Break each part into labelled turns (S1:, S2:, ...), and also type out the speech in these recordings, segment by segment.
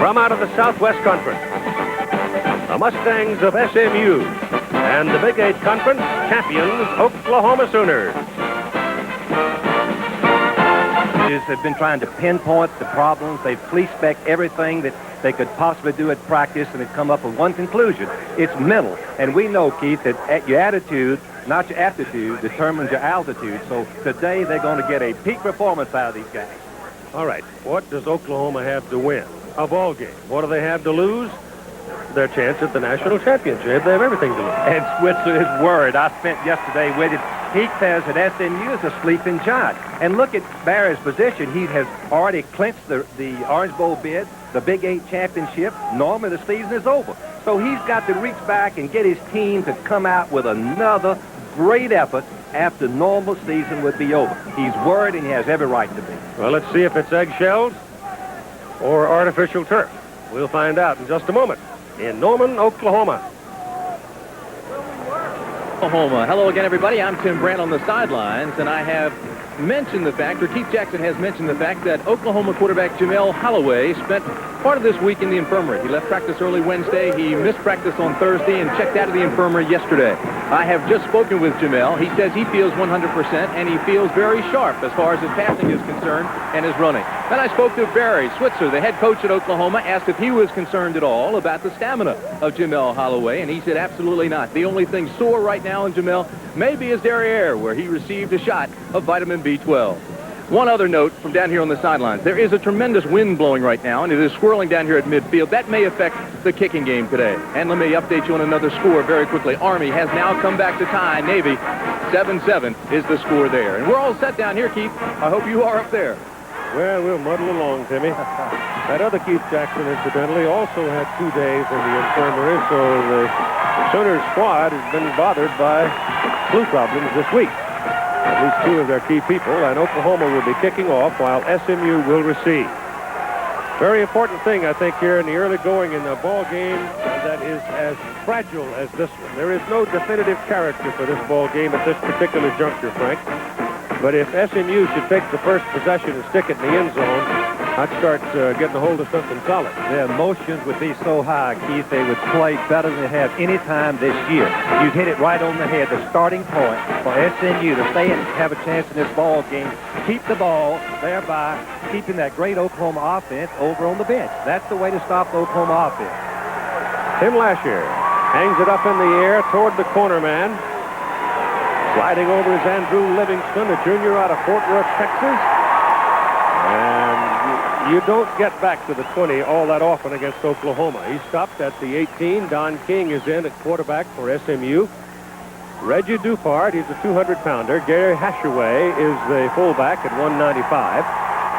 S1: From out of the Southwest Conference, the Mustangs of SMU and the Big 8 Conference champions, Oklahoma Sooners.
S2: They've been trying to pinpoint the problems. They've flea-specked everything that they could possibly do at practice, and have come up with one conclusion. It's mental. And we know, Keith, that your attitude, not your aptitude, determines your altitude. So today they're going to get a peak performance out of these guys.
S1: All right, what does Oklahoma have to win? A ball game. What do they have to lose? Their chance at the national championship. They have everything to lose.
S2: And Switzer is worried. I spent yesterday with him. He says that SMU is a sleeping giant. And look at Barry's position. He has already clinched the Orange Bowl bid, the Big 8 championship. Normally the season is over. So he's got to reach back and get his team to come out with another great effort after normal season would be over. He's worried, and he has every right to be.
S1: Well, let's see if it's eggshells or artificial turf. We'll find out in just a moment in Norman, Oklahoma.
S3: Oklahoma. Hello again, everybody. I'm Tim Brandt on the sidelines, and I have mentioned the fact, or Keith Jackson has mentioned the fact, that Oklahoma quarterback Jamel Holloway spent part of this week in the infirmary. He left practice early Wednesday. He missed practice on Thursday and checked out of the infirmary yesterday. I have just spoken with Jamel. He says he feels 100%, and he feels very sharp as far as his passing is concerned and his running. Then I spoke to Barry Switzer, the head coach at Oklahoma, asked if he was concerned at all about the stamina of Jamel Holloway, and he said absolutely not. The only thing sore right now in Jamel may be his derriere, where he received a shot of vitamin B12. One other note from down here on the sidelines. There is a tremendous wind blowing right now, and it is swirling down here at midfield. That may affect the kicking game today. And let me update you on another score very quickly. Army has now come back to tie Navy. 7-7 is the score there. And we're all set down here, Keith. I hope you are up there.
S1: Well, we'll muddle along, Timmy. That other Keith Jackson, incidentally, also had 2 days in the infirmary, so the Sooners squad has been bothered by flu problems this week. At least 2 of their key people, and Oklahoma will be kicking off while SMU will receive. Very important thing, I think, here in the early going in a ball game that is as fragile as this one. There is no definitive character for this ball game at this particular juncture, Frank. But if SMU should take the first possession and stick it in the end zone, I'd start getting a hold of something solid.
S2: Their emotions would be so high, Keith, they would play better than they have any time this year. You've hit it right on the head, the starting point for SMU to stay and have a chance in this ball game. Keep the ball, thereby keeping that great Oklahoma offense over on the bench. That's the way to stop the Oklahoma offense.
S1: Tim Lasher hangs it up in the air toward the corner man. Sliding over is Andrew Livingston, a junior out of Fort Worth, Texas. And you don't get back to the 20 all that often against Oklahoma. He stopped at the 18. Don King is in at quarterback for SMU. Reggie Dupart, he's a 200-pounder. Gary Hashaway is the fullback at 195.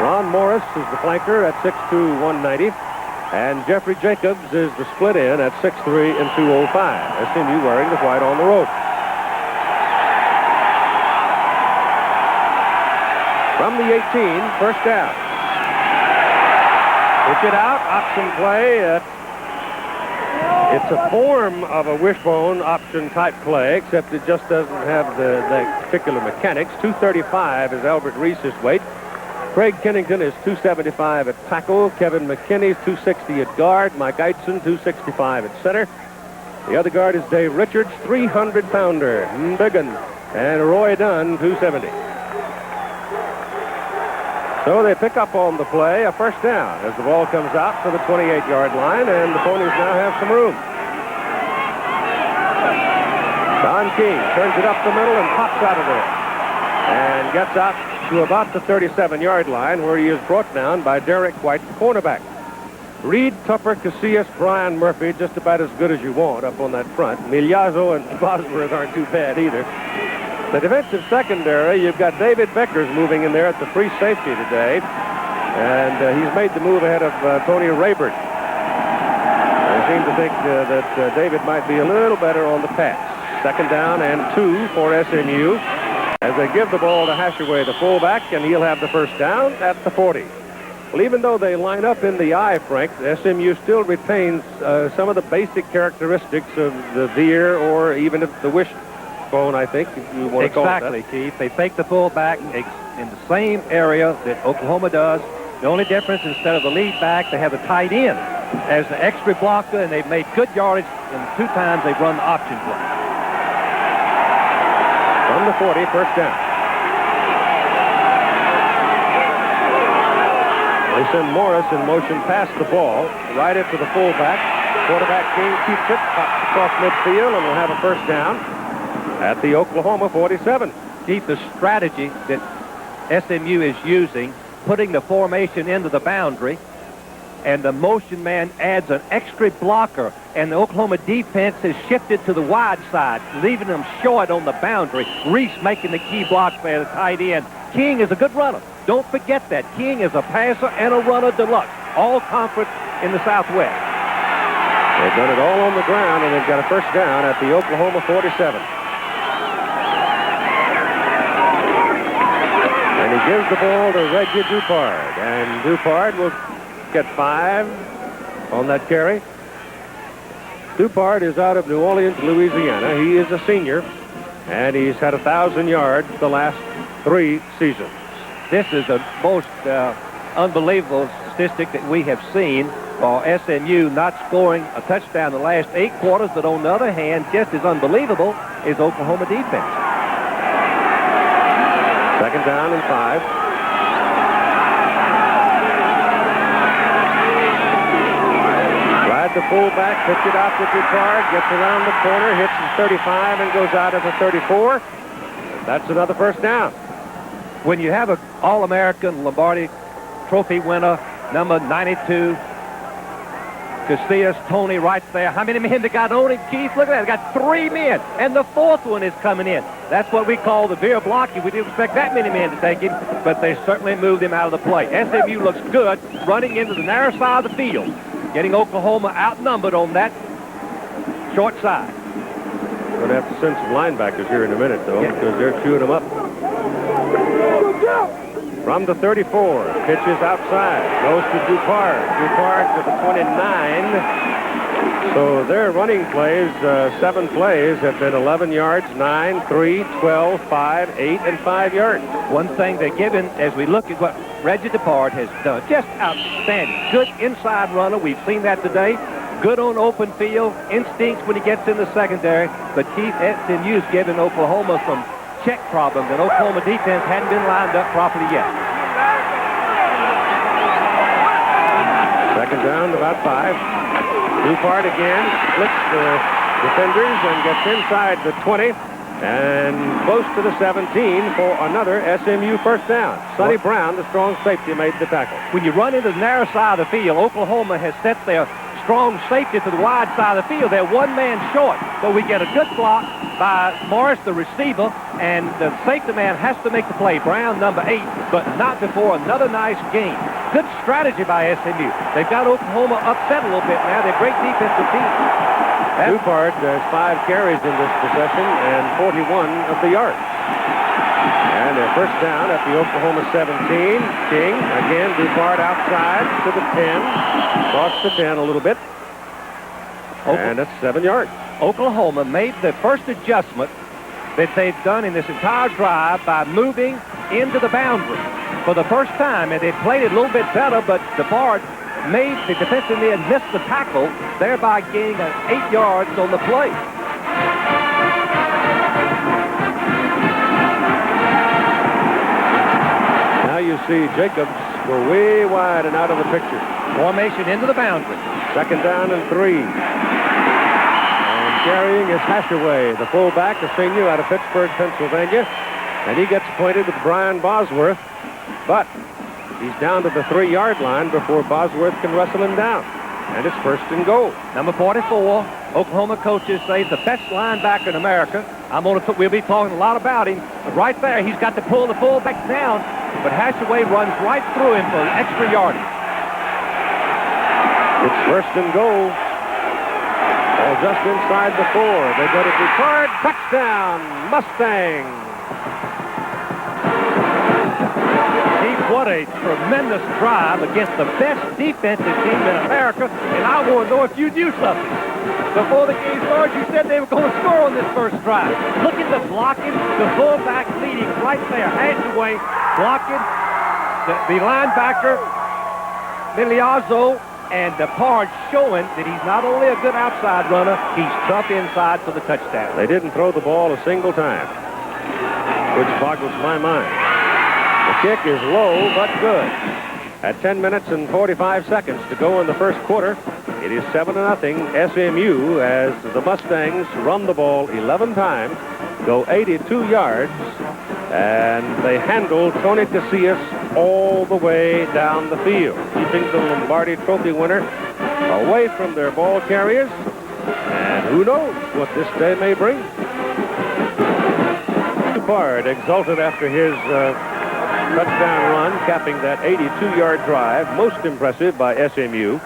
S1: Ron Morris is the flanker at 6'2", 190. And Jeffrey Jacobs is the split in at 6'3" and 205. SMU wearing the white on the rope. From the 18, first down. Pitch it out, option play. It's a form of a wishbone option type play, except it just doesn't have the particular mechanics. 235 is Albert Reese's weight. Craig Kennington is 275 at tackle. Kevin McKinney's 260 at guard. Mike Eitzen, 265 at center. The other guard is Dave Richards, 300-pounder. Biggin. And Roy Dunn, 270. So they pick up on the play, a first down, as the ball comes out to the 28-yard line, and the ponies now have some room. Don King turns it up the middle and pops out of there. And gets out to about the 37-yard line, where he is brought down by Derek White, the cornerback. Reed, Tupper, Casillas, Brian Murphy, just about as good as you want up on that front. Miliazo and Bosworth aren't too bad either. The defensive secondary, you've got David Beckers moving in there at the free safety today. And he's made the move ahead of Tony Rayburn. They seem to think that David might be a little better on the pass. Second down and 2 for SMU as they give the ball to Hashaway, the fullback, and he'll have the first down at the 40. Well, even though they line up in the eye, Frank, SMU still retains some of the basic characteristics of the veer or even of the wishbone, I think, if you want to call it that.
S2: Exactly, Keith. They take the fullback in the same area that Oklahoma does. The only difference, instead of the lead back, they have the tight end. as the extra blocker, and they've made good yardage, and 2 times they've run the option play.
S1: From the 40, first down. They send Morris in motion past the ball, right it to the fullback. Quarterback King keeps it, pops across midfield, and will have a first down at the Oklahoma 47.
S2: Keith, the strategy that SMU is using, putting the formation into the boundary, and the motion man adds an extra blocker, and the Oklahoma defense has shifted to the wide side, leaving them short on the boundary. Reese making the key block there, the tight end. King is a good runner. Don't forget that. King is a passer and a runner deluxe, all conference in the Southwest.
S1: They've done it all on the ground, and they've got a first down at the Oklahoma 47. And he gives the ball to Reggie Dupard, and Dupard will get 5 on that carry. Dupard is out of New Orleans, Louisiana. He is a senior, and he's had 1,000 yards the last 3 seasons.
S2: This is the most unbelievable statistic that we have seen for SMU, not scoring a touchdown the last 8 quarters, but on the other hand, just as unbelievable is Oklahoma defense.
S1: Second down and 5. Ride the fullback, pitch it out to Dupard, gets around the corner, hits the 35, and goes out at the 34. That's another first down.
S2: When you have an All-American Lombardi Trophy winner, number 92, Casillas, Tony right there. How many men they got on him, Keith? Look at that. They got 3 men, and the 4th one is coming in. That's what we call the veer blocking. We didn't expect that many men to take him, but they certainly moved him out of the play. SMU looks good running into the narrow side of the field, getting Oklahoma outnumbered on that short side.
S1: Going to have to send some linebackers here in a minute, though, because they're chewing them up. From the 34, pitches outside, goes to Dupard. Dupard to the 29. So their running plays, 7 plays, have been 11 yards, 9, 3, 12, 5, 8, and 5 yards.
S2: One thing they're given, as we look at what Reggie Dupard has done, just outstanding. Good inside runner. We've seen that today. Good on open field. Instincts when he gets in the secondary. But Keith, SMU's given Oklahoma some check problems, and Oklahoma defense hadn't been lined up properly yet.
S1: Second down, about 5. Dupard again splits the defenders and gets inside the 20 and close to the 17 for another SMU first down. Sonny Brown, the strong safety, made the tackle.
S2: When you run into the narrow side of the field, Oklahoma has set their strong safety to the wide side of the field. They're 1 man short, but we get a good block by Morris, the receiver, and the safety man has to make the play. Brown, number 8, but not before another nice gain. Good strategy by SMU. They've got Oklahoma upset a little bit now. They're a great defensive team.
S1: Dupard has 5 carries in this possession and 41 of the yards. And their first down at the Oklahoma 17. King, again, Dupard outside to the 10. Across the 10 a little bit. And that's 7 yards.
S2: Oklahoma made the first adjustment that they've done in this entire drive by moving into the boundary for the first time, and they played it a little bit better, but Dupard made the defensive end miss the tackle, thereby gaining 8 yards on the play.
S1: Now you see Jacobs were way wide and out of the picture.
S2: Formation into the boundary.
S1: Second down and 3. And carrying is Hashaway, the fullback, a senior out of Pittsburgh, Pennsylvania. And he gets pointed with Brian Bosworth, but he's down to the 3-yard line before Bosworth can wrestle him down. And it's first and goal.
S2: Number 44, Oklahoma coaches say the best linebacker in America. We'll be talking a lot about him. But right there, he's got to pull the fullback down, but Hashaway runs right through him for extra yardage.
S1: It's first and goal. Ball just inside the 4. They go to Dupard. Touchdown, Mustangs.
S2: What a tremendous drive against the best defensive team in America, and I want to know if you knew something. Before the game started, you said they were going to score on this first drive. Look at the blocking, the fullback leading right there, Hashaway blocking, the linebacker, Miliazzo and DuPont showing that he's not only a good outside runner, he's tough inside for the touchdown.
S1: They didn't throw the ball a single time, which boggles my mind. The kick is low but good. At 10 minutes and 45 seconds to go in the first quarter, it is 7-0 SMU as the Mustangs run the ball 11 times, go 82 yards, and they handle Tony Casillas all the way down the field, keeping the Lombardi Trophy winner away from their ball carriers. And who knows what this day may bring. Bard exulted after his touchdown run, capping that 82-yard drive, most impressive by SMU.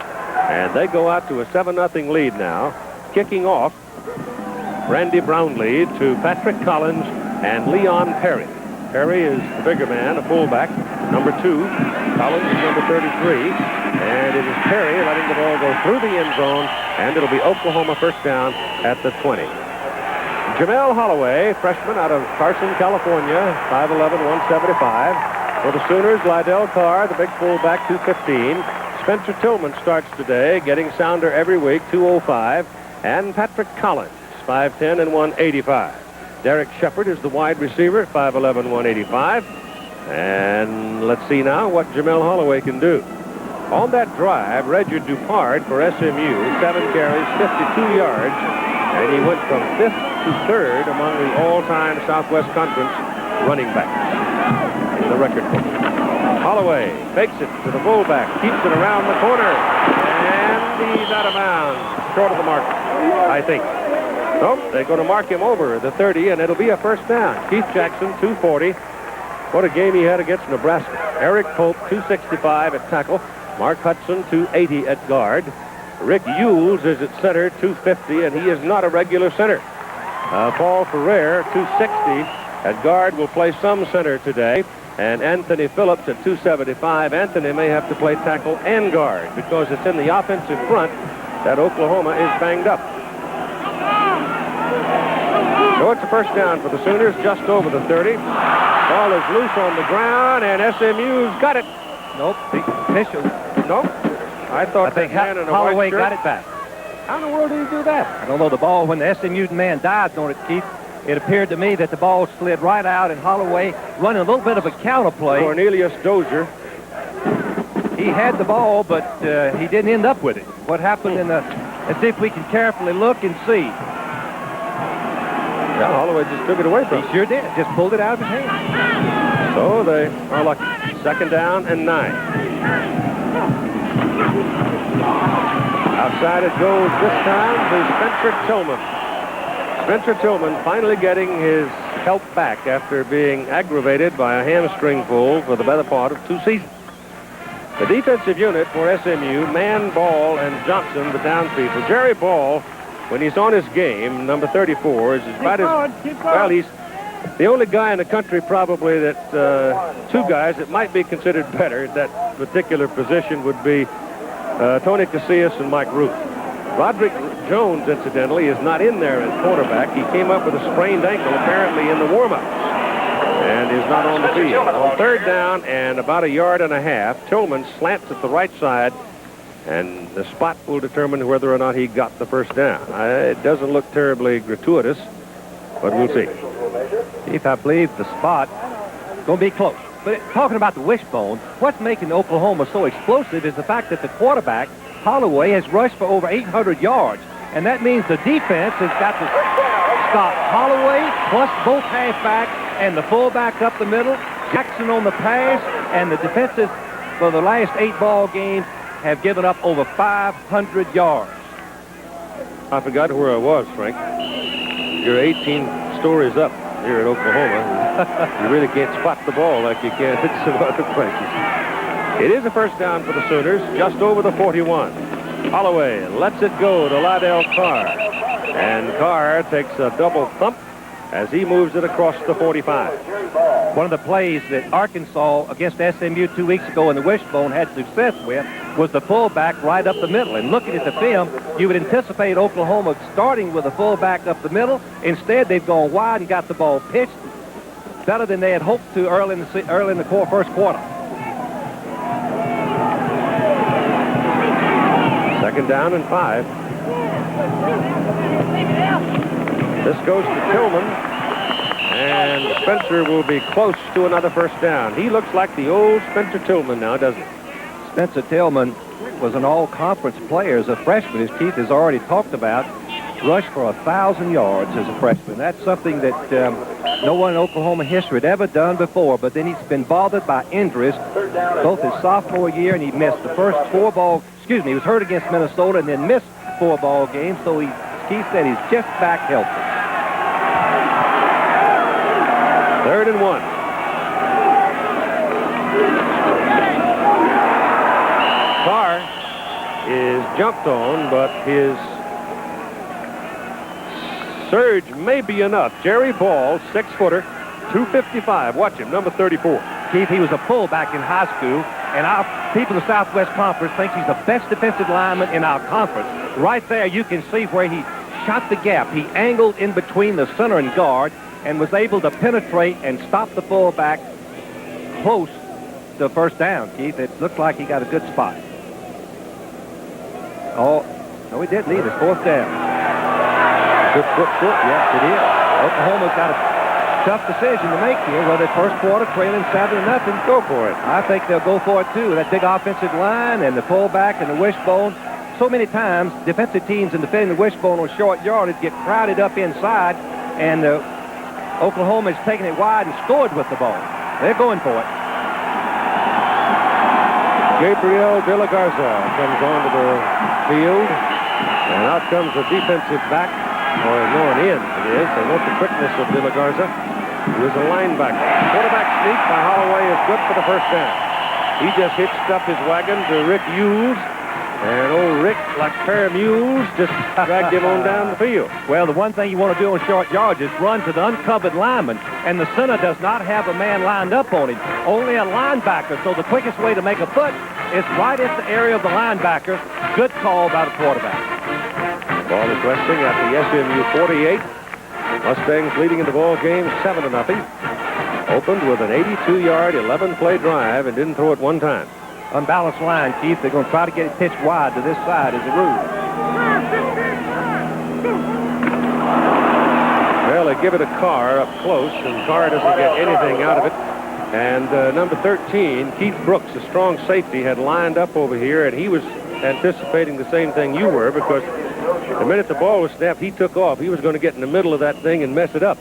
S1: And they go out to a 7-0 lead now, kicking off Randy Brownlee to Patrick Collins and Leon Perry. Perry is the bigger man, a fullback, number 2. Collins is number 33. And it is Perry letting the ball go through the end zone, and it'll be Oklahoma first down at the 20. Jamel Holloway, freshman out of Carson, California, 5'11", 175. For the Sooners, Lydell Carr, the big fullback, 215. Spencer Tillman starts today, getting sounder every week, 205. And Patrick Collins, 5'10", and 185. Derek Shepard is the wide receiver, 5'11", 185. And let's see now what Jamel Holloway can do. On that drive, Reggie Dupart for SMU, 7 carries, 52 yards. And he went from 5th to 3rd among the all-time Southwest Conference running backs in the record book. Holloway fakes it to the fullback, keeps it around the corner, and he's out of bounds, short of the mark, I think. Nope, they're going to mark him over the 30, and it'll be a first down. Keith Jackson, 240. What a game he had against Nebraska. Eric Pope, 265 at tackle. Mark Hudson, 280 at guard. Rick Ewells is at center, 250, and he is not a regular center. Paul Ferrer, 260 at guard, will play some center today. And Anthony Phillips at 275. Anthony may have to play tackle and guard because it's in the offensive front that Oklahoma is banged up. So it's a first down for the Sooners, just over the 30. Ball is loose on the ground, and SMU's got it.
S2: Nope, the official.
S1: Nope. I think
S2: Holloway got it back.
S1: How in the world did he do that?
S2: I don't know. The ball, when the SMU man dived on it, Keith, it appeared to me that the ball slid right out, and Holloway running a little bit of a counter play.
S1: Cornelius Dozier.
S2: He had the ball, but he didn't end up with it. What happened in the... Let's see if we can carefully look and see.
S1: Yeah, Holloway just took it away from him.
S2: He sure did. Just pulled it out of his hand.
S1: So they are lucky. Second down and 9. Outside it goes this time to Spencer Tillman. Spencer Tillman finally getting his health back after being aggravated by a hamstring pull for the better part of 2 seasons. The defensive unit for SMU, Mann, Ball, and Johnson, the downfield. Jerry Ball, when he's on his game, number 34, is about as... Well, he's the only guy in the country probably that... 2 guys that might be considered better at that particular position would be Tony Casillas and Mike Ruth. Roderick Jones, incidentally, is not in there as quarterback. He came up with a sprained ankle, apparently, in the warm-ups, and is not on the field. On third down and about 1.5 yards, Tillman slants at the right side, and the spot will determine whether or not he got the first down. It doesn't look terribly gratuitous, but we'll see.
S2: Keith, I believe the spot is going to be close. But talking about the wishbone, what's making Oklahoma so explosive is the fact that the quarterback, Holloway, has rushed for over 800 yards. And that means the defense has got to stop Holloway plus both halfbacks and the fullback up the middle, Jackson on the pass, and the defenses for the last 8 ball games have given up over 500 yards.
S1: I forgot where I was, Frank. You're 18 stories up here at Oklahoma. You really can't spot the ball like you can at some other places. It is a first down for the Sooners, just over the 41. Holloway lets it go to Lydell Carr. And Carr takes a double thump as he moves it across the 45.
S2: One of the plays that Arkansas against SMU 2 weeks ago in the wishbone had success with was the fullback right up the middle. And looking at the film, you would anticipate Oklahoma starting with a fullback up the middle. Instead, they've gone wide and got the ball pitched better than they had hoped to early in the first quarter.
S1: Second down and 5. This goes to Tillman, and Spencer will be close to another first down. He looks like the old Spencer Tillman now, doesn't he?
S2: Spencer Tillman was an all-conference player as a freshman, as Keith has already talked about. Rushed for 1,000 yards as a freshman. That's something that no one in Oklahoma history had ever done before, but then he's been bothered by injuries both his sophomore year, and he missed the first he was hurt against Minnesota and then missed 4 ball games, so Keith said he's just back healthy.
S1: 3rd and 1. Carr is jumped on, but his surge may be enough. Jerry Ball, 6-footer, 255. Watch him, number 34.
S2: Keith, he was a fullback in high school, and our people in the Southwest Conference think he's the best defensive lineman in our conference. Right there, you can see where he shot the gap. He angled in between the center and guard and was able to penetrate and stop the fullback close to first down, Keith. It looked like he got a good spot. Oh, no, he didn't either. 4th down.
S1: Good foot.
S2: Yes, it is. Oklahoma's got a tough decision to make here. Well, the first quarter trailing 7-0.
S1: Go for it.
S2: I think they'll go for it, too. That big offensive line and the fullback and the wishbone. So many times, defensive teams in defending the wishbone on short yardage get crowded up inside, and Oklahoma is taking it wide and scored with the ball. They're going for it.
S1: Gabriel De La Garza comes onto the field, and out comes the defensive back, or no, an end it is. They note the quickness of De La Garza, who is a linebacker. Quarterback sneak by Holloway is good for the first down. He just hitched up his wagon to Rick Hughes, and old Rick, like a pair of mules, just dragged him on down the field.
S2: Well, the one thing you want to do on short yards is run to the uncovered lineman, and the center does not have a man lined up on him, only a linebacker. So the quickest way to make a foot is right at the area of the linebacker. Good call by the quarterback.
S1: Ball is resting at the SMU 48. Mustangs leading in the ball game 7-0. Opened with an 82-yard, 11-play drive and didn't throw it one time.
S2: Unbalanced line, Keith. They're going to try to get it pitched wide to this side as a rule.
S1: Well, they give it to Carr up close, and Carr doesn't get anything out of it. And number 13, Keith Brooks, a strong safety, had lined up over here, and he was anticipating the same thing you were, because the minute the ball was snapped, he took off. He was going to get in the middle of that thing and mess it up.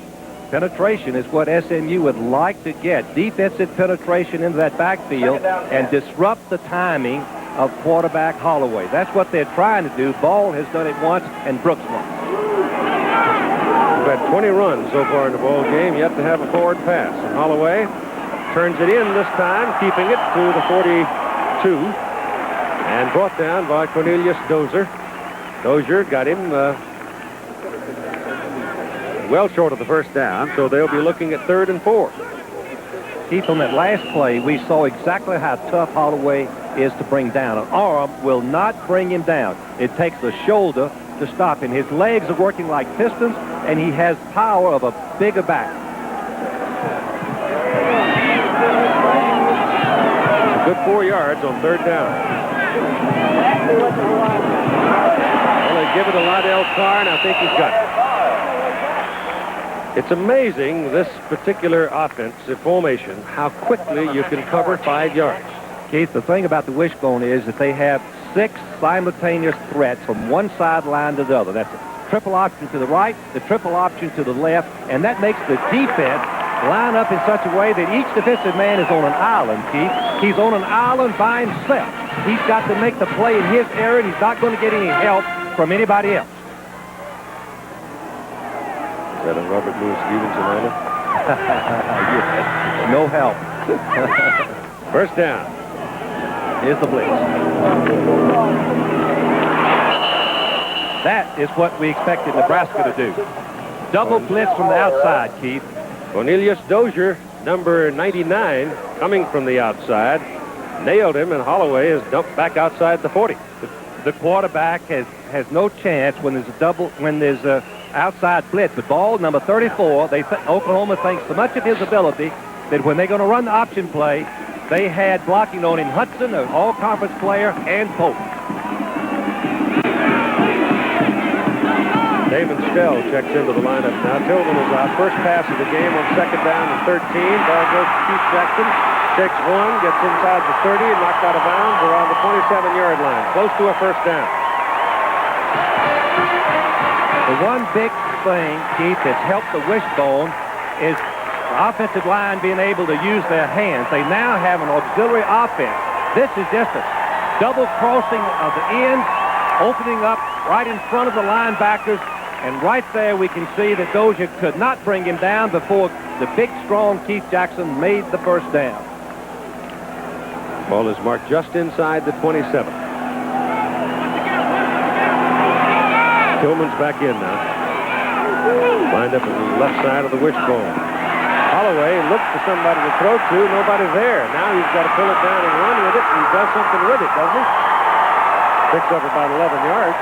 S2: Penetration is what SMU would like to get. Defensive penetration into that backfield and disrupt the timing of quarterback Holloway. That's what they're trying to do. Ball has done it once, and Brooks once.
S1: We've had 20 runs so far in the ball game, yet to have a forward pass. And Holloway turns it in this time, keeping it to the 42, and brought down by Cornelius Dozier. Dozier got him well short of the first down, so they'll be looking at 3rd and 4.
S2: Keith, on that last play, we saw exactly how tough Holloway is to bring down. An arm will not bring him down. It takes the shoulder to stop him. His legs are working like pistons, and he has power of a bigger back.
S1: A good 4 yards on 3rd down. Well, they give it to Lydell Carr, and I think he's got it. It's amazing, this particular offensive formation, how quickly you can cover 5 yards.
S2: Keith, the thing about the wishbone is that they have 6 simultaneous threats from one sideline to the other. That's a triple option to the right, the triple option to the left, and that makes the defense line up in such a way that each defensive man is on an island, Keith. He's on an island by himself. He's got to make the play in his area, and he's not going to get any help from anybody else.
S1: Is that a Robert Louis Stevenson on it?
S2: Yes. No help.
S1: First down.
S2: Here's the blitz. That is what we expected Nebraska to do. Double blitz from the outside, Keith.
S1: Cornelius Dozier, number 99, coming from the outside, nailed him, and Holloway is dumped back outside the 40.
S2: The quarterback has no chance when there's a outside blitz. The ball, number 34, Oklahoma thinks so much of his ability that when they're going to run the option play, they had blocking on him Hudson, an all-conference player, and Pope.
S1: Damon Stell checks into the lineup now. Tillman is out. First pass of the game on second down and 13. Ball goes to Keith Jackson. Takes one, gets inside the 30, and knocked out of bounds around the 27-yard line. Close to a first down.
S2: The one big thing, Keith, that's helped the Wishbone is the offensive line being able to use their hands. They now have an auxiliary offense. This is just a double crossing of the ends, opening up right in front of the linebackers. And right there we can see that Dozier could not bring him down before the big, strong Keith Jackson made the first down.
S1: Ball is marked just inside the 27. Tillman's back in now. Lined up at the left side of the wishbone. Holloway looks for somebody to throw to. Nobody there. Now he's got to pull it down and run with it. And he does something with it, doesn't he? Picks up about 11 yards.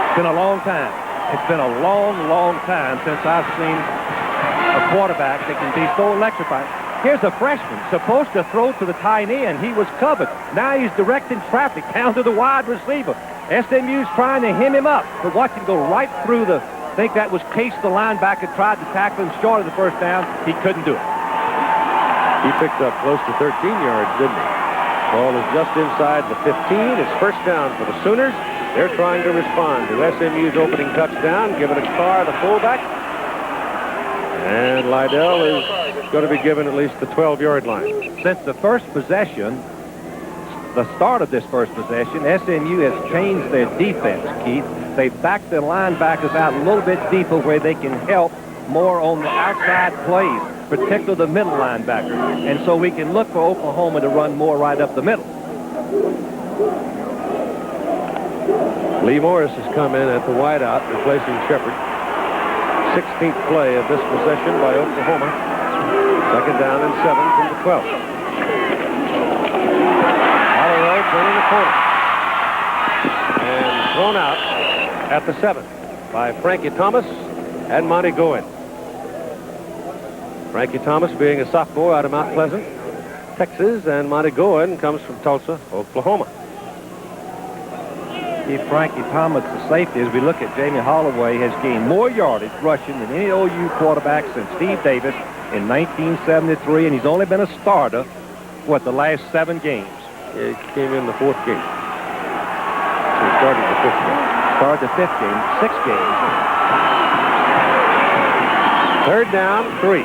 S2: It's been a long time. It's been a long, long time since I've seen a quarterback that can be so electrifying. Here's a freshman supposed to throw to the tight end. He was covered. Now he's directing traffic down to the wide receiver. SMU's trying to hem him up, but watch him go right through the, I think that was Case, the linebacker, tried to tackle him short of the first down. He couldn't do it.
S1: He picked up close to 13 yards, didn't he? Ball is just inside the 15. It's first down for the Sooners. They're trying to respond to SMU's opening touchdown, giving it Carr, the fullback. And Lydell is going to be given at least the 12-yard line.
S2: Since the first possession, the start of this first possession, SMU has changed their defense, Keith. They've backed their linebackers out a little bit deeper where they can help more on the outside plays, particularly the middle linebacker. And so we can look for Oklahoma to run more right up the middle.
S1: Lee Morris has come in at the wideout, replacing Shepard. 16th play of this possession by Oklahoma. Second down and 7 from the 12. Holloway turning the corner. And thrown out at the 7 by Frankie Thomas and Monty Goen. Frankie Thomas being a sophomore out of Mount Pleasant, Texas, and Monty Goen comes from Tulsa, Oklahoma.
S2: Frankie Thomas, the safety, as we look at Jamie Holloway, has gained more yardage rushing than any OU quarterback since Steve Davis in 1973, and he's only been a starter, the last 7 games.
S1: Yeah, he came in the 4th game. So he started the 5th game.
S2: Started the 5th game, 6 games.
S1: Third down, 3.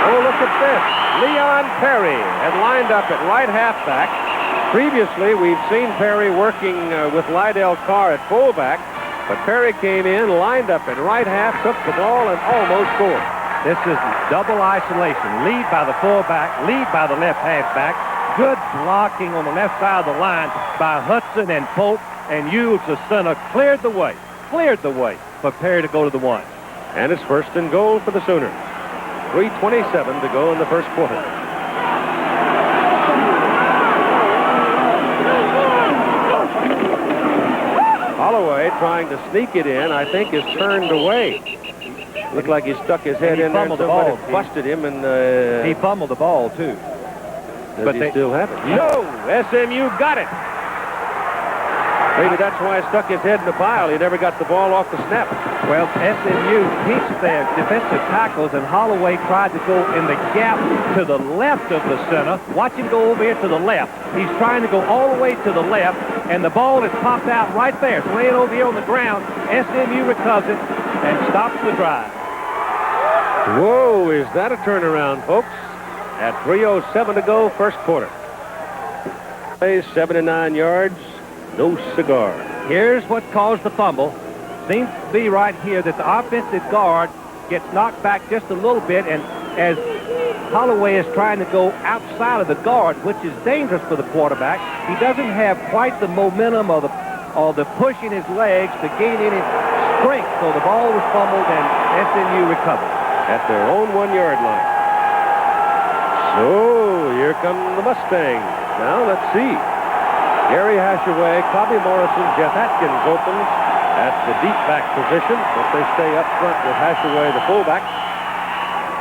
S1: Oh, look at this. Leon Perry had lined up at right halfback. Previously, we've seen Perry working with Lydell Carr at fullback, but Perry came in, lined up at right half, took the ball, and almost scored.
S2: This is double isolation. Lead by the fullback, lead by the left halfback. Good blocking on the left side of the line by Hudson and Pope, and Hughes, the center, cleared the way for Perry to go to the 1.
S1: And it's first and goal for the Sooners. 3:27 to go in the first quarter. Holloway trying to sneak it in, I think, is turned away. Looked like he stuck his head in there and somebody busted him, and
S2: he fumbled the ball too.
S1: But they still have it. No, SMU got it. Maybe that's why he stuck his head in the pile. He never got the ball off the snap.
S2: Well, SMU keeps their defensive tackles, and Holloway tried to go in the gap to the left of the center. Watch him go over here to the left. He's trying to go all the way to the left, and the ball is popped out right there. It's laying over here on the ground. SMU recovers it and stops the drive.
S1: Whoa, is that a turnaround, folks? At 3:07 to go, first quarter. 79 yards. No cigar.
S2: Here's what caused the fumble. Seems to be right here that the offensive guard gets knocked back just a little bit, and as Holloway is trying to go outside of the guard, which is dangerous for the quarterback, he doesn't have quite the momentum or the push in his legs to gain any strength. So the ball was fumbled, and SMU recovered.
S1: At their own 1-yard line. So here come the Mustangs. Now let's see. Gary Hashaway, Cobby Morrison, Jeff Atkins opens at the deep back position, but they stay up front with Hashaway, the fullback.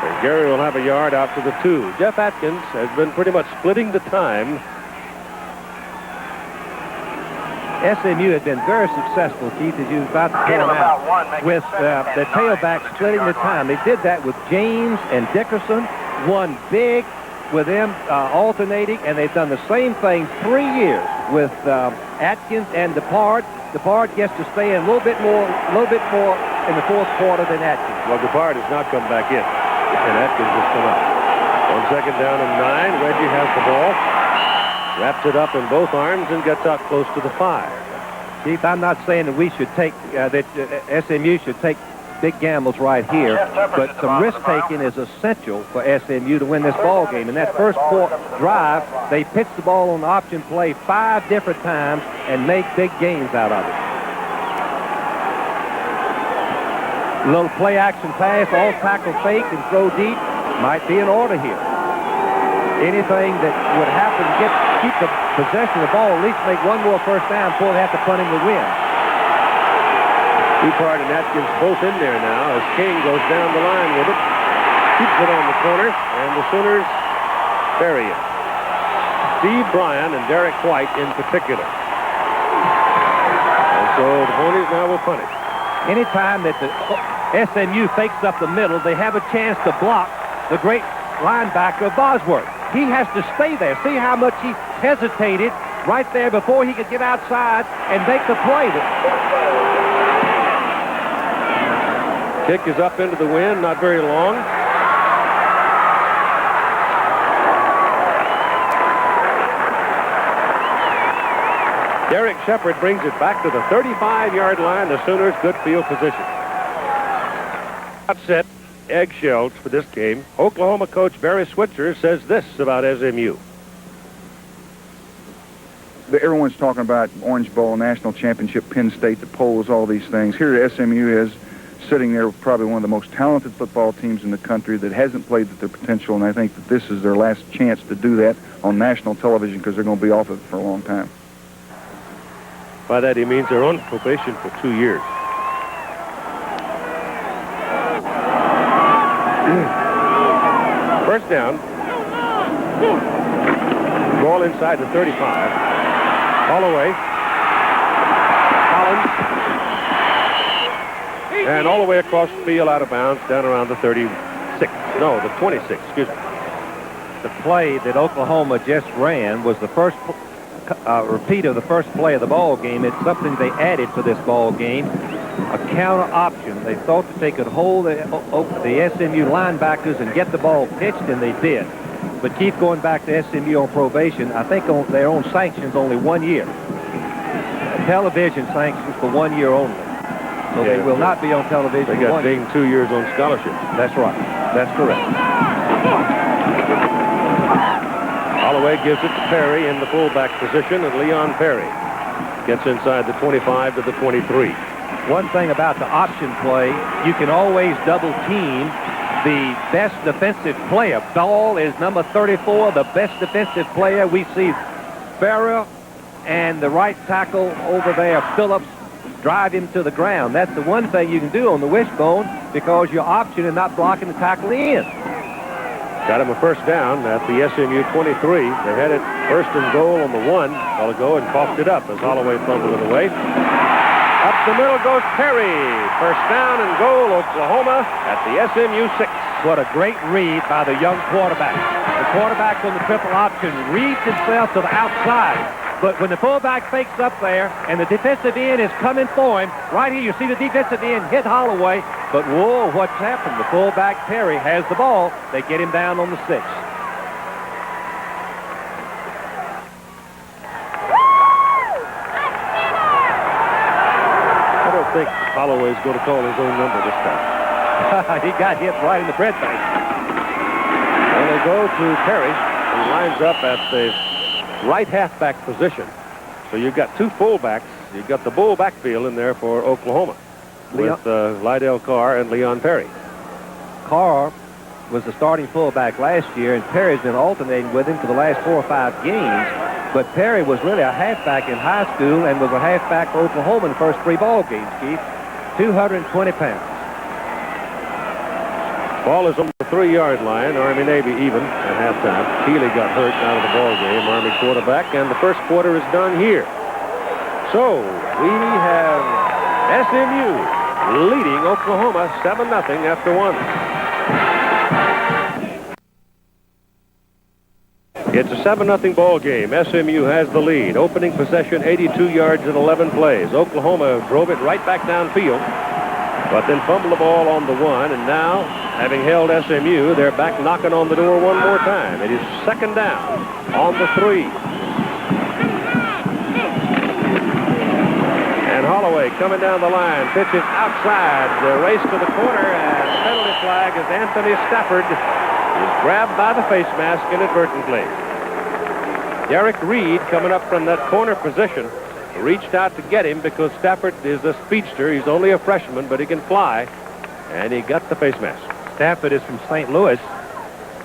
S1: And Gary will have a yard out to the 2. Jeff Atkins has been pretty much splitting the time
S2: SMU had been very successful, Keith, as you was about to point out, with the tailback splitting the time. They did that with James and Dickerson, one big with them alternating, and they've done the same thing 3 years with Atkins and DePard. DePard gets to stay in a little bit more in the fourth quarter than Atkins.
S1: Well, DePard has not come back in, and Atkins has come out. On 2nd down and 9, Reggie has the ball, wraps it up in both arms, and gets out close to the 5.
S2: Keith, I'm not saying that we should take, that SMU should take big gambles right here, but some risk-taking is essential for SMU to win this ball game. In that first drive, they pitched the ball on the option play 5 different times and make big gains out of it. A little play-action pass, all tackle fake and throw deep might be in order here. Anything that would happen to keep the possession of the ball, at least make one more first down before they have to punt him to win.
S1: DePard and Atkins both in there now as King goes down the line with it. Keeps it on the corner, and the Sooners bury it. Steve Bryan and Derek White in particular. And so the Ponies now will punt it.
S2: Anytime that the SMU fakes up the middle, they have a chance to block the great linebacker Bosworth. He has to stay there. See how much he hesitated right there before he could get outside and make the play.
S1: Kick is up into the wind, not very long. Derek Shepard brings it back to the 35-yard line. The Sooners good field position. Set eggshells for this game. Oklahoma coach Barry Switzer says this about SMU.
S4: Everyone's talking about Orange Bowl, National Championship, Penn State, the polls, all these things. Here SMU is sitting there with probably one of the most talented football teams in the country that hasn't played at their potential, and I think that this is their last chance to do that on national television because they're going to be off of it for a long time.
S1: By that he means they're on probation for 2 years. First down. Ball inside the 35. Holloway. Collins. And all the way across the field out of bounds down around the 36. No, the 26, excuse me.
S2: The play that Oklahoma just ran was the first repeat of the first play of the ball game. It's something they added to this ball game. A counter option. They thought that they could hold the SMU linebackers and get the ball pitched, and they did. But keep going back to SMU on probation. I think on their own sanctions only 1 year. Television sanctions for 1 year only. So they will not be on television.
S1: They got dinged 2 years on scholarship.
S2: That's right. That's correct.
S1: Holloway gives it to Perry in the fullback position, and Leon Perry gets inside the 25 to the 23.
S2: One thing about the option play, you can always double team the best defensive player. Ball is number 34, the best defensive player. We see Farrell and the right tackle over there, Phillips, drive him to the ground. That's the one thing you can do on the wishbone because you're optioning and not blocking the tackle in.
S1: Got him a first down at the SMU 23. They had it first and goal on the 1 a while ago and coughed it up as Holloway fumbled it away. Up the middle goes Perry. First down and goal, Oklahoma at the SMU 6.
S2: What a great read by the young quarterback. The quarterback on the triple option reads himself to the outside. But when the fullback fakes up there and the defensive end is coming for him, right here you see the defensive end hit Holloway. But whoa, what's happened? The fullback Perry has the ball. They get him down on the 6.
S1: I don't think Holloway's going to call his own number this time.
S2: He got hit right in the breadbasket.
S1: And they go to Perry, who lines up at the right halfback position. So you've got 2 fullbacks. You've got the bull backfield in there for Oklahoma with Lydell Carr and Leon Perry.
S2: Carr was the starting fullback last year, and Perry's been alternating with him for the last 4 or 5 games. But Perry was really a halfback in high school and was a halfback for Oklahoma in the first 3 ball games, Keith. 220 pounds.
S1: Ball is on the 3-yard line. Army-Navy even at halftime. Keeley got hurt out of the ball game. Army quarterback, and the first quarter is done here. So we have SMU leading Oklahoma 7-0 after 1. It's a 7-0 ball game. SMU has the lead. Opening possession, 82 yards in 11 plays. Oklahoma drove it right back downfield, but then fumbled the ball on the 1, and now, having held SMU, they're back knocking on the door one more time. It is 2nd down on the 3. And Holloway coming down the line, pitches outside, the race to the corner, and penalty flag as Anthony Stafford is grabbed by the face mask inadvertently. Derek Reed, coming up from that corner position, reached out to get him because Stafford is a speedster. He's only a freshman, but he can fly, and he got the face mask.
S2: Stafford is from St. Louis,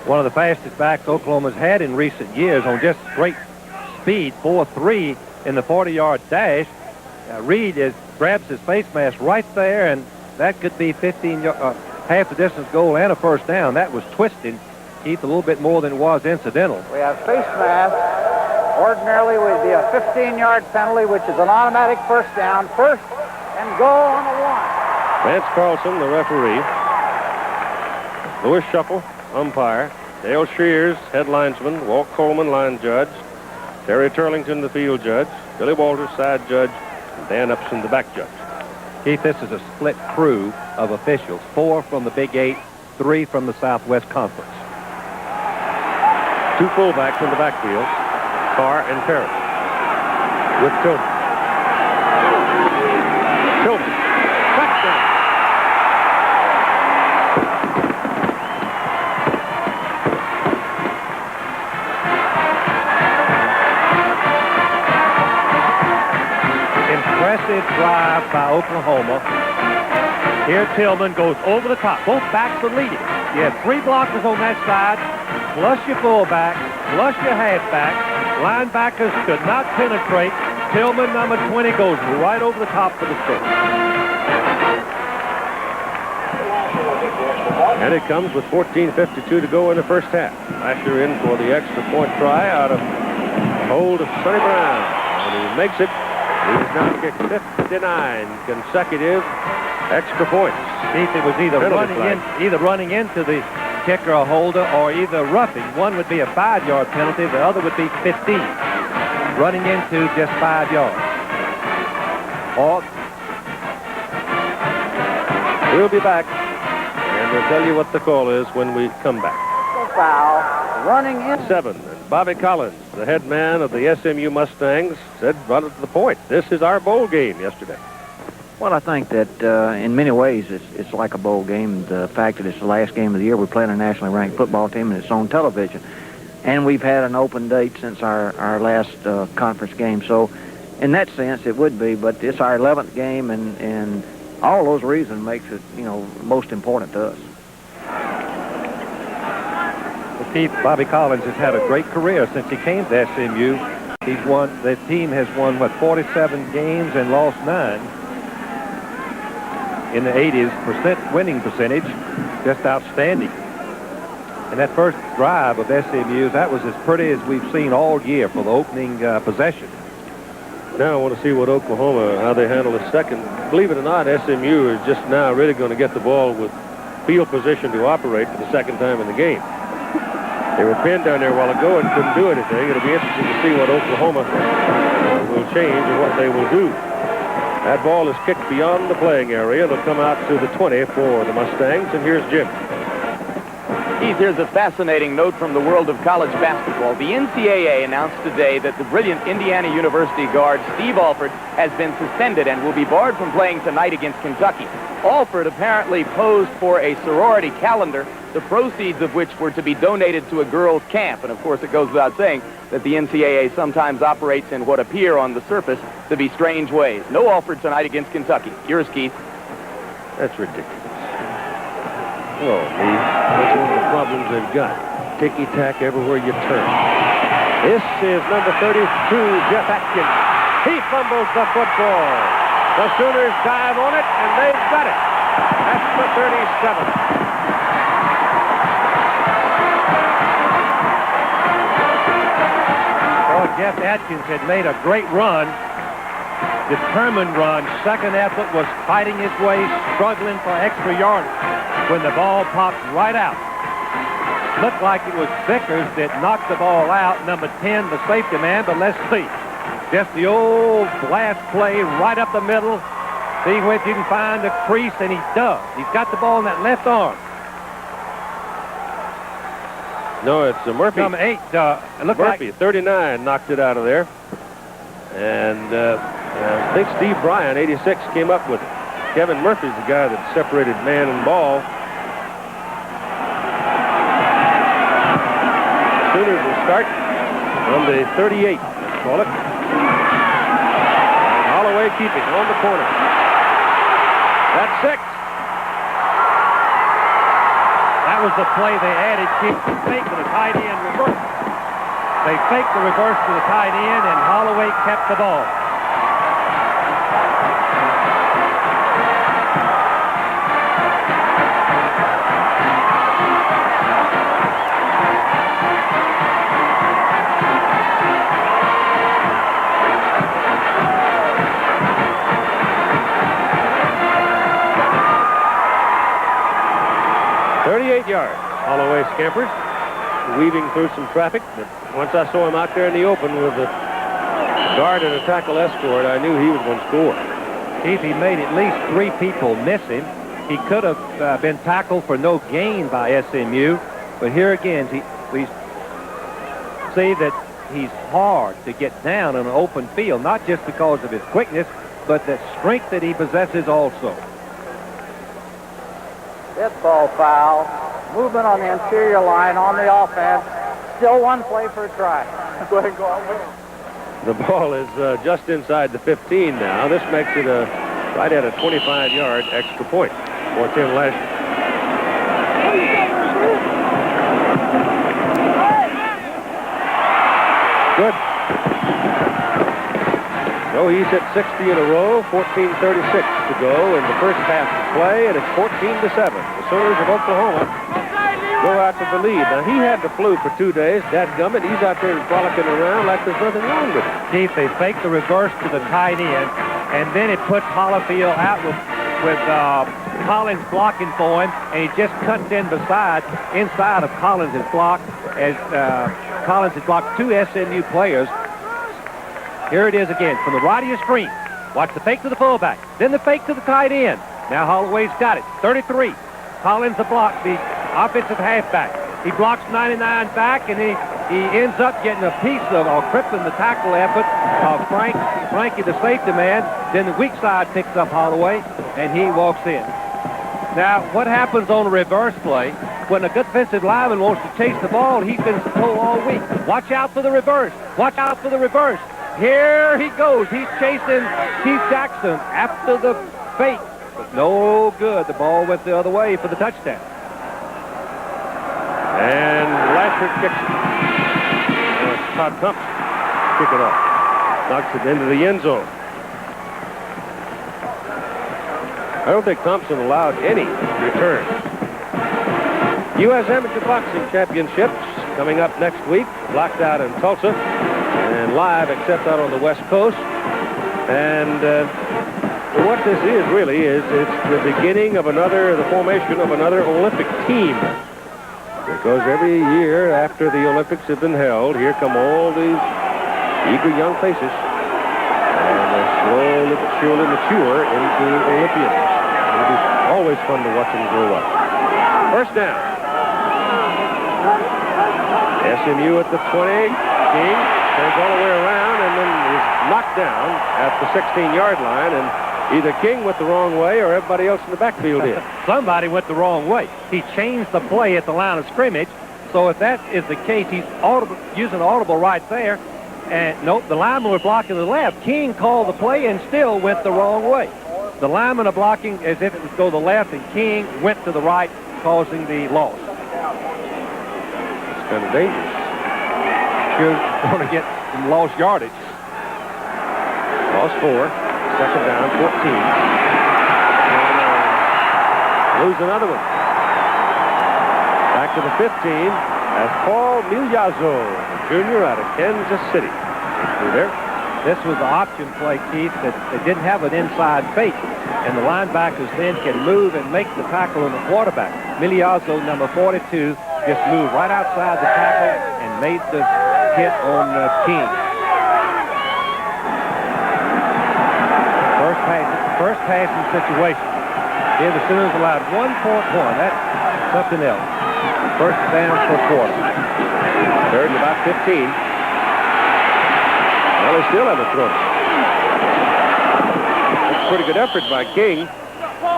S2: one of the fastest backs Oklahoma's had in recent years on just great speed, 4.3 in the 40-yard dash. Reed grabs his face mask right there, and that could be 15 half the distance goal and a first down. That was twisted, Keith, a little bit more than it was incidental.
S5: We have face mask. Ordinarily would be a 15-yard penalty, which is an automatic first down. First and goal on the 1.
S1: Vance Carlson, the referee. Louis Shuffle, umpire. Dale Shears, head linesman. Walt Coleman, line judge. Terry Turlington, the field judge. Billy Walters, side judge. And Dan Upson, the back judge.
S2: Keith, this is a split crew of officials. 4 from the Big 8, 3 from the Southwest Conference.
S1: 2 fullbacks in the backfield, Carr and Parrish. With Tillman. Touchdown.
S2: Impressive drive by Oklahoma. Here Tillman goes over the top. Both backs are leading. You have 3 blockers on that side, plus your fullback, plus your halfback. Linebackers could not penetrate. Tillman, number 20, goes right over the top for the score.
S1: And it comes with 14:52 to go in the first half. Asher in for the extra point try out of hold of Sonny Brown. And he makes it. He's now kicked 59 consecutive extra points.
S2: Keith, it was either running into the kicker or holder or either roughing. One would be a 5-yard penalty. The other would be 15. Running into just 5 yards. Or
S1: we'll be back, and we'll tell you what the call is when we come back.
S5: Foul. Running in.
S1: 7. And Bobby Collins, the head man of the SMU Mustangs, said right at the point, this is our bowl game yesterday.
S6: Well, I think that in many ways it's like a bowl game. The fact that it's the last game of the year, we're playing a nationally ranked football team, and it's on television. And we've had an open date since our last conference game. So in that sense, it would be. But it's our 11th game, and all those reasons makes it, most important to us.
S2: Well, Keith, Bobby Collins has had a great career since he came to SMU. The team has won, 47 games and lost 9. In the 80s winning percentage, just outstanding. And that first drive of SMU's, that was as pretty as we've seen all year for the opening possession.
S1: Now I want to see what Oklahoma, how they handle the second. Believe it or not, SMU is just now really going to get the ball with field position to operate for the second time in the game. They were pinned down there a while ago and couldn't do anything. It'll be interesting to see what Oklahoma will change and what they will do. That ball is kicked beyond the playing area. It'll come out to the 20 for the Mustangs, and here's Jim.
S7: Keith, here's a fascinating note from the world of college basketball. The NCAA announced today that the brilliant Indiana University guard Steve Alford has been suspended and will be barred from playing tonight against Kentucky. Alford apparently posed for a sorority calendar, the proceeds of which were to be donated to a girls' camp. And of course, it goes without saying that the NCAA sometimes operates in what appear on the surface to be strange ways. No Alford tonight against Kentucky. Yours, Keith.
S1: That's ridiculous. Oh, that's one of the problems they've got. Ticky-tack everywhere you turn. This is number 32, Jeff Atkins. He fumbles the football. The Sooners dive on it, and they've got it. That's the 37.
S2: Jeff Atkins had made a great run determined run. Second effort was fighting his way, struggling for extra yardage when the ball popped right out. Looked like it was Vickers that knocked the ball out, number 10, the safety man, but let's see. Just the old blast play right up the middle. See where you can find the crease, and he does. He's got the ball in that left arm.
S1: No, it's Murphy.
S2: Number 8. It looked
S1: Murphy,
S2: like
S1: 39, knocked it out of there. And I think Steve Bryan, 86, came up with it. Kevin Murphy's the guy that separated man and ball. Sooners will start on the 38, let's call it. And Holloway keeping on the corner. That's 6.
S2: that was the play they added. Keep the fake to the tight end reverse. They faked the reverse to the tight end, and Holloway kept the ball.
S1: Yards. Holloway scampers, weaving through some traffic. But once I saw him out there in the open with a guard and a tackle escort, I knew he was going to score.
S2: Keith, he made at least 3 people miss him. He could have been tackled for no gain by SMU, but here again, we see that he's hard to get down in an open field, not just because of his quickness, but the strength that he possesses also.
S5: Dead ball foul. Movement on the interior line on the offense. Still one play for a try. Go ahead and go on with it.
S1: The ball is just inside the 15 now. This makes it right at a 25-yard extra point for Tim Lashley. Good. So he's hit 60 in a row, 14:36 to go in the first half of play, and it's 14-7. The Sooners of Oklahoma go out to the lead. Now, he had the flu for 2 days. Dadgummit, he's out there frolicking around like there's nothing wrong with him.
S2: Keith, they fake the reverse to the tight end, and then it puts Hollifield out with Collins blocking for him, and he just cuts in inside of Collins' block as Collins has blocked 2 SMU players. Here it is again from the right of your screen. Watch the fake to the fullback, then the fake to the tight end. Now Holloway's got it. 33. Collins the block, the offensive halfback. He blocks 99 back, and he ends up getting a piece of or crippling the tackle effort of Frankie, the safety man. Then the weak side picks up Holloway, and he walks in. Now, what happens on a reverse play when a good defensive lineman wants to chase the ball? He's been told all week, watch out for the reverse. Watch out for the reverse. Here he goes. He's chasing Keith Jackson after the fake. But no good. The ball went the other way for the touchdown.
S1: And Lasher kicks it. Todd Thompson kick it off. Knocks it into the end zone. I don't think Thompson allowed any return. U.S. Amateur Boxing Championships coming up next week. Blocked out in Tulsa. And live, except out on the West Coast. And what this is really is it's the beginning of the formation of another Olympic team. Because every year after the Olympics have been held, here come all these eager young faces. And they slowly but surely mature into Olympians. It'll be always fun to watch them grow up. First down. SMU at the 20. King turns all the way around and then is knocked down at the 16-yard line, and either King went the wrong way or everybody else in the backfield did.
S2: Somebody went the wrong way. He changed the play at the line of scrimmage, so if that is the case, he's using audible right there, and nope, the linemen were blocking to the left. King called the play and still went the wrong way. The linemen are blocking as if it would go to the left, and King went to the right, causing the loss.
S1: It's kind of dangerous.
S2: You're going to get some lost yardage.
S1: Lost 4. Second down, 14. And, lose another one. Back to the 15. That's Paul Migliazzo, junior out of Kansas City. Through there.
S2: This was the option play, Keith, that they didn't have an inside fake. And the linebackers then can move and make the tackle on the quarterback. Miliazzo, number 42, just moved right outside the tackle and made the hit on King. First passing situation. Here the Sooners allowed 1.1. That's something else. First down for quarter.
S1: Third and about 15. Well, they still haven't thrown it. That's a pretty good effort by King.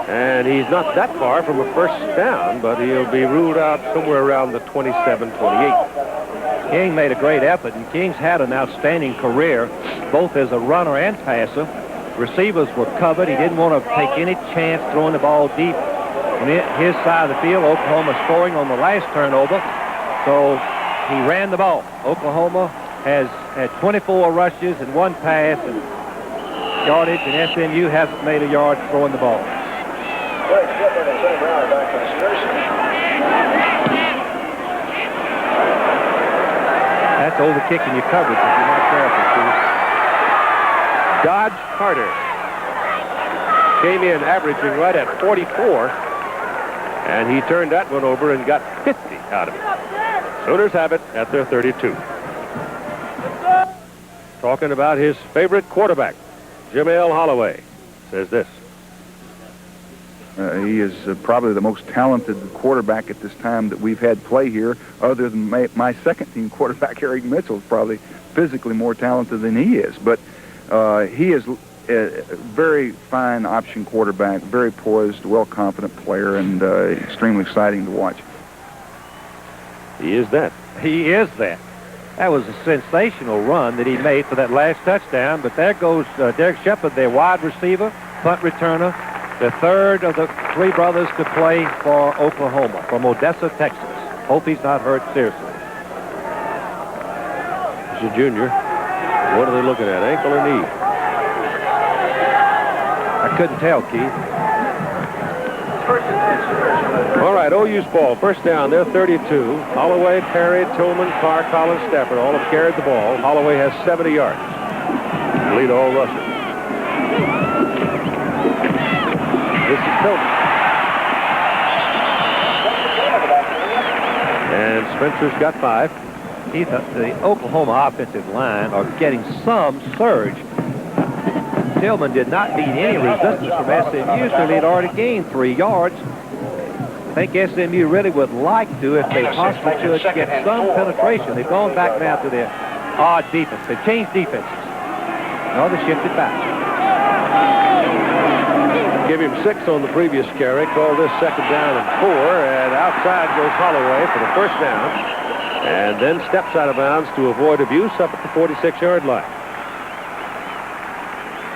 S1: And he's not that far from a first down, but he'll be ruled out somewhere around the 27-28.
S2: King made a great effort, and King's had an outstanding career, both as a runner and passer. Receivers were covered. He didn't want to take any chance throwing the ball deep on his side of the field. Oklahoma scoring on the last turnover, so he ran the ball. Oklahoma has had 24 rushes and 1 pass and yardage, and SMU hasn't made a yard throwing the ball. That's overkicking your coverage if you're not careful, Steve.
S1: Dodge Carter came in averaging right at 44, and he turned that one over and got 50 out of it. Sooners have it at their 32. Talking about his favorite quarterback, Jamel Holloway, says this.
S4: He is probably the most talented quarterback at this time that we've had play here, other than my second-team quarterback, Eric Mitchell, is probably physically more talented than he is. But he is a very fine option quarterback, very poised, well-confident player, and extremely exciting to watch.
S1: He is that.
S2: He is that. That was a sensational run that he made for that last touchdown, but there goes Derek Shepard, their wide receiver, punt returner, the third of the 3 brothers to play for Oklahoma, from Odessa, Texas. Hope he's not hurt seriously.
S1: He's a junior. What are they looking at, ankle or knee?
S2: I couldn't tell, Keith.
S1: All right, OU's ball. First down, they're 32. Holloway, Perry, Tillman, Carr, Collins, Stafford all have carried the ball. Holloway has 70 yards. Lead all rushers. This is Tillman. And Spencer's got 5.
S2: Keith, the Oklahoma offensive line are getting some surge. Tillman did not need any resistance from SMU, so they'd already gained 3 yards. I think SMU really would like to, if they possibly could, get some penetration. They've gone back now to their odd defense. They've changed defenses. Now they shifted back.
S1: Give him 6 on the previous carry. Call this second down and 4. And outside goes Holloway for the first down. And then steps out of bounds to avoid abuse up at the 46-yard line.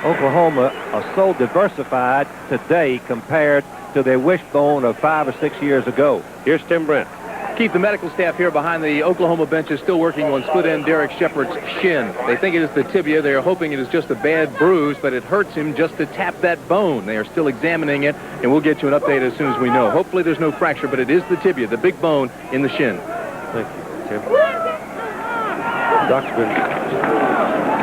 S2: Oklahoma are so diversified today compared to their wishbone of 5 or 6 years ago.
S1: Here's Tim Brent.
S3: Keith, the medical staff here behind the Oklahoma bench is still working on split end Derek Shepard's shin. They think it is the tibia. They are hoping it is just a bad bruise, but it hurts him just to tap that bone. They are still examining it, and we'll get you an update as soon as we know. Hopefully there's no fracture, but it is the tibia, the big bone in the shin.
S1: Thank you, Tim. Doc's been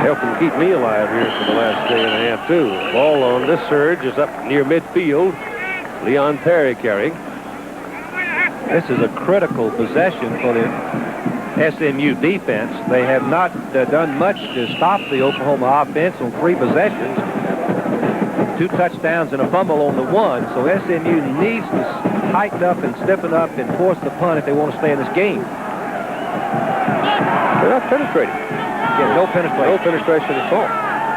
S1: helping keep me alive here for the last day and a half, too. Ball on this surge is up near midfield. Leon Perry carrying.
S2: This is a critical possession for the SMU defense. They have not done much to stop the Oklahoma offense on 3 possessions. 2 touchdowns and a fumble on the 1. So SMU needs to tighten up and stiffen up and force the punt if they want to stay in this game.
S1: They're not penetrating.
S2: Yeah, no penetration.
S1: No penetration at all.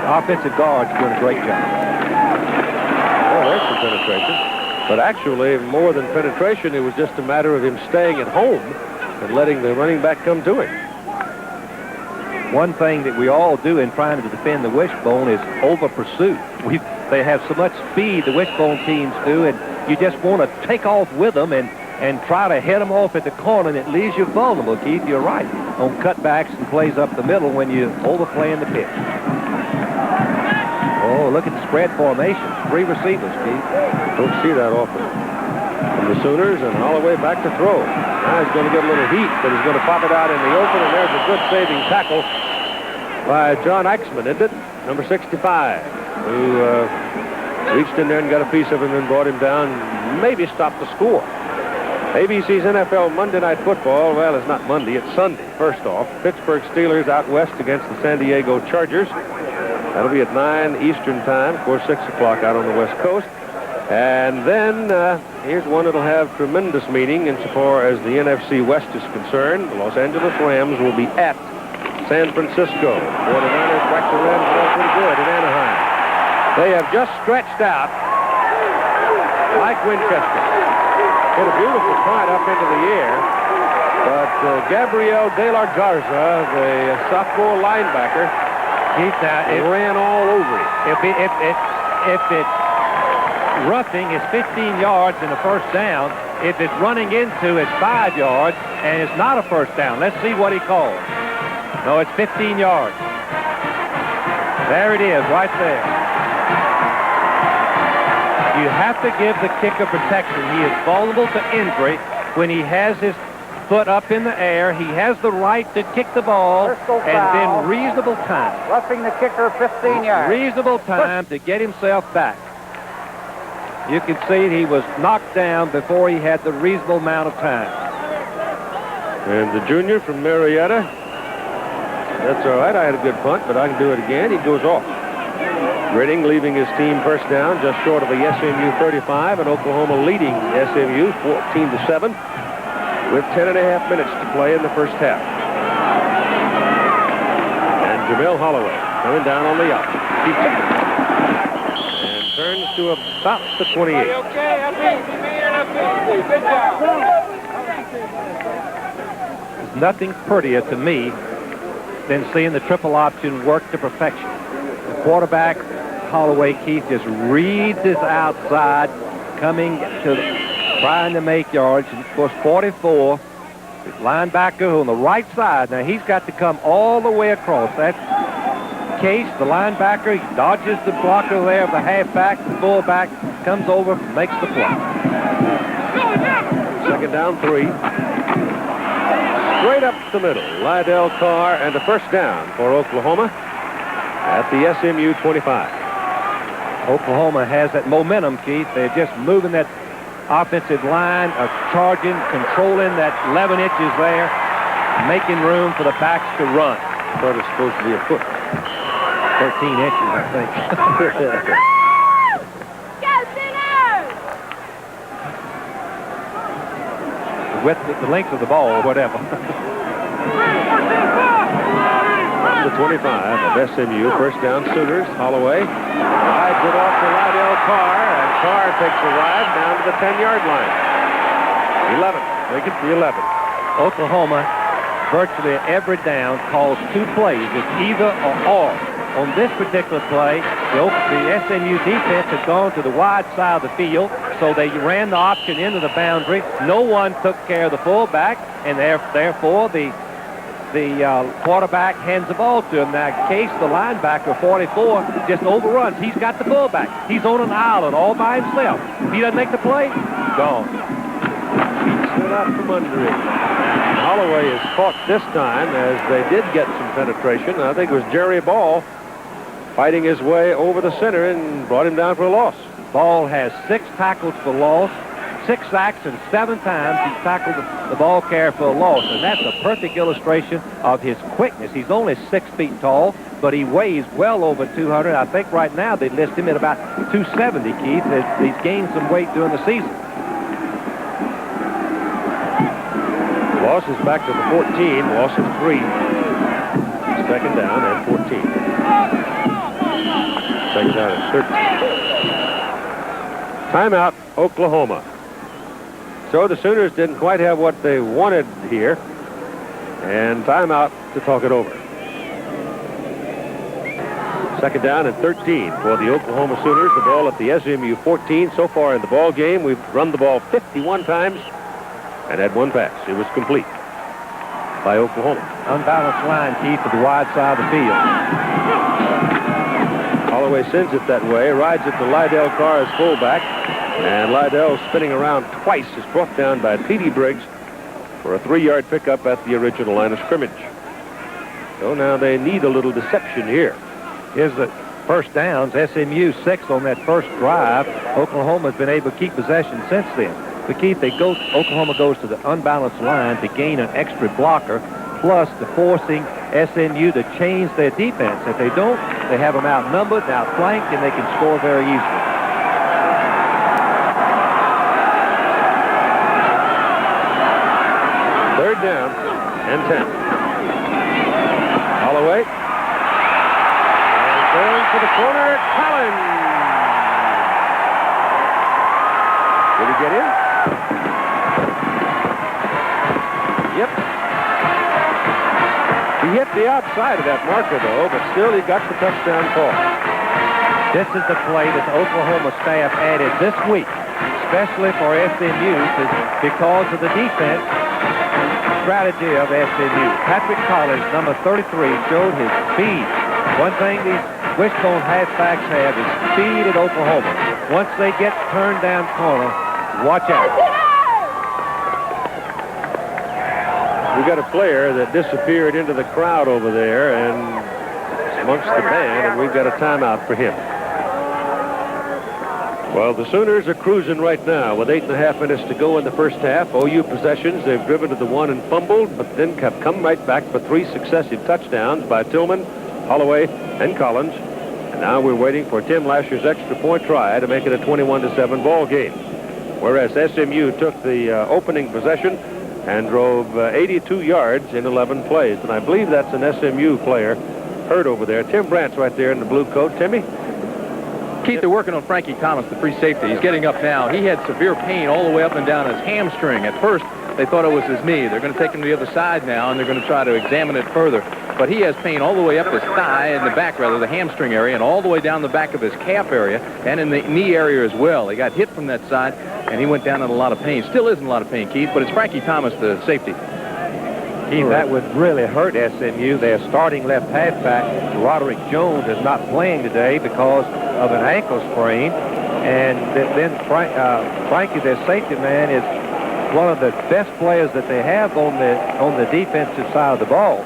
S2: The offensive guard's doing a great job.
S1: Oh, there's some penetration. But actually, more than penetration, it was just a matter of him staying at home and letting the running back come to him.
S2: One thing that we all do in trying to defend the wishbone is over pursuit. They have so much speed, the wishbone teams do, and you just want to take off with them and try to head them off at the corner, and it leaves you vulnerable, Keith. You're right, on cutbacks and plays up the middle when you overplay in the pitch. Oh, look at the spread formation. 3 receivers, Keith.
S1: Don't see that often from the Sooners, and Holloway back to throw. Now he's going to get a little heat, but he's going to pop it out in the open, and there's a good saving tackle by John Eichmann, isn't it? Number 65, who reached in there and got a piece of him and brought him down, maybe stopped the score. ABC's NFL Monday Night Football, well, it's not Monday, it's Sunday. First off, Pittsburgh Steelers out west against the San Diego Chargers. That'll be at 9 Eastern time, of course, 6 o'clock out on the West Coast. And then here's one that'll have tremendous meaning insofar as the NFC West is concerned. The Los Angeles Rams will be at San Francisco. 49ers back to Rams are pretty good in Anaheim. They have just stretched out Mike Winchester. Hit a beautiful punt up into the air, but Gabriel De La Garza, the sophomore linebacker, ran all over it.
S2: If it's roughing, it's 15 yards in the first down. If it's running into, it's 5 yards, and it's not a first down. Let's see what he calls. No, it's 15 yards. There it is, right there. You have to give the kicker protection. He is vulnerable to injury when he has his foot up in the air. He has the right to kick the ball, and then reasonable time.
S5: Roughing the kicker 15 yards.
S2: Reasonable time to get himself back. You can see he was knocked down before he had the reasonable amount of time.
S1: And the junior from Marietta, that's all right. I had a good punt, but I can do it again. He goes off. Gritting leaving his team first down just short of the SMU 35, and Oklahoma leading SMU 14-7 with 10.5 minutes to play in the first half. And Jamel Holloway coming down on the up. And turns to about the 28.
S2: There's nothing prettier to me than seeing the triple option work to perfection. The quarterback, Holloway, Keith, just reads his outside, coming to trying to make yards. And of course, 44, the linebacker on the right side. Now, he's got to come all the way across. That Case, the linebacker, he dodges the blocker there of the halfback. The fullback comes over, makes the play.
S1: Second down, 3. Straight up the middle, Lydell Carr, and a first down for Oklahoma at the SMU 25.
S2: Oklahoma has that momentum, Keith. They're just moving that offensive line, charging, controlling that 11 inches there, making room for the backs to run.
S1: I thought it was supposed to be a foot.
S2: 13 inches, I think. The length of the ball, or whatever.
S1: The 25 of SMU, first down Sooners. Holloway rides it off to Lydell Carr, and Carr takes a ride down to the 10-yard line. 11, make it the 11.
S2: Oklahoma, virtually every down, calls 2 plays. It's either or. On this particular play, the SMU defense had gone to the wide side of the field, so they ran the option into the boundary. No one took care of the fullback, and therefore the quarterback hands the ball to him. Now, Case, the linebacker, 44, just overruns. He's got the fullback. He's on an island all by himself. If he doesn't make the play, gone.
S1: Stood out from under it. Holloway is caught this time as they did get some penetration. I think it was Jerry Ball fighting his way over the center and brought him down for a loss.
S2: Ball has 6 tackles for loss, 6 sacks, and 7 times he's tackled the ball carrier for a loss. And that's a perfect illustration of his quickness. He's only 6 feet tall, but he weighs well over 200. I think right now they list him at about 270, Keith. He's gained some weight during the season.
S1: Loss is back to the 14. Loss of 3. Second down and 14. Second down and 13. Timeout, Oklahoma. So the Sooners didn't quite have what they wanted here. And timeout to talk it over. Second down and 13 for the Oklahoma Sooners. The ball at the SMU 14. So far in the ball game, we've run the ball 51 times and had 1 pass. It was complete by Oklahoma.
S2: Unbalanced line, Keith, to the wide side of the field.
S1: Holloway sends it that way, rides it to Lydell Carr as fullback, and Lydell, spinning around twice, is brought down by Petey Briggs for a 3-yard pickup at the original line of scrimmage. So now they need a little deception here.
S2: Here's the first downs. SMU 6 on that first drive. Oklahoma's been able to keep possession since then. But Keith, Oklahoma goes to the unbalanced line to gain an extra blocker, plus the forcing SMU to change their defense. If they don't, they have them outnumbered, outflanked, and they can score very easily.
S1: Third down and 10. Holloway. And going for the corner, Collins. Did he get in? Yep. He hit the outside of that marker, though, but still he got the touchdown call.
S2: This is the play that the Oklahoma staff added this week, especially for SMU, because of the defense strategy of SMU. Patrick Collins, number 33, showed his speed. One thing these wishbone halfbacks have is speed at Oklahoma. Once they get turned down corner, watch out.
S1: We got a player that disappeared into the crowd over there and amongst the band, and we've got a timeout for him. Well, the Sooners are cruising right now with 8.5 minutes to go in the first half. OU possessions, they've driven to the one and fumbled, but then have come right back for 3 successive touchdowns by Tillman, Holloway, and Collins. And now we're waiting for Tim Lasher's extra point try to make it a 21-7 ball game. Whereas SMU took the opening possession and drove 82 yards in 11 plays. And I believe that's an SMU player hurt over there. Tim Brandt's right there in the blue coat. Timmy?
S3: Keith, they're working on Frankie Thomas, the free safety. He's getting up now. He had severe pain all the way up and down his hamstring. At first, they thought it was his knee. They're going to take him to the other side now, and they're going to try to examine it further. But he has pain all the way up his thigh, in the back, rather, the hamstring area, and all the way down the back of his calf area, and in the knee area as well. He got hit from that side, and he went down in a lot of pain. Still is in a lot of pain, Keith, but it's Frankie Thomas, the safety.
S2: Keith, that would really hurt SMU. Their starting left halfback, Roderick Jones, is not playing today because of an ankle sprain. And then Frankie, their safety man, is one of the best players that they have on the defensive side of the ball.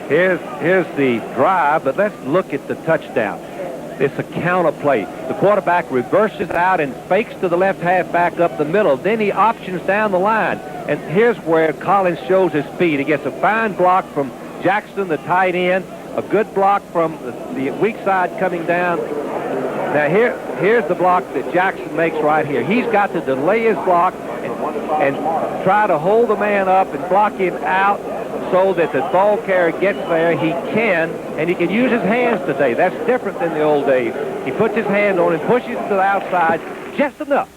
S2: Here's the drive, but let's look at the touchdown. It's a counter play. The quarterback reverses out and fakes to the left halfback up the middle. Then he options down the line. And here's where Collins shows his speed. He gets a fine block from Jackson, the tight end, a good block from the weak side coming down. Now here's the block that Jackson makes right here. He's got to delay his block and try to hold the man up and block him out so that the ball carrier gets there. He can, and he can use his hands today. That's different than the old days. He puts his hand on and pushes to the outside just enough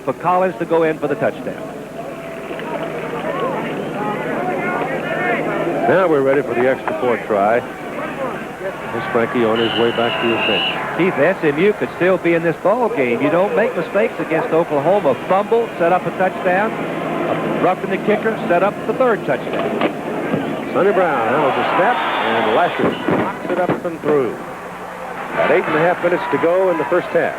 S2: for Collins to go in for the touchdown.
S1: Now we're ready for the extra point try. Here's Frankie on his way back to his bench.
S2: Keith, SMU could still be in this ball game. You don't make mistakes against Oklahoma. Fumble, set up a touchdown. Roughing the kicker, set up the third touchdown.
S1: Sonny Brown handles a snap, and Lasher knocks it up and through. At 8.5 minutes to go in the first half.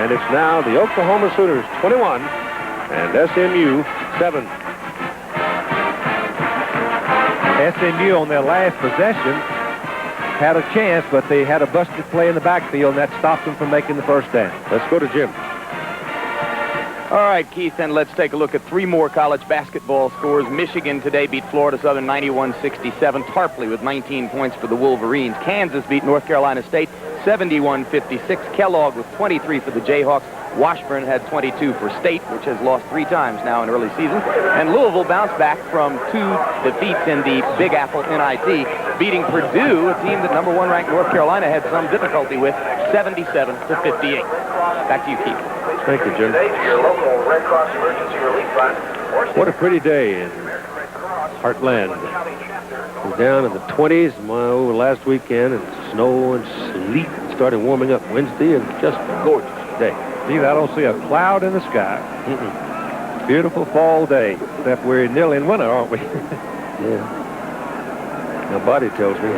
S1: And it's now the Oklahoma Sooners 21 and SMU 7.
S2: SMU on their last possession had a chance, but they had a busted play in the backfield, and that stopped them from making the first down.
S1: Let's go to Jim.
S7: All right, Keith, then let's take a look at 3 more college basketball scores. Michigan today beat Florida Southern 91-67. Tarpley with 19 points for the Wolverines. Kansas beat North Carolina State 71-56. Kellogg with 23 for the Jayhawks. Washburn had 22 for State, which has lost 3 times now in early season. And Louisville bounced back from 2 defeats in the Big Apple NIT, beating Purdue, a team that number 1 ranked North Carolina had some difficulty with, 77-58. Back to you, Keith.
S1: Thank you, Jim. What a pretty day in Heartland. We're down in the 20s over last weekend, and snow and sleet started warming up Wednesday, and just gorgeous day.
S2: Steve, I don't see a cloud in the sky. Beautiful fall day, except we're nearly in winter, aren't we?
S1: Yeah. My body tells me.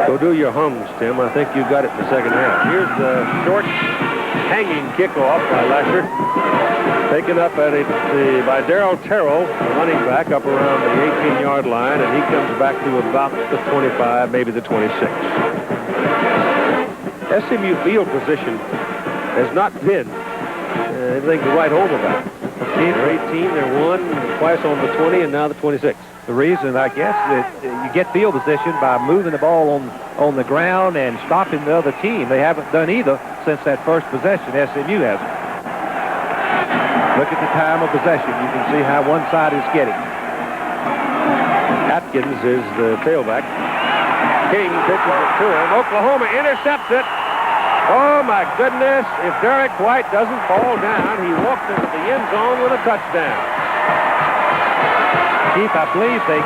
S1: Go do your hums, Tim. I think you got it in the second half. Here's the short hanging kickoff by Lasher. Taken up at it by Darrell Terrell, the running back, up around the 18-yard line, and he comes back to about the 25, maybe the 26. SMU field position has not been anything to write home about. They're 18, they're 1, twice on the 20, and now the 26.
S2: The reason, I guess, that you get field position by moving the ball on the ground and stopping the other team. They haven't done either since that first possession. SMU hasn't. Look at the time of possession. You can see how one side is getting.
S1: Atkins is the tailback. King pitches it to him. Oklahoma intercepts it. Oh, my goodness. If Derek White doesn't fall down, he walks into the end zone with a touchdown.
S2: Chief, I believe they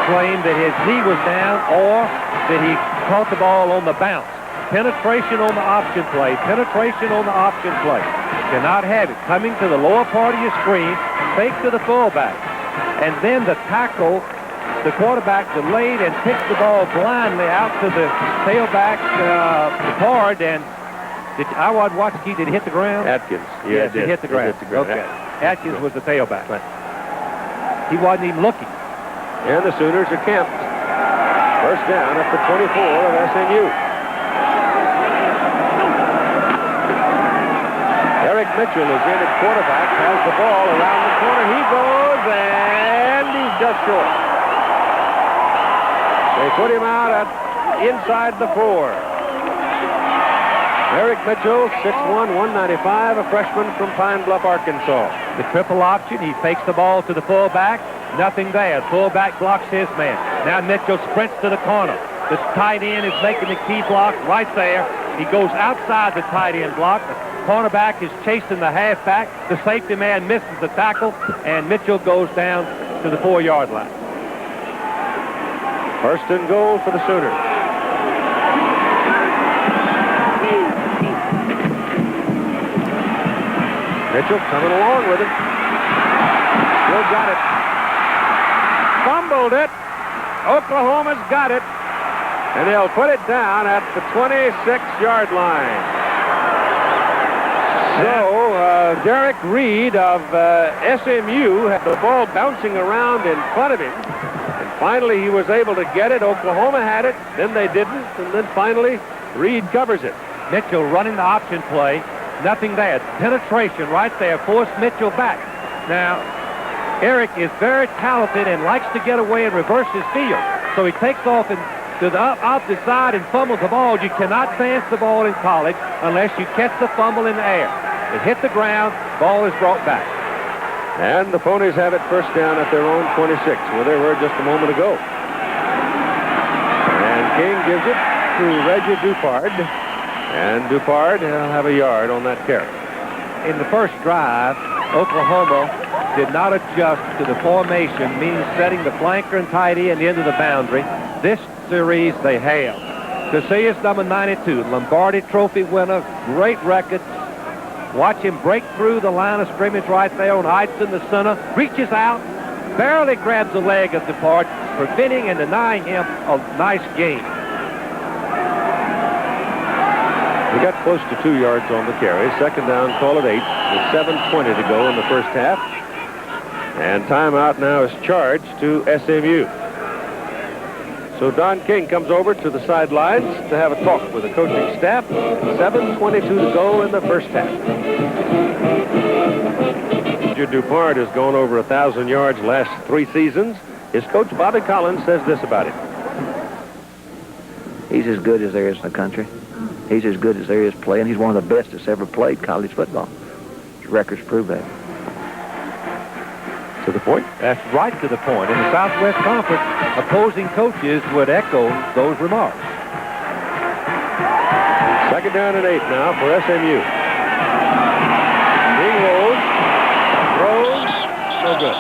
S2: claimed that his knee was down or that he caught the ball on the bounce. Penetration on the option play. Penetration on the option play. Cannot have it. Coming to the lower part of your screen, fake to the fullback. And then the tackle, the quarterback delayed and picked the ball blindly out to the tailback card. And I wasn't watching. Did it hit the ground?
S1: Atkins.
S2: Yes, it hit the ground. Okay. Atkins was the tailback. He wasn't even looking.
S1: And the Sooners are camped. First down at the 24 of SMU. Eric Mitchell is in at quarterback, has the ball around the corner. He goes, and he's just short. They put him out at inside the 4. Eric Mitchell, 6'1", 195, a freshman from Pine Bluff, Arkansas.
S2: The triple option, he fakes the ball to the fullback. Nothing there. Fullback blocks his man. Now Mitchell sprints to the corner. The tight end is making the key block right there. He goes outside the tight end block. The cornerback is chasing the halfback. The safety man misses the tackle, and Mitchell goes down to the 4-yard line.
S1: First and goal for the Sooners. Mitchell coming along with it. Still got it. Fumbled it. Oklahoma's got it. And they'll put it down at the 26-yard line. So, Derek Reed of SMU had the ball bouncing around in front of him. And finally he was able to get it. Oklahoma had it. Then they didn't. And then finally Reed covers it.
S2: Mitchell running the option play. Nothing there. Penetration right there forced Mitchell back. Now, Eric is very talented and likes to get away and reverse his field. So he takes off to the opposite side and fumbles the ball. You cannot pass the ball in college unless you catch the fumble in the air. It hit the ground, ball is brought back.
S1: And the Ponies have it first down at their own 26, where they were just a moment ago. And King gives it to Reggie Dupard. And Dupard will have a yard on that carry.
S2: In the first drive, Oklahoma did not adjust to the formation, meaning setting the flanker and tight end into the boundary. This series they have. Casillas, number 92, Lombardi Trophy winner, great record. Watch him break through the line of scrimmage right there on Heights in the center, reaches out, barely grabs the leg of Dupard, preventing and denying him a nice gain.
S1: We got close to 2 yards on the carry. Second down, call it 8 with 7:20 to go in the first half. And timeout now is charged to SMU. So Don King comes over to the sidelines to have a talk with the coaching staff. 7:22 to go in the first half. Dupard has gone over 1,000 yards last 3 seasons. His coach, Bobby Collins, says this about him.
S6: He's as good as there is in the country. He's as good as there is playing. He's one of the best that's ever played college football. His records prove that.
S1: To the point?
S2: That's right to the point. In the Southwest Conference, opposing coaches would echo those remarks.
S1: Second down and 8 now for SMU. King rolls, throws, no good.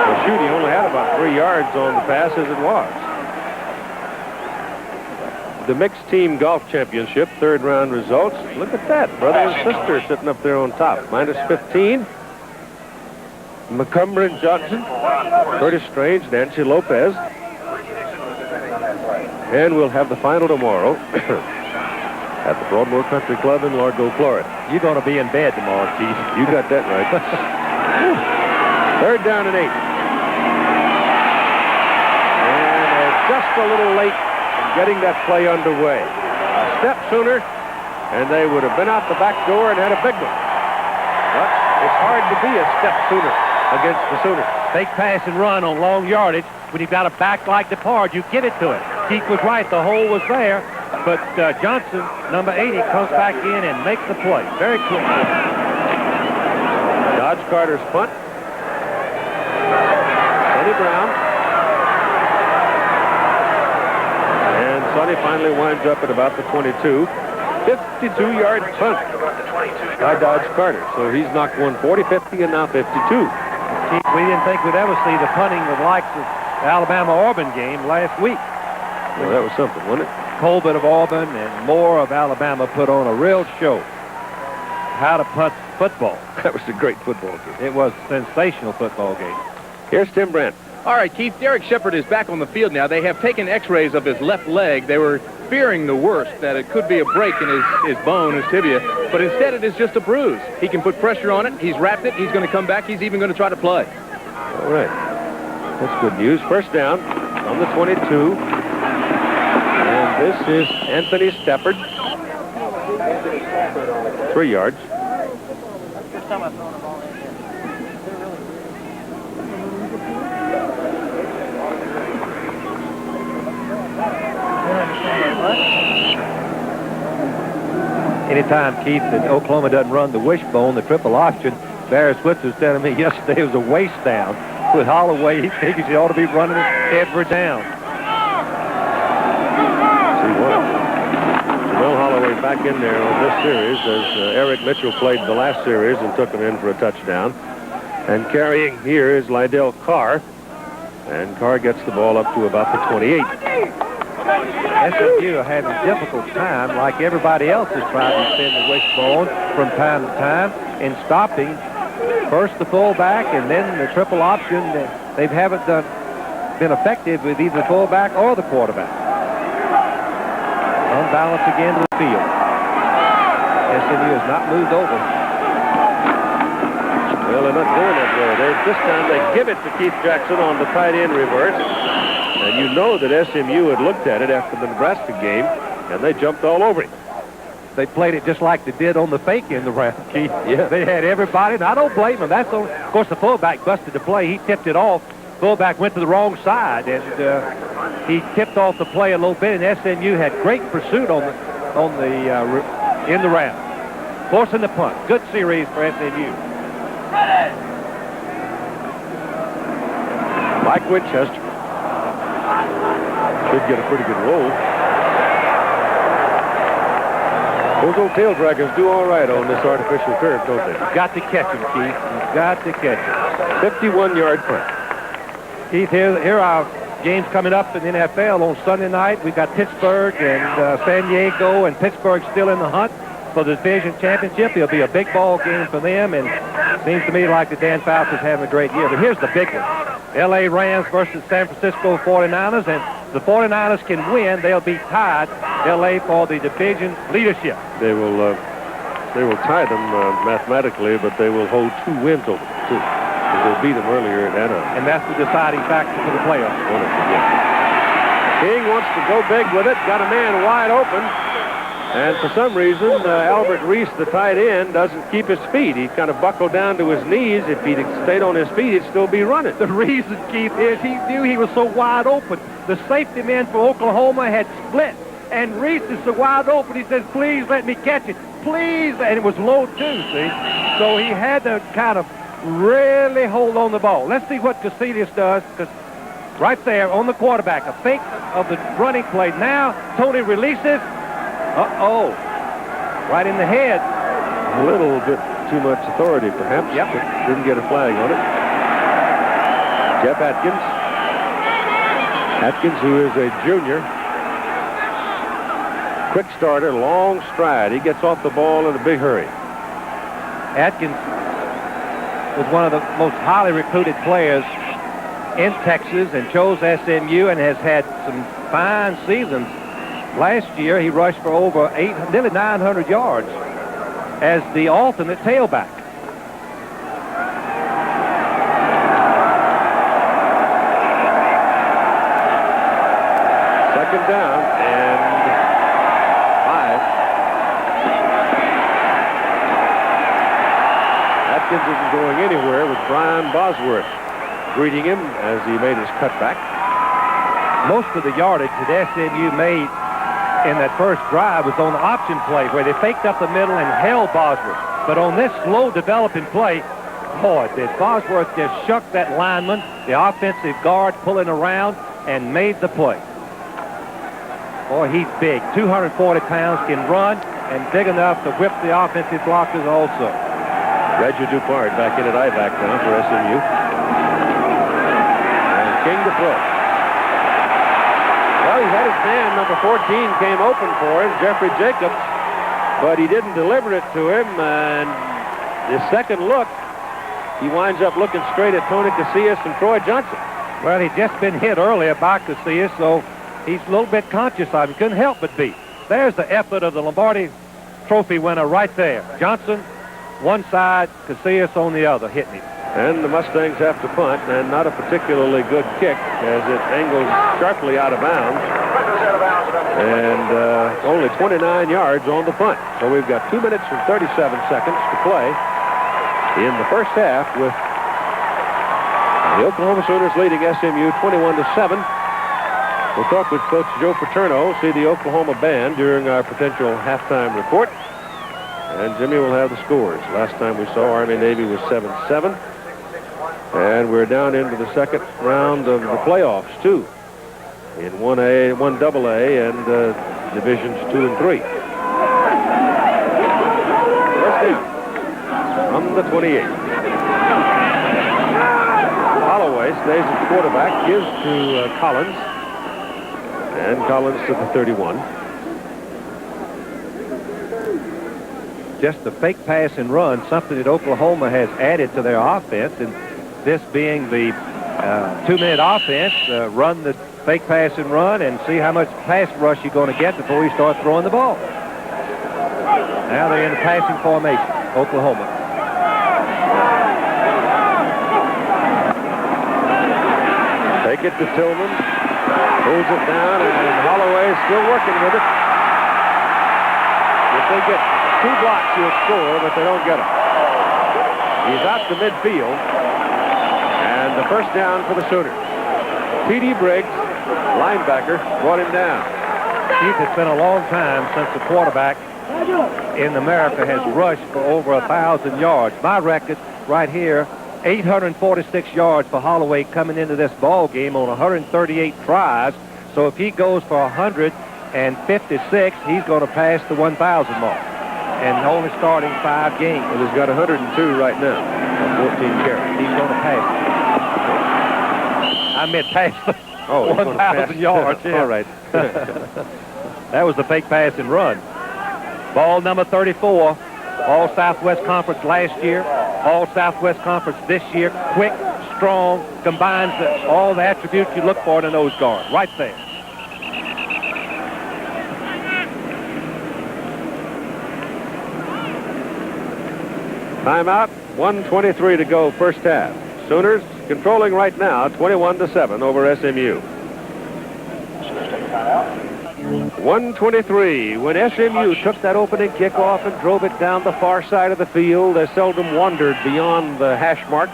S1: Well, shoot, he only had about 3 yards on the pass as it was. The mixed team golf championship, 3rd round results. Look at that, brother and sister sitting up there on top. Minus 15. McCumber and Johnson, Curtis Strange, Nancy Lopez. And we'll have the final tomorrow. at the Broadmoor Country Club in Largo, Florida.
S2: You're going to be in bed tomorrow, Keith.
S1: You got that right. 3rd down and 8. And they're just a little late in getting that play underway. A step sooner, and they would have been out the back door and had a big one. But it's hard to be a step sooner against the Sooners.
S2: Fake pass and run on long yardage. When you've got a back like DePard, you give it to him. Keith was right. The hole was there. But Johnson, number 80, comes back in and makes the play. Very quick.
S1: Dodge Carter's punt. Sonny Brown. And Sonny finally winds up at about the 22. 52-yard punt by Dodge Carter. So he's knocked one 40, 50, and now 52.
S2: We didn't think we'd ever see the punting of the likes of the Alabama-Auburn game last week.
S1: Well, that was something, wasn't it?
S2: Colbert of Auburn and Moore of Alabama put on a real show. How to punt football.
S1: That was a great football game.
S2: It was a sensational football game.
S1: Here's Tim Brandt.
S3: All right, Keith, Derek Shepard is back on the field now. They have taken x-rays of his left leg. They were fearing the worst, that it could be a break in his bone, his tibia, but instead it is just a bruise. He can put pressure on it. He's wrapped it. He's going to come back. He's even going to try to play.
S1: All right. That's good news. 1st down on the 22. And this is Anthony Stafford. 3 yards.
S2: Anytime, Keith, that Oklahoma doesn't run the wishbone, the triple option, Barry Switz was telling me yesterday it was a waste down. With Holloway, he figures he ought to be running it every down.
S1: See what? Jamel Holloway back in there on this series as Eric Mitchell played the last series and took him in for a touchdown. And carrying here is Lydell Carr. And Carr gets the ball up to about the 28.
S2: SMU are having a difficult time, like everybody else is trying to defend the wishbone from time to time, in stopping first the fullback and then the triple option. They haven't been effective with either the fullback or the quarterback. Unbalanced again to the field. SMU has not moved over.
S1: Well, they're not doing that way. This time they give it to Keith Jackson on the tight end reverse. And you know that SMU had looked at it after the Nebraska game, and they jumped all over it.
S2: They played it just like they did on the fake in the round, Keith.
S1: Yeah.
S2: They had everybody, and I don't blame them. Of course, the fullback busted the play. He tipped it off. Fullback went to the wrong side, and he tipped off the play a little bit, and SMU had great pursuit in the round. Forcing the punt. Good series for SMU.
S1: Mike Winchester should get a pretty good roll. Those old tail dragons do all right on this artificial turf, don't they?
S2: You've got to catch him, Keith. You've got to catch him.
S1: 51-yard punt.
S2: Keith, here are games coming up in the NFL on Sunday night. We've got Pittsburgh and San Diego, and Pittsburgh's still in the hunt for the division championship. It'll be a big ball game for them, and it seems to me like the Dan Fouts is having a great year. But here's the big one. L.A. Rams versus San Francisco 49ers, and the 49ers can win. They'll be tied, L.A., for the division leadership.
S1: They will tie them mathematically, but they will hold 2 wins over them, too. Because they beat them earlier at Anaheim.
S2: And that's the deciding factor for the playoffs.
S1: King wants to go big with it. Got a man wide open. And for some reason, Albert Reese, the tight end, doesn't keep his feet. He kind of buckled down to his knees. If he'd stayed on his feet, he'd still be running.
S2: The reason, Keith, is he knew he was so wide open. The safety man for Oklahoma had split. And Reese is so wide open, he says, please let me catch it. Please. And it was low, too, see? So he had to kind of really hold on the ball. Let's see what Casillas does, because right there on the quarterback, a fake of the running play. Now, Tony releases. Uh-oh. Right in the head.
S1: A little bit too much authority, perhaps.
S2: Yep.
S1: But didn't get a flag on it. Jeff Atkins. Atkins, who is a junior. Quick starter, long stride. He gets off the ball in a big hurry.
S2: Atkins was one of the most highly recruited players in Texas and chose SMU and has had some fine seasons Last year, he rushed for over nearly 900 yards as the alternate tailback.
S1: Second down and 5. Atkins isn't going anywhere with Brian Bosworth greeting him as he made his cutback.
S2: Most of the yardage that SMU made in that first drive was on the option play where they faked up the middle and held Bosworth. But on this slow developing play, boy, did Bosworth just shuck that lineman, the offensive guard pulling around, and made the play. Boy, he's big. 240 pounds, can run, and big enough to whip the offensive blockers also.
S1: Reggie Dupart back in at I-back now for SMU. And King to throw. Well, he had his man, number 14, came open for him, Jeffrey Jacobs, but he didn't deliver it to him, and his second look, he winds up looking straight at Tony Casillas and Troy Johnson.
S2: Well, he'd just been hit earlier by Casillas, so he's a little bit conscious of it. Couldn't help but be. There's the effort of the Lombardi Trophy winner right there. Johnson, one side, Casillas on the other, hitting him.
S1: And the Mustangs have to punt, and not a particularly good kick as it angles sharply out of bounds. And only 29 yards on the punt. So we've got 2 minutes and 37 seconds to play in the first half with the Oklahoma Sooners leading SMU 21-7. We'll talk with Coach Joe Paterno, see the Oklahoma band during our potential halftime report. And Jimmy will have the scores. Last time we saw Army-Navy was 7-7. And we're down into the second round of the playoffs, too, in 1A, 1AA, and divisions 2 and 3. First down from the 28. Holloway stays at the quarterback, gives to Collins, and Collins to the 31.
S2: Just the fake pass and run, something that Oklahoma has added to their offense, and this being the 2-minute offense, run the fake pass and run and see how much pass rush you're going to get before you start throwing the ball. Now they're in the passing formation, Oklahoma.
S1: Take it to Tillman, pulls it down, and Holloway is still working with it. If they get 2 blocks, he'll score, but they don't get him. He's out to midfield. And the first down for the Sooners. T.D. Briggs, linebacker, brought him down.
S2: Keith, it's been a long time since the quarterback in America has rushed for over 1,000 yards. My record right here, 846 yards for Holloway coming into this ball game on 138 tries. So if he goes for 156, he's going to pass the 1,000 mark. And only starting 5 games.
S1: Well, he's got 102 right now on 14 carries.
S2: He's going to pass. I meant pass the 1,000 yards. Yeah.
S1: All right.
S2: That was the fake pass and run. Ball number 34. All Southwest Conference last year. All Southwest Conference this year. Quick, strong, combines all the attributes you look for in a nose guard. Right there.
S1: Timeout, 1:23 to go, first half. Sooners controlling right now, 21-7 over SMU. 1:23. When SMU took that opening kickoff and drove it down the far side of the field, they seldom wandered beyond the hash mark,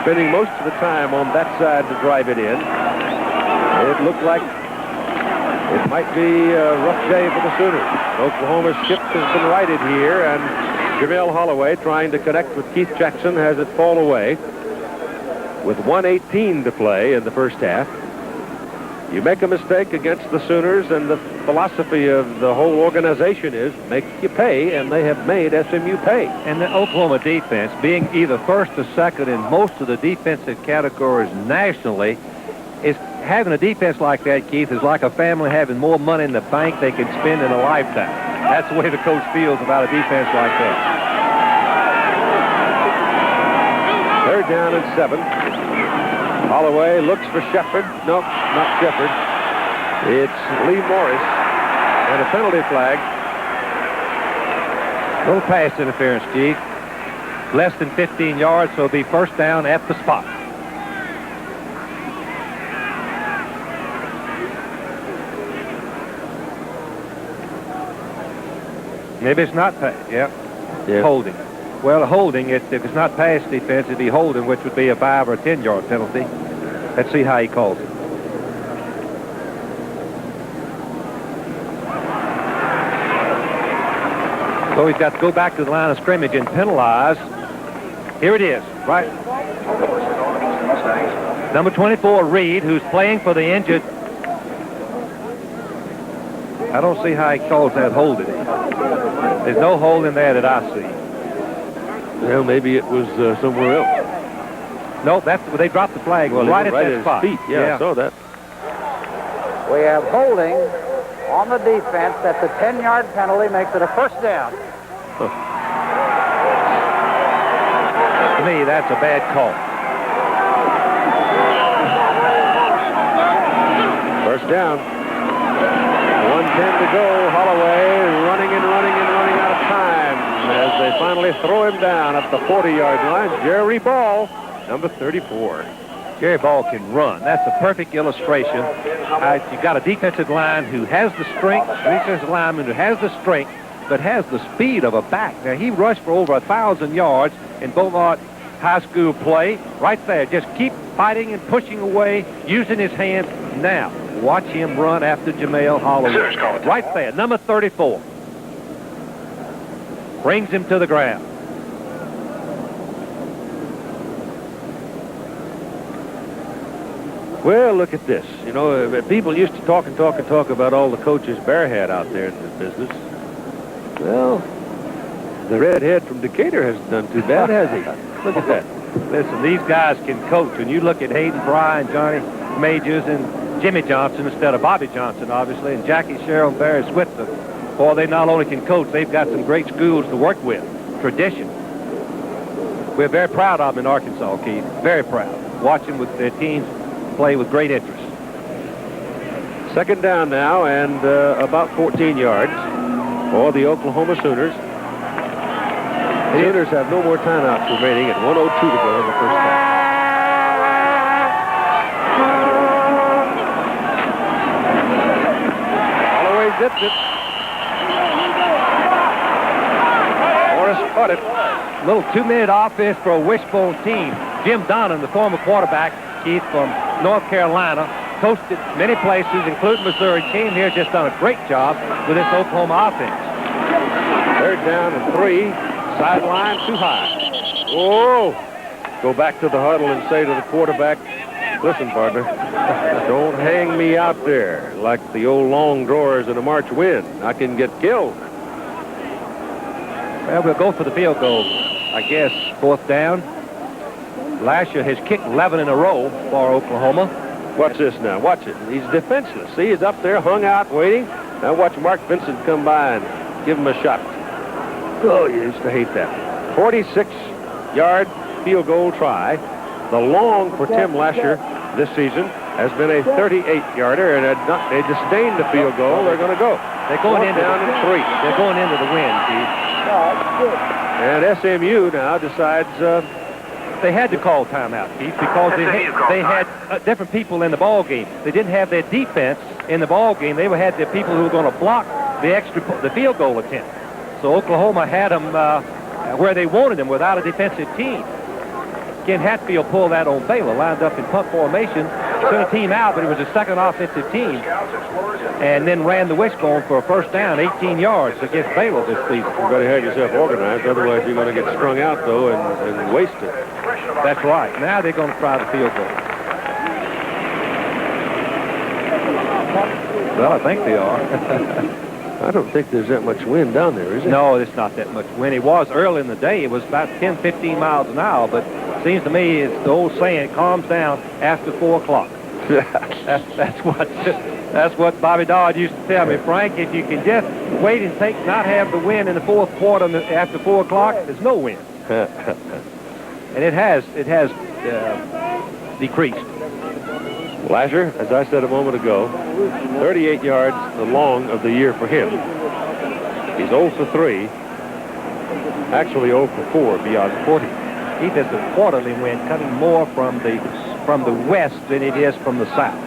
S1: spending most of the time on that side to drive it in. It looked like it might be a rough day for the Sooners. Oklahoma's ship has been righted here, and Jamel Holloway, trying to connect with Keith Jackson, has it fall away with 1:18 to play in the first half. You make a mistake against the Sooners, and the philosophy of the whole organization is make you pay, and they have made SMU pay.
S2: And the Oklahoma defense, being either first or second in most of the defensive categories nationally, is having a defense like that, Keith, is like a family having more money in the bank they can spend in a lifetime. That's the way the coach feels about a defense like that.
S1: 3rd down and 7. Holloway looks for Shepard. Nope, not Shepard. It's Lee Morris. And a penalty flag.
S2: Little pass interference, Chief. Less than 15 yards, so it'll be first down at the spot. Maybe it's not pass. Yeah. Holding. Well, holding, if it's not pass defense, it'd be holding, which would be a 5 or 10 yard penalty. Let's see how he calls it. So he's got to go back to the line of scrimmage and penalize. Here it is, right. Number 24, Reed, who's playing for the injured. I don't see how he calls that holding. There's no holding there that I see.
S1: Well, maybe it was somewhere else.
S2: No, that's where they dropped the flag right at that spot.
S1: Feet. Yeah, I saw that.
S5: We have holding on the defense. That's a 10-yard penalty, makes it a first down.
S2: To me, that's a bad call.
S1: First down. 1:10 to go. Holloway running and running and running out of time as they finally throw him down at the 40-yard line. Jerry Ball, number 34.
S2: Jerry Ball can run. That's a perfect illustration. You've got a defensive line who has the strength, defensive lineman who has the strength, but has the speed of a back. Now, he rushed for over 1,000 yards in Beaumont High School play. Right there. Just keep fighting and pushing away, using his hands. Now, watch him run after Jamel Holloway. Right there, number 34. Brings him to the ground.
S1: Well, look at this. You know, people used to talk about all the coaches Bear had out there in the business. Well, the redhead from Decatur hasn't done too bad, has he? Look at that.
S2: Listen, these guys can coach. When you look at Hayden Fry and Johnny Majors and Jimmy Johnson instead of Bobby Johnson, obviously, and Jackie Sherrill and Barry Switzer, boy, they not only can coach, they've got some great schools to work with. Tradition. We're very proud of them in Arkansas, Keith. Very proud. Watching with their teams play with great interest.
S1: Second down now and about 14 yards for the Oklahoma Sooners. The Sooners have no more timeouts remaining at 1:02 to go in the first half. Holloway zips it. Morris caught it.
S2: A little 2-minute offense for a wishbone team. Jim Donnan, the former quarterback, Keith, from North Carolina, coached at many places, including Missouri, came here, just done a great job with this Oklahoma offense.
S1: Third down and 3. Sideline too high. Whoa! Go back to the huddle and say to the quarterback, listen, partner, don't hang me out there like the old long drawers in a March wind. I can get killed.
S2: Well, we'll go for the field goal, I guess. Fourth down. Lasher has kicked 11 in a row for Oklahoma.
S1: Watch this now. Watch it. He's defenseless. See, he's up there, hung out, waiting. Now watch Mark Vincent come by and give him a shot. Oh, you used to hate that. 46-yard field goal try. The long for Tim Lasher this season has been a 38-yarder, and they disdain the field goal. They're going to go.
S2: They're going
S1: in down and 3.
S2: They're going into the wind, Keith.
S1: And SMU now decides
S2: they had to call timeout, Keith, because they had different people in the ball game. They didn't have their defense in the ball game. They had the people who were going to block the field goal attempt. So Oklahoma had them where they wanted them without a defensive team. Ken Hatfield pulled that on Baylor, lined up in punt formation, sent a team out, but it was a second offensive team, and then ran the wishbone for a first down, 18 yards against Baylor this season.
S1: You better have yourself organized, otherwise you're going to get strung out, though, and wasted.
S2: That's right. Now they're going to try the field goal. Well, I think they are.
S1: I don't think there's that much wind down there, is it?
S2: No, it's not that much wind. It was early in the day. It was about 10, 15 miles an hour, but it seems to me it's the old saying, it calms down after 4 o'clock. That's what Bobby Dodd used to tell me. Frank, if you can just wait and not have the wind in the fourth quarter after 4 o'clock, there's no wind. And it has decreased.
S1: Lasher, as I said a moment ago, 38 yards the long of the year for him. He's 0 for 3. Actually 0 for 4 beyond 40.
S2: Keith, is the quarterly wind coming more from the west than it is from the south.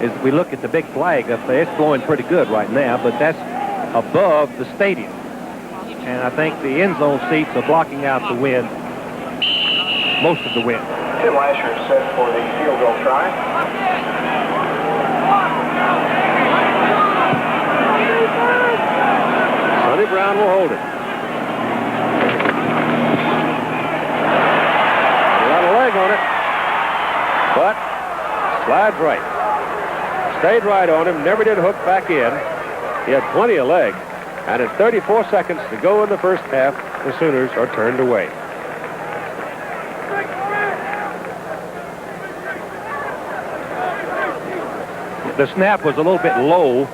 S2: As we look at the big flag up there, it's blowing pretty good right now, but that's above the stadium. And I think the end zone seats are blocking out the wind, most of the wind.
S8: Tim Lasher is set for the field goal try.
S1: Sonny Brown will hold it. A lot of leg on it, but slides right. Stayed right on him, never did hook back in. He had plenty of leg. And at 34 seconds to go in the first half, the Sooners are turned away.
S2: The snap was a little bit low,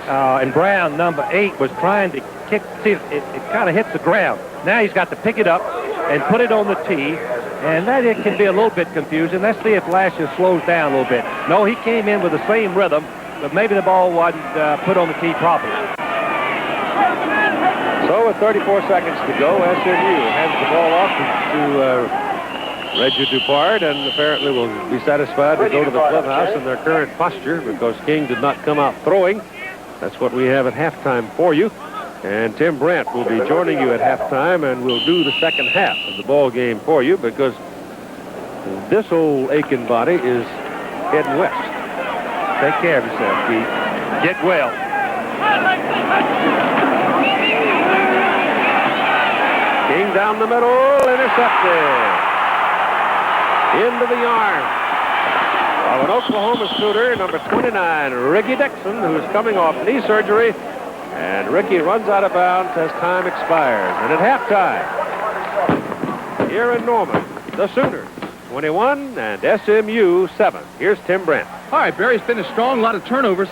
S2: and Brown, number 8, was trying to kick. See, it kind of hits the ground. Now he's got to pick it up and put it on the tee, and that it can be a little bit confusing. Let's see if Lasher slows down a little bit. No, he came in with the same rhythm, but maybe the ball wasn't put on the tee properly.
S1: So with 34 seconds to go, SMU hands the ball off to Reggie Dupart, and apparently will be satisfied to go to the clubhouse in their current posture because King did not come out throwing. That's what we have at halftime for you. And Tim Brandt will be joining you at halftime, and we'll do the second half of the ball game for you because this old aching body is heading west.
S2: Take care of yourself, Keith. Get well.
S1: King down the middle, intercepted. Into the arm of an Oklahoma Sooner, number 29, Ricky Dixon, who's coming off knee surgery. And Ricky runs out of bounds as time expires. And at halftime, here in Norman, the Sooners 21 and SMU 7. Here's Tim Brandt.
S3: All right, Barry's finished strong, a lot of turnovers.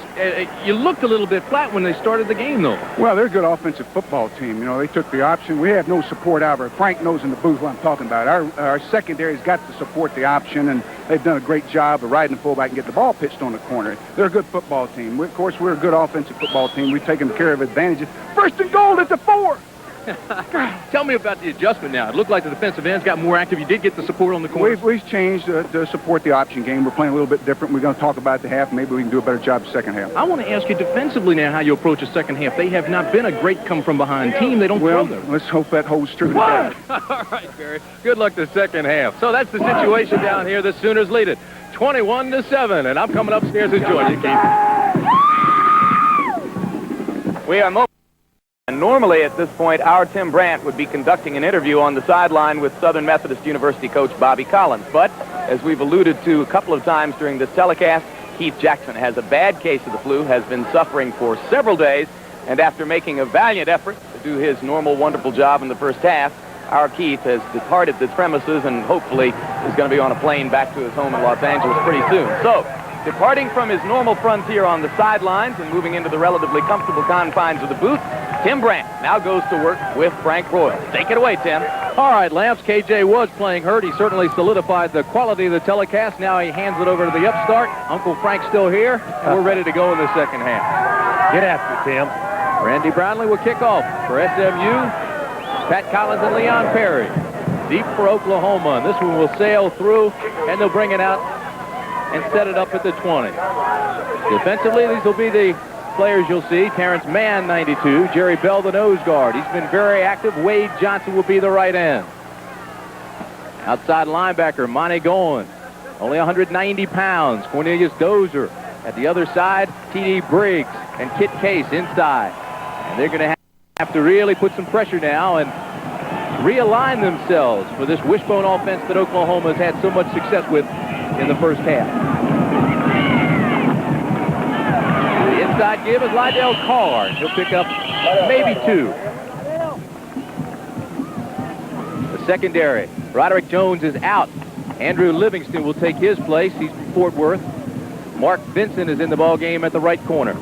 S3: You looked a little bit flat when they started the game, though.
S9: Well, they're a good offensive football team. You know, they took the option. We have no support out of it. Frank knows in the booth what I'm talking about. Our secondary's got to support the option, and they've done a great job of riding the fullback and get the ball pitched on the corner. They're a good football team. Of course, we're a good offensive football team. We've taken care of advantages. First and goal at the 4.
S3: Tell me about the adjustment now. It looked like the defensive ends got more active. You did get the support on the corner.
S9: We've changed to support the option game. We're playing a little bit different. We're going to talk about the half. Maybe we can do a better job the second half.
S3: I want to ask you defensively now how you approach the second half. They have not been a great come-from-behind team. They don't throw them.
S9: Let's hope that holds true today.
S3: All right, Barry. Good luck the second half. So that's the situation down here. The Sooners lead it 21-7, and I'm coming upstairs to join you, Keith.
S7: We are and normally at this point, our Tim Brandt would be conducting an interview on the sideline with Southern Methodist University coach Bobby Collins. But as we've alluded to a couple of times during this telecast, Keith Jackson has a bad case of the flu, has been suffering for several days, and after making a valiant effort to do his normal, wonderful job in the first half, our Keith has departed the premises and hopefully is going to be on a plane back to his home in Los Angeles pretty soon. So, departing from his normal frontier on the sidelines and moving into the relatively comfortable confines of the booth, Tim Brandt now goes to work with Frank Royal. Take it away, Tim.
S3: All right, Lamps, KJ was playing hurt. He certainly solidified the quality of the telecast. Now he hands it over to the upstart. Uncle Frank's still here, and we're ready to go in the second half.
S2: Get after it, Tim.
S3: Randy Brownlee will kick off for SMU. Pat Collins and Leon Perry. Deep for Oklahoma, and this one will sail through, and they'll bring it out and set it up at the 20. Defensively, these will be the players you'll see. Terrence Mann, 92. Jerry Bell, the nose guard. He's been very active. Wade Johnson will be the right end. Outside linebacker, Monty Golan, only 190 pounds. Cornelius Dozier. At the other side, T.D. Briggs and Kit Case inside. And they're going to have to really put some pressure now and realign themselves for this wishbone offense that Oklahoma has had so much success with in the first half. The inside give is Lydell Carr. He'll pick up maybe 2. The secondary, Roderick Jones is out. Andrew Livingston will take his place. He's from Fort Worth. Mark Vincent is in the ball game at the right corner.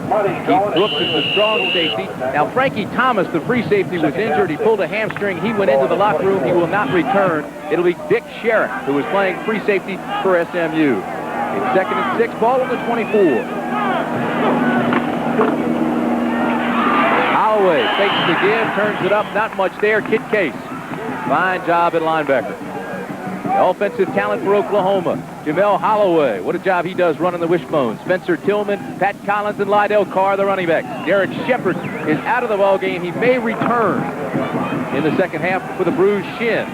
S3: Keith Brooks is the strong safety. Now, Frankie Thomas, the free safety, was injured. He pulled a hamstring. He went into the locker room. He will not return. It'll be Dick Sherrick, who is playing free safety for SMU. It's 2nd and 6, ball on the 24. Holloway fakes the give, turns it up, not much there. Kid Case, fine job at linebacker. The offensive talent for Oklahoma, Jamel Holloway. What a job he does running the wishbone. Spencer Tillman, Pat Collins, and Lydell Carr, the running backs. Derek Shepard is out of the ball game. He may return in the second half with a bruised shin.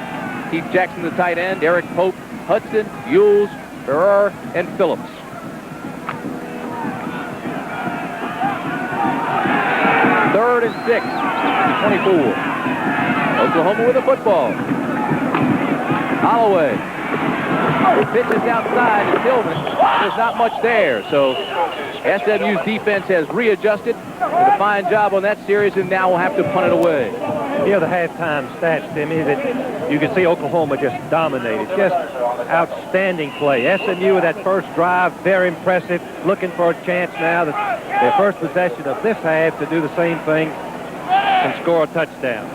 S3: Keith Jackson, the tight end, Eric Pope, Hudson, Yules, Ferrer, and Phillips. Third and 6, 24. Oklahoma with the football. Holloway pitches outside to Tillman. There's not much there, so SMU's defense has readjusted. Did a fine job on that series, and now we'll have to punt it away.
S2: You know, the halftime stats, Timmy, that you can see Oklahoma just dominated. Just outstanding play. SMU with that first drive, very impressive. Looking for a chance now, their first possession of this half, to do the same thing and score a touchdown.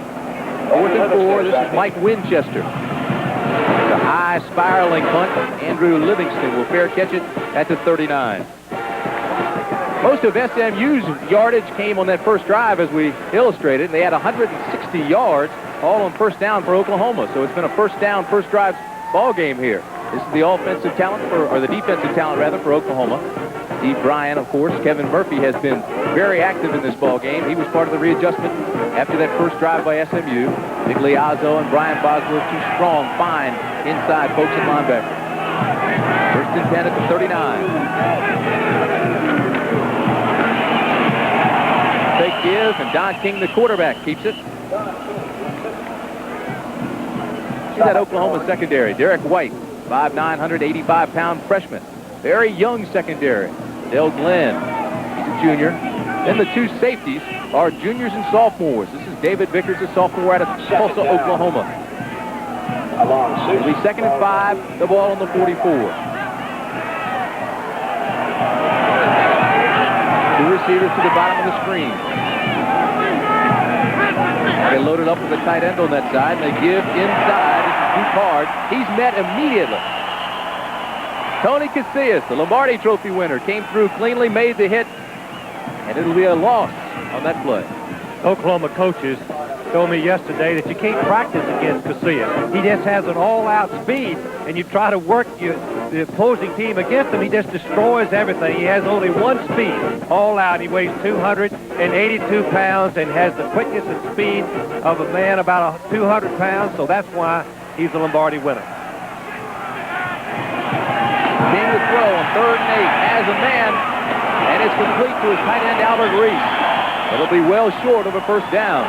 S3: 4th and 4. This is Mike Winchester. It's a high spiraling punt. Andrew Livingston will fair catch it at the 39. Most of SMU's yardage came on that first drive, as we illustrated. And they had 160 yards, all on first down for Oklahoma. So it's been a first down, first drive ball game here. This is the offensive talent, or the defensive talent, rather, for Oklahoma. Steve Bryan, of course. Kevin Murphy has been very active in this ball game. He was part of the readjustment after that first drive by SMU. Migliazzo and Brian Bosworth, two strong, fine inside folks at linebacker. 1st and 10 at the 39. Fake give, and Don King, the quarterback, keeps it. See that Oklahoma secondary. Derek White, 5'9", 185-pound freshman. Very young secondary. Dale Glenn, he's a junior. Then the two safeties are juniors and sophomores. This is David Vickers, a sophomore out of Tulsa, Oklahoma. It'll be 2nd and 5, the ball on the 44. Two receivers to the bottom of the screen. They loaded up with a tight end on that side, and they give inside. This is Dupard. He's met immediately. Tony Casillas, the Lombardi Trophy winner, came through cleanly, made the hit, and it'll be a loss on that play.
S2: Oklahoma coaches told me yesterday that you can't practice against Casillas. He just has an all-out speed, and you try to work the opposing team against him, he just destroys everything. He has only one speed, all out. He weighs 282 pounds and has the quickness and speed of a man about 200 pounds, so that's why he's the Lombardi winner.
S3: King to throw on 3rd and 8, has a man, and it's complete to his tight end, Albert Reese. It'll be well short of a first down.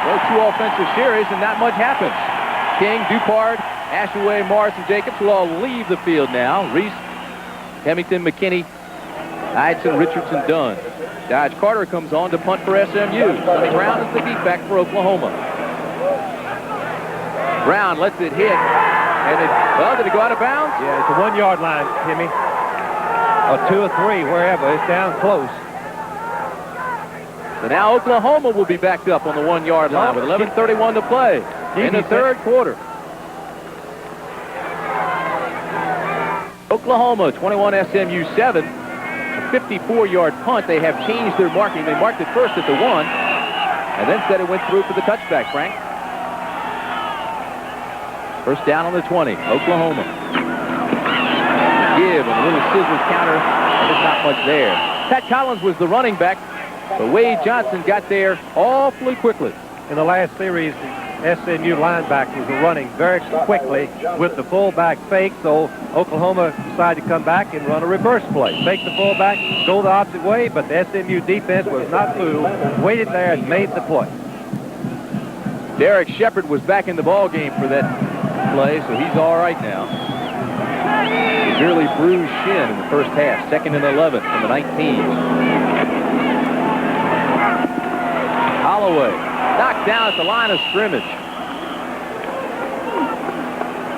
S3: Well, 2 offensive series, and not much happens. King, Dupard, Ashaway, Morris, and Jacobs will all leave the field now. Reese, Hemington, McKinney, Eidson, Richardson, Dunn. Dodge Carter comes on to punt for SMU. Sonny Brown is the deep-back for Oklahoma. Brown lets it hit, and did it go out of bounds?
S2: Yeah, it's a 1-yard line, Timmy. Or 2 or 3, wherever. It's down close.
S3: So now Oklahoma will be backed up on the 1-yard line with 11:31 to play in the third quarter. Oklahoma 21, SMU 7. 54-yard punt. They have changed their marking. They marked it first at the 1, and then said it went through for the touchback, Frank. First down on the 20, Oklahoma. Give, and a little scissors counter, and there's not much there. Pat Collins was the running back, but Wade Johnson got there awfully quickly.
S2: In the last series, the SMU linebackers were running very quickly with the fullback fake, so Oklahoma decided to come back and run a reverse play. Fake the fullback, go the opposite way, but the SMU defense was not fooled, waited there and made the play.
S3: Derek Shepard was back in the ball game for that play, so he's all right now. Severely bruised shin in the first half. 2nd and 11 from the 19. Holloway knocked down at the line of scrimmage.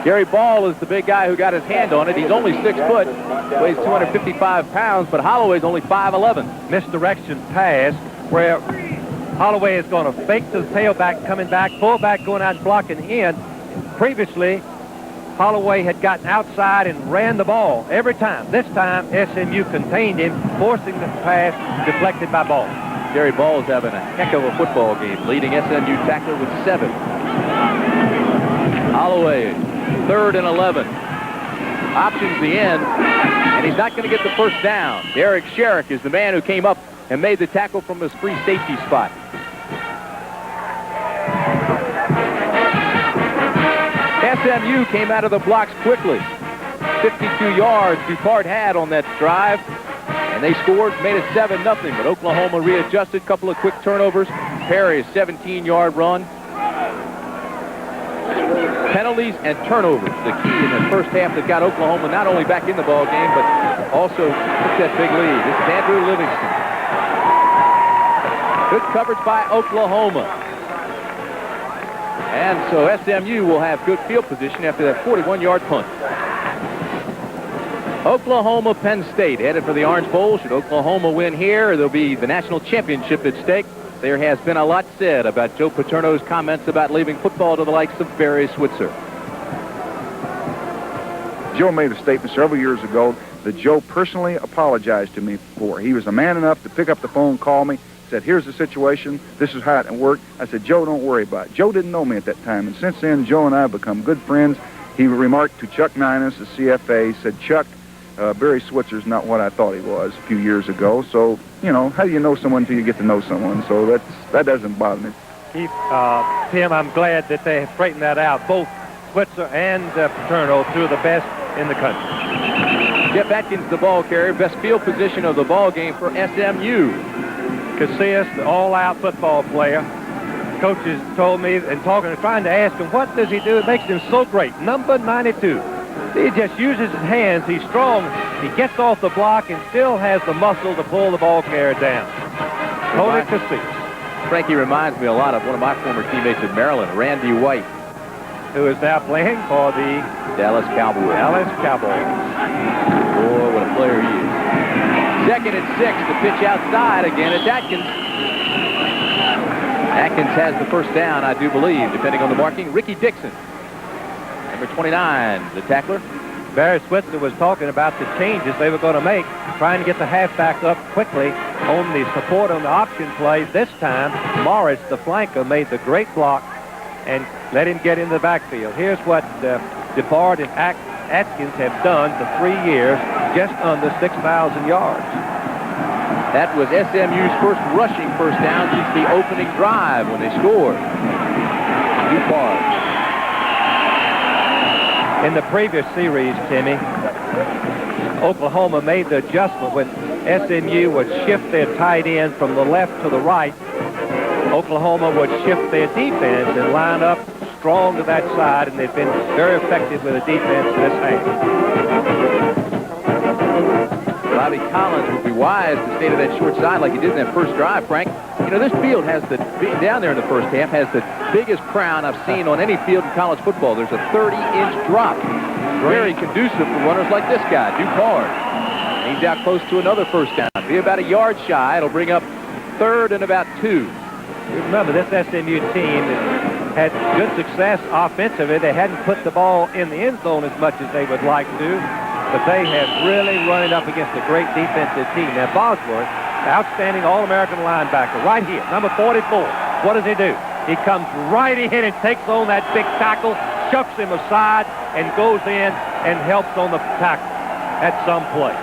S3: Gary Ball is the big guy who got his hand on it. He's only 6 foot, weighs 255 pounds, but Holloway's only 5'11".
S2: Misdirection pass where Holloway is going to fake to the tailback coming back, fullback going out and blocking in. Previously, Holloway had gotten outside and ran the ball every time. This time, SMU contained him, forcing the pass deflected by Ball.
S3: Gary Ball is having a heck of a football game, leading SMU tackler with 7. Holloway, 3rd and 11. Options the end, and he's not going to get the first down. Derek Sherrick is the man who came up and made the tackle from his free safety spot. SMU came out of the blocks quickly. 52 yards Dupart had on that drive, and they scored, made it 7-0, but Oklahoma readjusted, couple of quick turnovers. Perry's 17-yard run. Penalties and turnovers, the key in the first half that got Oklahoma not only back in the ball game, but also took that big lead. This is Andrew Livingston. Good coverage by Oklahoma. And so SMU will have good field position after that 41-yard punt. Oklahoma, Penn State headed for the Orange Bowl. Should Oklahoma win here, there'll be the national championship at stake. There has been a lot said about Joe Paterno's comments about leaving football to the likes of Barry Switzer.
S4: Joe made a statement several years ago that Joe personally apologized to me for. He was a man enough to pick up the phone, call me, said, here's the situation, this is how it worked. I said, Joe, don't worry about it. Joe didn't know me at that time, and since then, Joe and I have become good friends. He remarked to Chuck Ninus, the CFA, said, Chuck, Barry Switzer's not what I thought he was a few years ago. So, you know, how do you know someone until you get to know someone? So that doesn't bother me.
S2: Keith, Tim, I'm glad that they have straightened that out. Both Switzer and Paterno, two of the best in the country.
S3: Jeff Atkins, the ball carrier, best field position of the ball game for SMU.
S2: Casillas, the all-out football player. Coaches told me and trying to ask him, what does he do? It makes him so great. Number 92. He just uses his hands. He's strong. He gets off the block and still has the muscle to pull the ball carrier down. Tony Casillas.
S3: Frankie reminds me a lot of one of my former teammates in Maryland, Randy White,
S2: who is now playing for the
S3: Dallas Cowboys. Boy, what a player he is. 2nd and 6, the pitch outside again. It's Atkins. Atkins has the first down, I do believe, depending on the marking. Ricky Dixon, number 29, the tackler.
S2: Barry Switzer was talking about the changes they were going to make, trying to get the halfback up quickly on the support on the option play. This time, Morris, the flanker, made the great block and let him get in the backfield. Here's what DeBard and Atkins have done for 3 years, just under 6,000 yards.
S3: That was SMU's first rushing first down since the opening drive when they scored. DuPont.
S2: In the previous series, Timmy, Oklahoma made the adjustment when SMU would shift their tight end from the left to the right. Oklahoma would shift their defense and line up strong to that side, and they've been very effective with the defense this half.
S3: Bobby Collins would be wise to stay to that short side like he did in that first drive, Frank. You know, this field has being down there in the first half, has the biggest crown I've seen on any field in college football. There's a 30-inch drop. Very conducive for runners like this guy, Dupart. He's out close to another first down. Be about a yard shy. It'll bring up 3rd and about 2.
S2: Remember, this SMU team had good success offensively. They hadn't put the ball in the end zone as much as they would like to, but they have really run it up against a great defensive team. Now, Bosworth, outstanding All-American linebacker, right here, number 44. What does he do? He comes right in and takes on that big tackle, shucks him aside, and goes in and helps on the tackle at some play.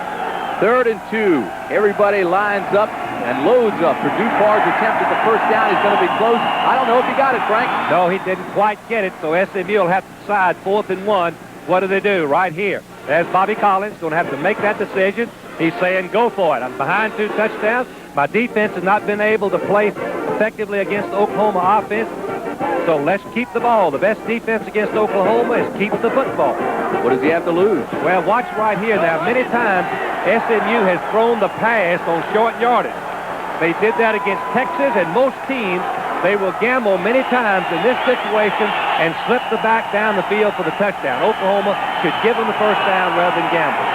S3: 3rd and 2. Everybody lines up and loads up for Dupart's attempt at the first down. He's going to be close. I don't know if he got it, Frank.
S2: No, he didn't quite get it, so SMU will have to decide 4th and 1. What do they do right here? There's Bobby Collins going to have to make that decision. He's saying, go for it. I'm behind 2 touchdowns. My defense has not been able to play effectively against Oklahoma offense, so let's keep the ball. The best defense against Oklahoma is keep the football.
S3: What does he have to lose?
S2: Well, watch right here. Now, many times SMU has thrown the pass on short yardage. They did that against Texas, and most teams, they will gamble many times in this situation and slip the back down the field for the touchdown. Oklahoma should give them the first down rather than gamble.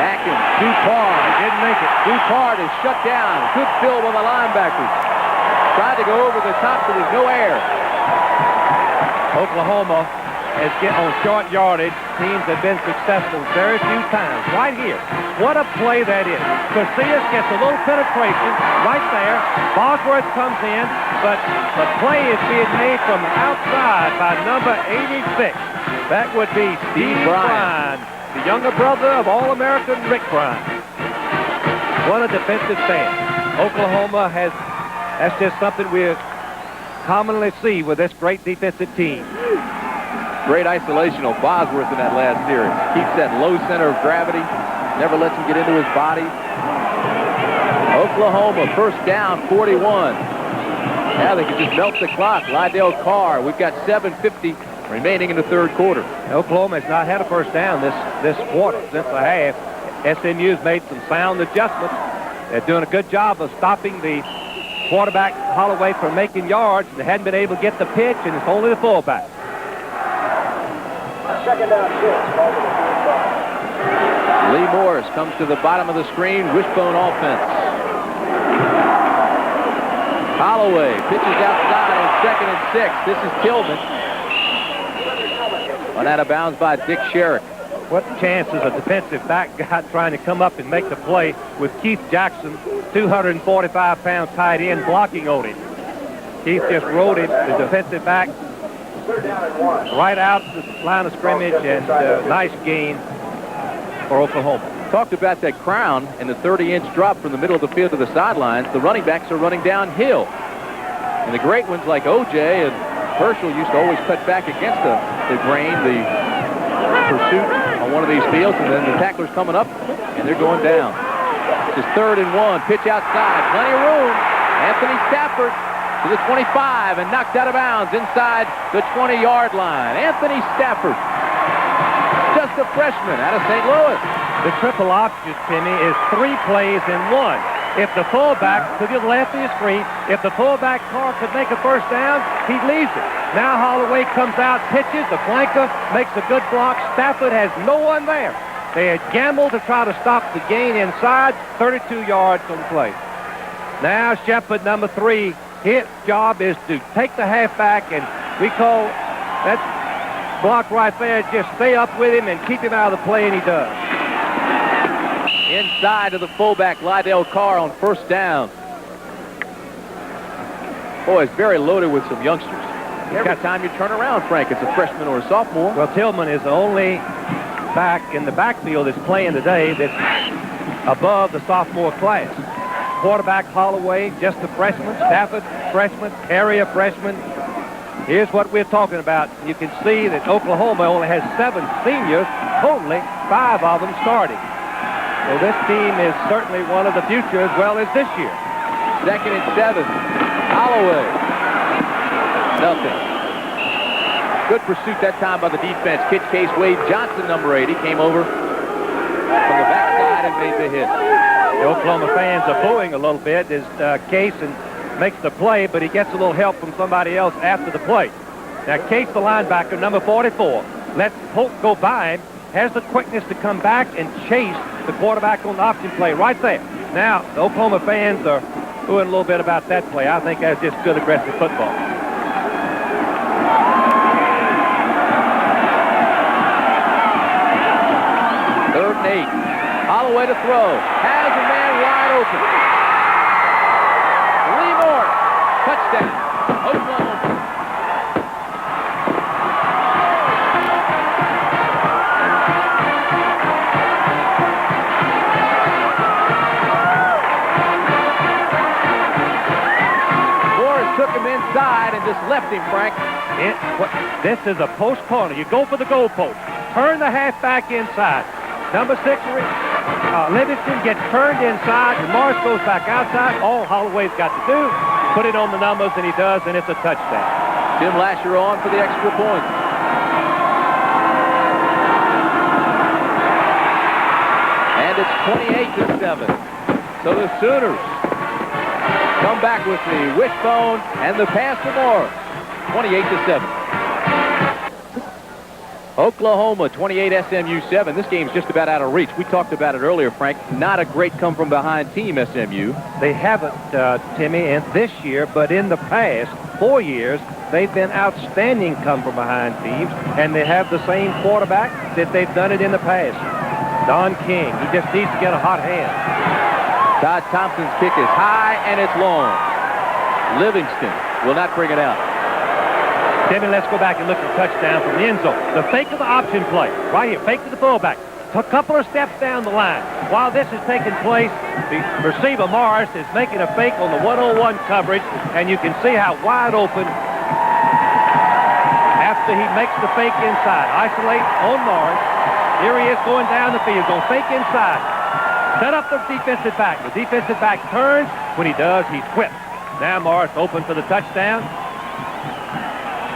S3: Atkins, Dupart, he didn't make it. Dupart is shut down. Good fill by the linebackers. Tried to go over the top, but there's no air.
S2: Oklahoma has get on short yardage. Teams have been successful very few times. Right here. What a play that is. Casillas gets a little penetration right there. Bosworth comes in, but the play is being made from the outside by number 86. That would be Steve Bryan, the younger brother of All-American Rick Bryan. What a defensive stand. Oklahoma has, that's just something we commonly see with this great defensive team.
S3: Great isolation of Bosworth in that last series. Keeps that low center of gravity. Never lets him get into his body. Oklahoma, first down, 41. Now they can just melt the clock. Lydell Carr, we've got 7:50 remaining in the third quarter.
S2: Oklahoma has not had a first down this quarter, since the half. SMU's made some sound adjustments. They're doing a good job of stopping the quarterback Holloway from making yards. They hadn't been able to get the pitch, and it's only the fullback.
S8: Second down, 6.
S3: Lee Morris comes to the bottom of the screen. Wishbone offense. Holloway pitches outside on 2nd and 6. This is Tillman. One out of bounds by Dick Sherrick.
S2: What chances a defensive back got trying to come up and make the play with Keith Jackson, 245-pound tight end, blocking on him. Keith just rode him, the defensive back, right out the line of scrimmage, and nice gain for Oklahoma.
S3: Talked about that crown and the 30-inch drop from the middle of the field to the sidelines. The running backs are running downhill. And the great ones like O.J. and Herschel used to always cut back against the grain, the pursuit on one of these fields, and then the tackler's coming up, and they're going down. It's 3rd and 1. Pitch outside. Plenty of room. Anthony Stafford to the 25 and knocked out of bounds inside the 20-yard line. Anthony Stafford, just a freshman out of St. Louis.
S2: The triple option, Timmy, is 3 plays in 1. If the fullback, to the left of your screen, if the fullback Carr could make a first down, he leaves it. Now Holloway comes out, pitches, the flanker makes a good block. Stafford has no one there. They had gambled to try to stop the gain inside, 32 yards on the play. Now Shepard, number 3, his job is to take the halfback, and we call that block right there, just stay up with him and keep him out of the play, and he does.
S3: Inside to the fullback, Lydell Carr on first down. Boy, it's very loaded with some youngsters. Every time you turn around, Frank, it's a freshman or a sophomore.
S2: Well, Tillman is the only back in the backfield that's playing today that's above the sophomore class. Quarterback Holloway, just a freshman. Stafford, freshman. Perry, a freshman. Here's what we're talking about. You can see that Oklahoma only has 7 seniors, only 5 of them starting. So this team is certainly one of the future as well as this year.
S3: 2nd and 7. Holloway. Nothing. Good pursuit that time by the defense. Kid Case Wade Johnson, number 8. He came over from the backside and made the hit.
S2: The Oklahoma fans are booing a little bit as Case makes the play, but he gets a little help from somebody else after the play. Now Case, the linebacker, number 44, lets Polk go by him, has the quickness to come back and chase the quarterback on the option play right there. Now, the Oklahoma fans are booing a little bit about that play. I think that's just good aggressive football.
S3: Third and 8. Holloway to throw. Has a man wide open. Lee Moore. Touchdown. Oklahoma. Took him inside and just left him, Frank.
S2: This is a post corner. You go for the goal post. Turn the halfback inside. Number 6, Livingston gets turned inside, and Morris goes back outside. All Holloway's got to do, put it on the numbers, and he does, and it's a touchdown.
S3: Jim Lasher on for the extra point. And it's 28-7. So the Sooners come back with the wishbone and the pass to Morris. 28-7. Oklahoma 28, SMU 7. This game's just about out of reach. We talked about it earlier, Frank. Not a great come-from-behind team, SMU.
S2: They haven't, Timmy, in this year, but in the past, 4 years, they've been outstanding come-from-behind teams, and they have the same quarterback that they've done it in the past. Don King, he just needs to get a hot hand.
S3: Todd Thompson's kick is high, and it's long. Livingston will not bring it out.
S2: Timmy, let's go back and look at the touchdown from the end zone. The fake of the option play, right here, fake to the fullback. A couple of steps down the line. While this is taking place, the receiver, Morris, is making a fake on the 101 coverage, and you can see how wide open after he makes the fake inside. Isolate on Morris. Here he is going down the field, going fake inside. Set up the defensive back. The defensive back turns. When he does, he's whipped. Now Morris open for the touchdown.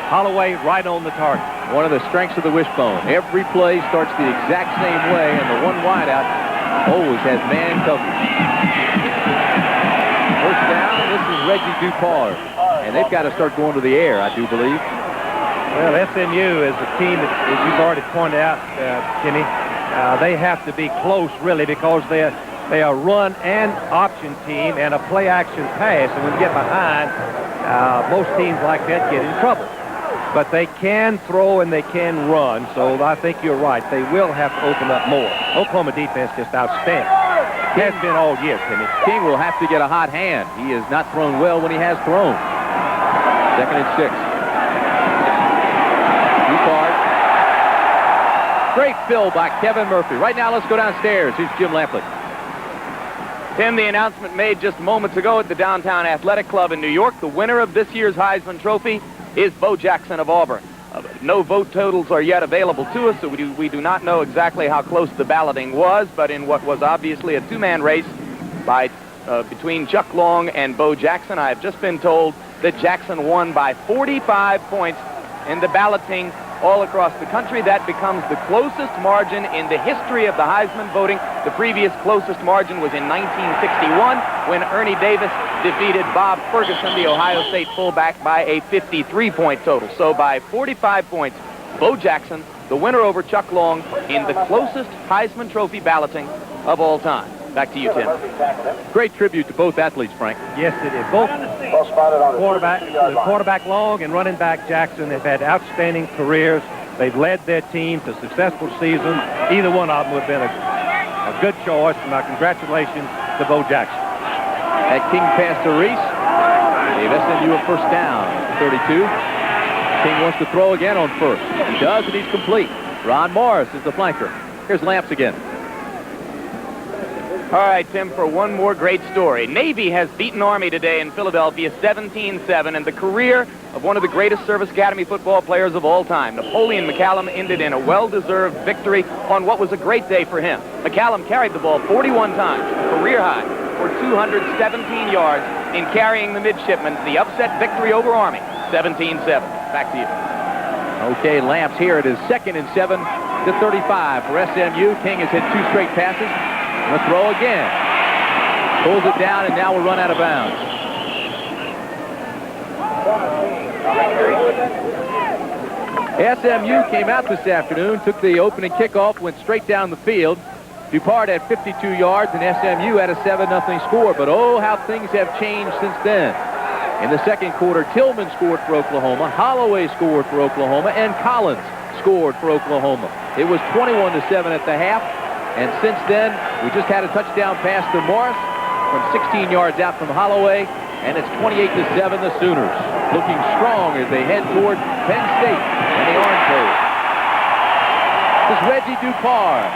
S2: Holloway right on the target.
S3: One of the strengths of the wishbone. Every play starts the exact same way, and the one wideout always has man coverage. First down, this is Reggie Dupar. And they've got to start going to the air, I do believe.
S2: Well, SMU is a team that, as you've already pointed out, Timmy, they have to be close, really, because they are run and option team and a play-action pass. And when you get behind, most teams like that get in trouble. But they can throw and they can run, so I think you're right. They will have to open up more. Oklahoma defense just outstanding. Has been all year, Timmy.
S3: King will have to get a hot hand. He has not thrown well when he has thrown. 2nd and 6. Dupart. Great fill by Kevin Murphy. Right now, let's go downstairs. Here's Jim Lampley.
S7: Tim, the announcement made just moments ago at the Downtown Athletic Club in New York. The winner of this year's Heisman Trophy is Bo Jackson of Auburn. No vote totals are yet available to us, so we do not know exactly how close the balloting was, but in what was obviously a two-man race between Chuck Long and Bo Jackson, I have just been told that Jackson won by 45 points in the balloting all across the country. That becomes the closest margin in the history of the Heisman voting. The previous closest margin was in 1961 when Ernie Davis defeated Bob Ferguson, the Ohio State fullback, by a 53-point total. So by 45 points, Bo Jackson, the winner over Chuck Long in the closest Heisman Trophy balloting of all time. Back to you, Tim.
S3: Great tribute to both athletes, Frank.
S2: Yes, it is. Both quarterback Long and running back Jackson have had outstanding careers. They've led their team to successful seasons. Either one of them would have been a good choice, and my congratulations to Bo Jackson.
S3: That King pass to Reese gave SMU a first down, 32. King wants to throw again on first. He does, and he's complete. Ron Morris is the flanker. Here's Lamps again.
S7: All right, Tim, for one more great story. Navy has beaten Army today in Philadelphia 17-7, and the career of one of the greatest Service Academy football players of all time, Napoleon McCallum, ended in a well-deserved victory on what was a great day for him. McCallum carried the ball 41 times, career high, for 217 yards in carrying the midshipmen. The upset victory over Army, 17-7. Back to you.
S3: Okay, Lamps here. It is 2nd and 7 to 35 for SMU. King has hit 2 straight passes. The throw again. Pulls it down, and now will run out of bounds. SMU came out this afternoon, took the opening kickoff, went straight down the field. Dupart had 52 yards, and SMU had a 7-0 score. But oh, how things have changed since then. In the second quarter, Tillman scored for Oklahoma, Holloway scored for Oklahoma, and Collins scored for Oklahoma. It was 21-7 at the half. And since then, we just had a touchdown pass to Morris from 16 yards out from Holloway, and it's 28-7, the Sooners, looking strong as they head toward Penn State and the Orange Bowl. This is Reggie Dupar,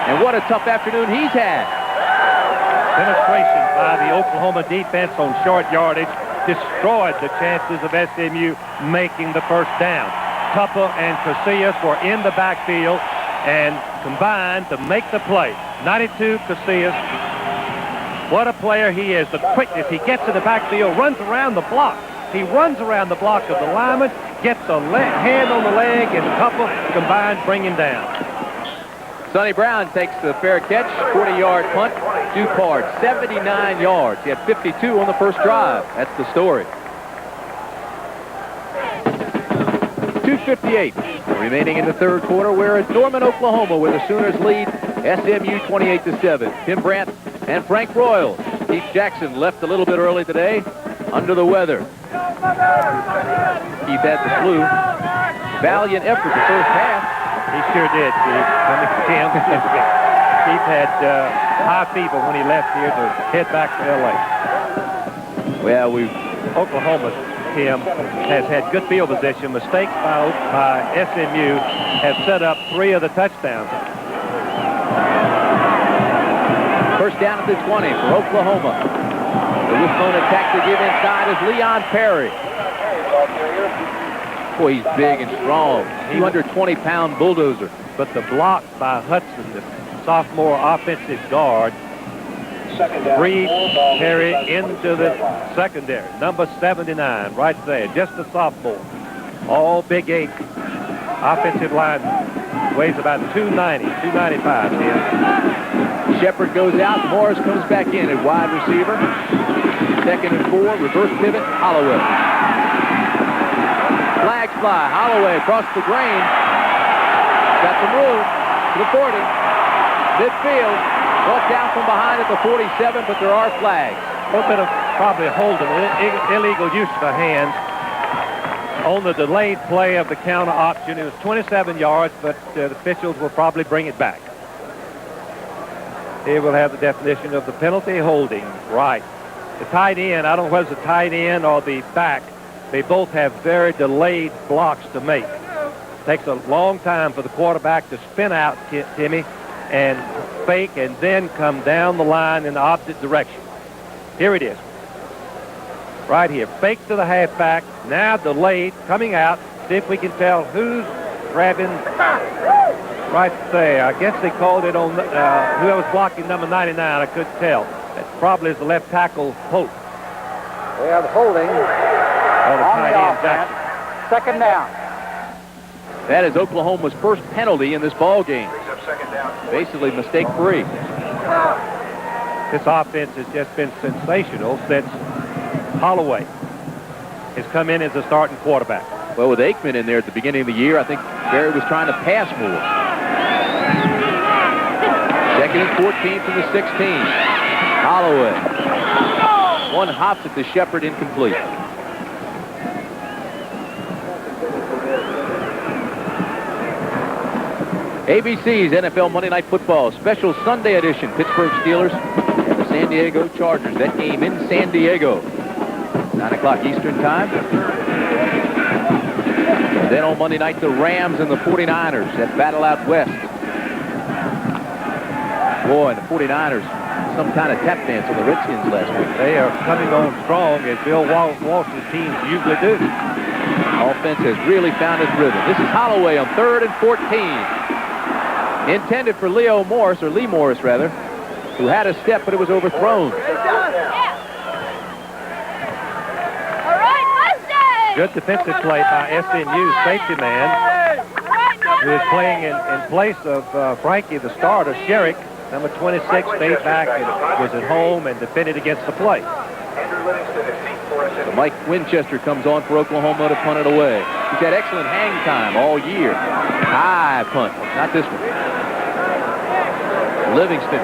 S3: and what a tough afternoon he's had.
S2: Penetration by the Oklahoma defense on short yardage destroyed the chances of SMU making the first down. Tupper and Casillas were in the backfield and combined to make the play. 92, Casillas. What a player he is. The quickness. He gets in the backfield, runs around the block. He runs around the block of the lineman, gets a hand on the leg, and Tupper combined bring him down.
S3: Sonny Brown takes the fair catch, 40-yard punt. Dupart, 79 yards. He had 52 on the first drive. That's the story. 2:58 remaining in the third quarter. We're at Norman, Oklahoma, where the Sooners lead SMU 28-7. Tim Brandt and Frank Royal. Keith Jackson left a little bit early today under the weather. Keith had the flu. Valiant effort the first half.
S2: He sure did, Keith. Tim. Keith had high fever when he left here to head back to L.A.
S3: Well,
S2: Oklahoma, Tim, has had good field position. Mistakes by SMU have set up 3 of the touchdowns.
S3: first down at the 20 for Oklahoma. The wishbone attack to give inside is Leon Perry. Boy, he's big and strong. 220-pound bulldozer.
S2: But the block by Hudson, the sophomore offensive guard, breeds Perry into the secondary. Number 79, right there, just a sophomore. All Big 8 offensive line, weighs about 290, 295 here.
S3: Shepard goes out. Morris comes back in at wide receiver. 2nd and 4, reverse pivot, Holloway. Flags fly. Holloway across the grain. Got some room to the 40. Midfield. Brought down from behind at the 47, but there are flags.
S2: A little bit of probably holding, illegal use of the hands on the delayed play of the counter option. It was 27 yards, but the officials will probably bring it back. Here we'll have the definition of the penalty, holding. Right. The tight end, I don't know whether it's the tight end or the back, they both have very delayed blocks to make. Takes a long time for the quarterback to spin out, Timmy, and fake and then come down the line in the opposite direction. Here it is. Right here. Fake to the halfback. Now delayed. Coming out. See if we can tell who's grabbing right there. I guess they called it on whoever was blocking number 99. I couldn't tell. That probably is the left tackle, Pope.
S5: We have holding
S2: on
S5: the offense. 2nd down.
S3: That is Oklahoma's first penalty in this ball game. Basically mistake-free.
S2: This offense has just been sensational since Holloway has come in as a starting quarterback.
S3: Well, with Aikman in there at the beginning of the year, I think Barry was trying to pass more. 2nd and 14 from the 16. Holloway. One hops at the Shepard, incomplete. ABC's NFL Monday Night Football, special Sunday edition. Pittsburgh Steelers and the San Diego Chargers. That game in San Diego. 9 o'clock Eastern time. And then on Monday night, the Rams and the 49ers that battle out west. Boy, and the 49ers, some kind of tap dance on the Redskins last week.
S2: They are coming on strong, as Bill Walsh's teams usually do.
S3: Offense has really found its rhythm. This is Holloway on 3rd and 14. Intended for Lee Morris, rather, who had a step, but it was overthrown.
S2: Good defensive play by SMU's safety man, who is playing in place of Frankie, the starter. Sherrick, number 26, stayed back and was at home and defended against the play.
S3: So Mike Winchester comes on for Oklahoma to punt it away. He's had excellent hang time all year. High punt, not this one. Livingston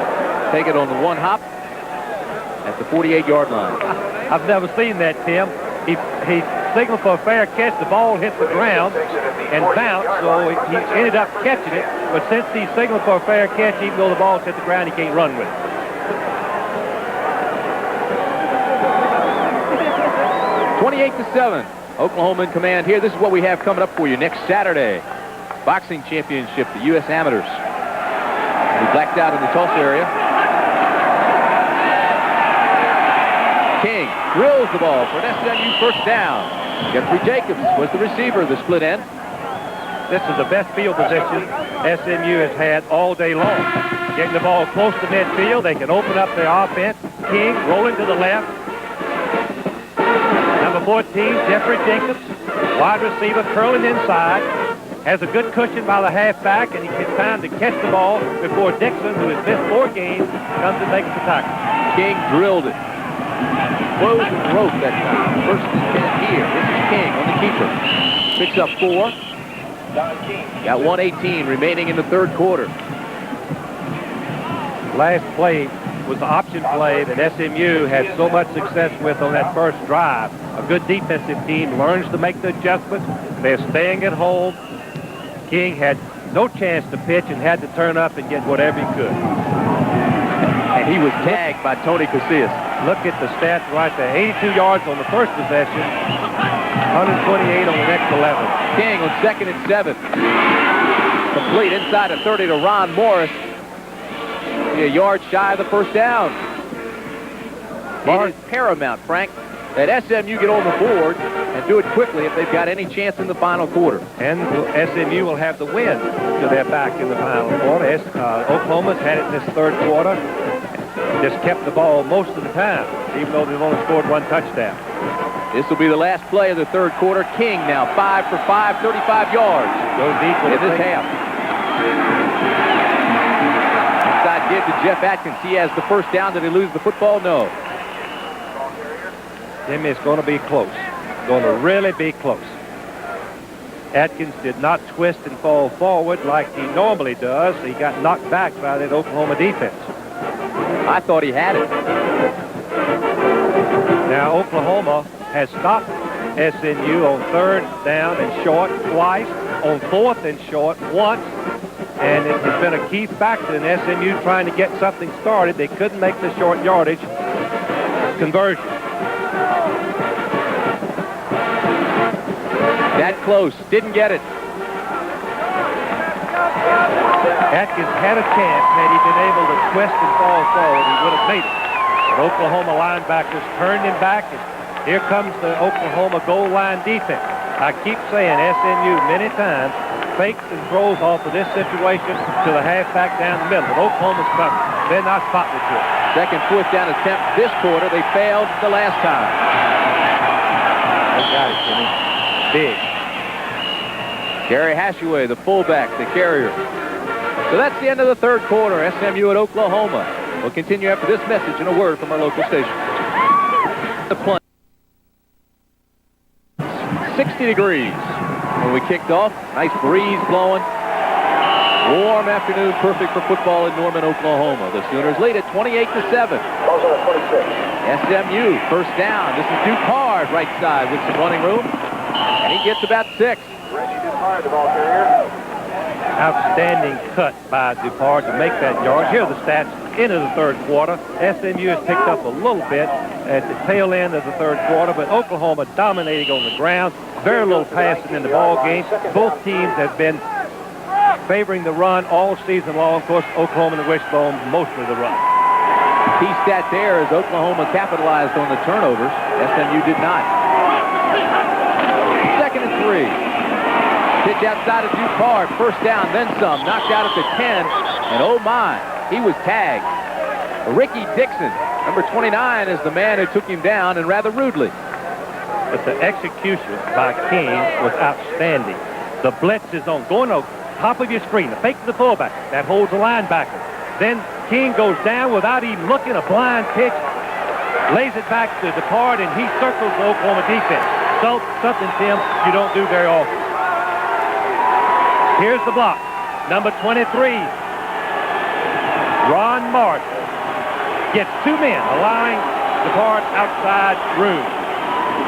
S3: take it on the one hop at the 48-yard line.
S2: I've never seen that, Tim. He signaled for a fair catch. The ball hit the ground and bounced, so he ended up catching it. But since he signaled for a fair catch, even though the ball hit the ground, he can't run with it.
S3: 28-7. Oklahoma in command here. This is what we have coming up for you next Saturday. Boxing championship, the U.S. Amateurs. We blacked out in the Tulsa area. King drills the ball for an SMU first down. Jeffrey Jacobs was the receiver, the split end.
S2: This is the best field position SMU has had all day long. Getting the ball close to midfield, they can open up their offense. King rolling to the left. Number 14, Jeffrey Jacobs, wide receiver, curling inside. Has a good cushion by the halfback, and he gets time to catch the ball before Dixon, who has missed 4 games, comes and makes the tackle.
S3: King drilled it. Closed the rope that time. First and 10 here. This is King on the keeper. Picks up 4. Got 1:18 remaining in the 3rd quarter.
S2: last play was the option play that SMU had so much success with on that first drive. A good defensive team learns to make the adjustments. They're staying at home. King had no chance to pitch and had to turn up and get whatever he could.
S3: And he was tagged by Tony Casillas.
S2: Look at the stats right there. 82 yards on the first possession, 128 on the next 11.
S3: King on 2nd and 7. Complete inside of 30 to Ron Morris. A yard shy of the first down. It is paramount, Frank, that SMU get on the board and do it quickly if they've got any chance in the final quarter.
S2: And SMU will have the wind to their back in the final quarter. Oklahoma's had it in this third quarter. Just kept the ball most of the time, even though they've only scored one touchdown.
S3: This will be the last play of the third quarter. King now 5 for 5, 35 yards.
S2: Goes deep
S3: in this half. Inside give to Jeff Atkins. He has the first down. Did he lose the football? No.
S2: Jimmy, it's going to be close. Going to really be close. Atkins did not twist and fall forward like he normally does. He got knocked back by that Oklahoma defense.
S3: I thought he had it.
S2: Now Oklahoma has stopped SMU on 3rd down and short twice, on 4th and short once, and it has been a key factor in SMU trying to get something started. They couldn't make the short yardage conversion.
S3: That close, didn't get it.
S2: Atkins had a chance. Had he been able to twist and fall forward, he would have made it. But Oklahoma linebackers turned him back, and here comes the Oklahoma goal line defense. I keep saying SMU many times fakes and throws off of this situation to the halfback down the middle. But Oklahoma's coming. They're not spotting to it.
S3: Second 4th down attempt this quarter. They failed the last time.
S2: They got it, Jimmy. Big.
S3: Gary Hashaway, the fullback, the carrier. So that's the end of the third quarter. SMU at Oklahoma. We'll continue after this message and a word from our local station. The play. 60 degrees when we kicked off. Nice breeze blowing. Warm afternoon, perfect for football in Norman, Oklahoma. The Sooners lead at 28-7. SMU, first down. This is Dupard, right side with some running room. And he gets about 6.
S2: Outstanding cut by Dupard to make that yard. Here are the stats into the third quarter. SMU has picked up a little bit at the tail end of the third quarter, but Oklahoma dominating on the ground. Very little passing in the ball game. Both teams have been favoring the run all season long. Of course, Oklahoma and the Wishbone, mostly the run.
S3: Key stat there is Oklahoma capitalized on the turnovers. SMU did not. 2nd and 3. Pitch outside of Dupard. First down, then some. Knocked out at the 10. And oh my, he was tagged. Ricky Dixon, number 29, is the man who took him down, and rather rudely.
S2: But the execution by King was outstanding. The blitz is on. Going on top of your screen. The fake to the fullback. That holds the linebacker. Then King goes down without even looking. A blind pitch. Lays it back to Dupard, and he circles the Oklahoma defense. So something, Tim, you don't do very often. Here's the block. Number 23. Ron Martin gets 2 men, allowing Dupard outside room.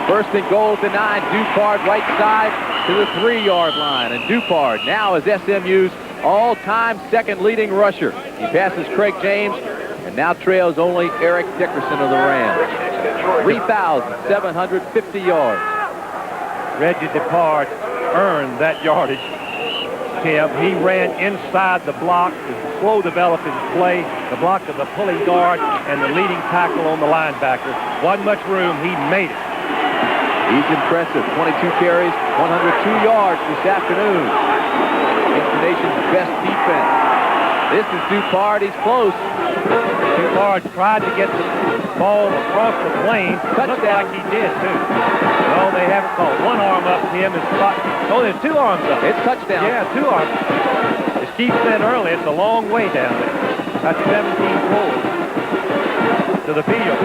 S3: First and goal at the 9. Dupard right side to the 3-yard line. And Dupard now is SMU's all-time second leading rusher. He passes Craig James and now trails only Eric Dickerson of the Rams. 3,750 yards.
S2: Reggie Dupard earned that yardage. Tim, he ran inside the block, the slow developing play, the block of the pulling guard, and the leading tackle on the linebacker. Wasn't much room. He made it.
S3: He's impressive. 22 carries, 102 yards this afternoon. It's the nation's best defense. This is Dupard. He's close.
S2: Dupard tried to get the ball across the plane. Looked like he did, too. No, they haven't called. One arm up to him is spot. Oh, there's 2 arms up.
S3: It's touchdown.
S2: Yeah, 2 arms. As Keith said earlier, it's a long way down there. That's 17 pulls to the field.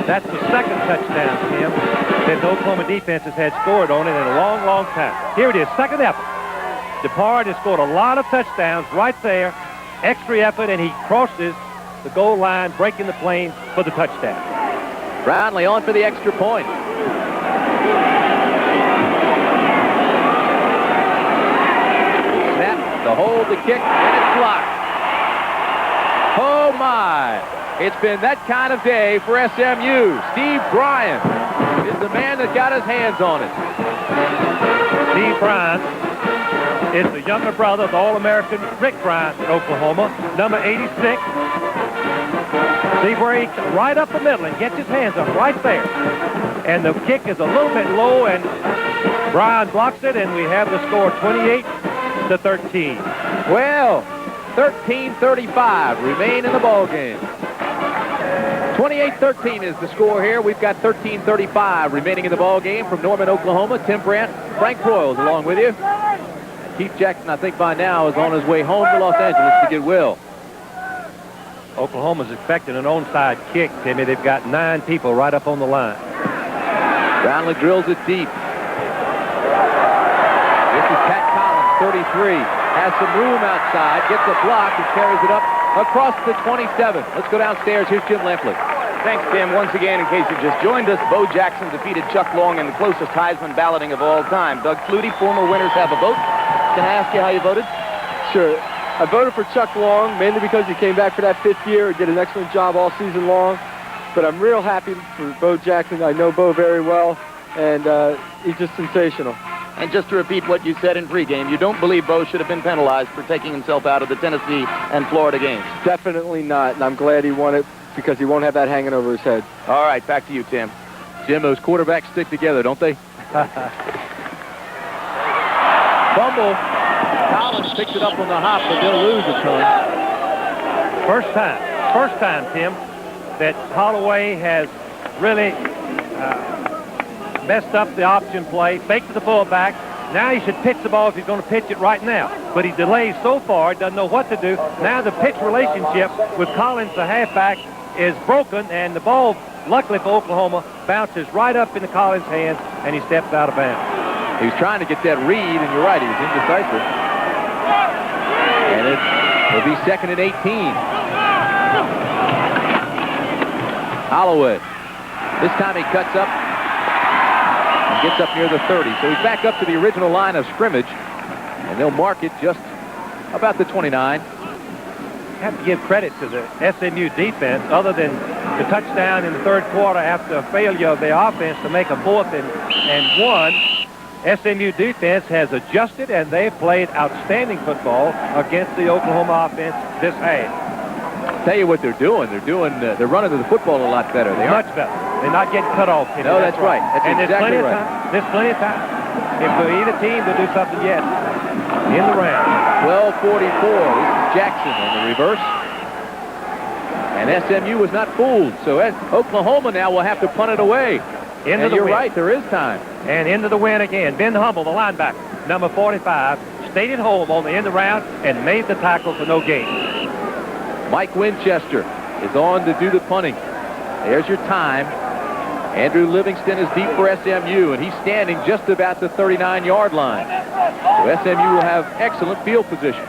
S2: That's the second touchdown, Tim, that the Oklahoma defense has had scored on it in a long, long time. Here it is, second effort. Dupard has scored a lot of touchdowns right there extra effort, and he crosses the goal line, breaking the plane for the touchdown.
S3: Brownlee on for the extra point. Snap to hold the kick, and it's blocked. Oh, my. It's been that kind of day for SMU. Steve Bryant is the man that got his hands on it.
S2: Steve Bryant is the younger brother of the All-American Rick Bryant in Oklahoma, number 86. See where he right up the middle and gets his hands up right there. And the kick is a little bit low, and Bryant blocks it, and we have the score 28-13.
S3: Well, 13:35 remain in the ball game. 28-13 is the score here. We've got 13:35 remaining in the ball game from Norman, Oklahoma. Tim Brandt, Frank Broyles along with you. Keith Jackson, I think by now, is on his way home to Los Angeles to get Will.
S2: Oklahoma's expecting an onside kick, Timmy. They've got 9 people right up on the line.
S3: Brownlee drills it deep. This is Pat Collins, 33. Has some room outside, gets a block, and carries it up across the 27. Let's go downstairs. Here's Jim Lampley.
S7: Thanks, Tim. Once again, in case you just joined us, Bo Jackson defeated Chuck Long in the closest Heisman balloting of all time. Doug Flutie, former winners have a vote. Can I ask you how you voted?
S10: Sure. I voted for Chuck Long, mainly because he came back for that 5th year, did an excellent job all season long. But I'm real happy for Bo Jackson. I know Bo very well, and he's just sensational.
S7: And just to repeat what you said in pregame, you don't believe Bo should have been penalized for taking himself out of the Tennessee and Florida games?
S10: Definitely not, and I'm glad he won it because he won't have that hanging over his head.
S7: All right, back to you, Tim.
S3: Jim, those quarterbacks stick together, don't they? Fumble. Collins picks it up on the hop, but they'll lose a ton.
S2: First time, Tim, that Holloway has really messed up the option play, faked the fullback. Now he should pitch the ball if he's going to pitch it right now. But he delays so far, doesn't know what to do. Now the pitch relationship with Collins, the halfback, is broken, and the ball, luckily for Oklahoma, bounces right up into Collins' hands, and he steps out of bounds.
S3: He was trying to get that read, and you're right, he was indecisive. And it'll be 2nd and 18. Holloway. This time he cuts up and gets up near the 30. So he's back up to the original line of scrimmage, and they'll mark it just about the 29.
S2: Have to give credit to the SMU defense, other than the touchdown in the 3rd quarter after a failure of the offense to make a 4th and 1. SMU defense has adjusted, and they've played outstanding football against the Oklahoma offense this half.
S3: Tell you what they're doing. They're running to the football a lot better. They
S2: much better. They're not getting cut off.
S3: No, that's right. That's
S2: and
S3: exactly right.
S2: There's plenty of time. If for either team to do something yet in the round.
S3: 12:44. This is Jackson on the reverse. And SMU was not fooled. So Oklahoma now will have to punt it away.
S2: Into the
S3: you're
S2: win.
S3: right, there is time.
S2: And into the win again. Ben Humble, the linebacker, number 45, stayed at home on the end of the round and made the tackle for no gain.
S3: Mike Winchester is on to do the punting. There's your time. Andrew Livingston is deep for SMU, and he's standing just about the 39-yard line. So SMU will have excellent field position.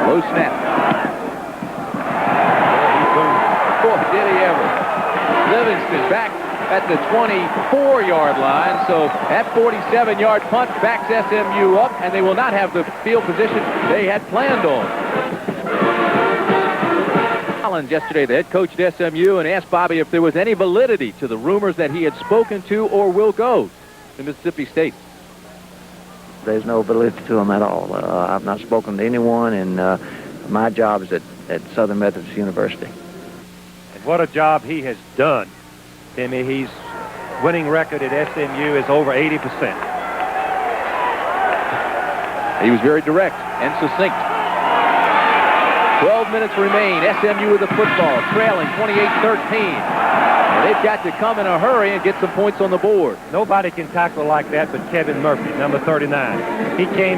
S3: Low snap. Oh, did he ever. Livingston back at the 24-yard line. So that 47-yard punt backs SMU up, and they will not have the field position they had planned on. Collins yesterday, the head coach at SMU, and asked Bobby if there was any validity to the rumors that he had spoken to or will go to Mississippi State.
S6: There's no validity to them at all. I've not spoken to anyone, and my job is at Southern Methodist University.
S2: And what a job he has done, Timmy. His winning record at SMU is over 80%.
S3: He was very direct and succinct. 12 minutes remain. SMU with the football, trailing 28-13. And they've got to come in a hurry and get some points on the board.
S2: Nobody can tackle like that but Kevin Murphy, number 39. He came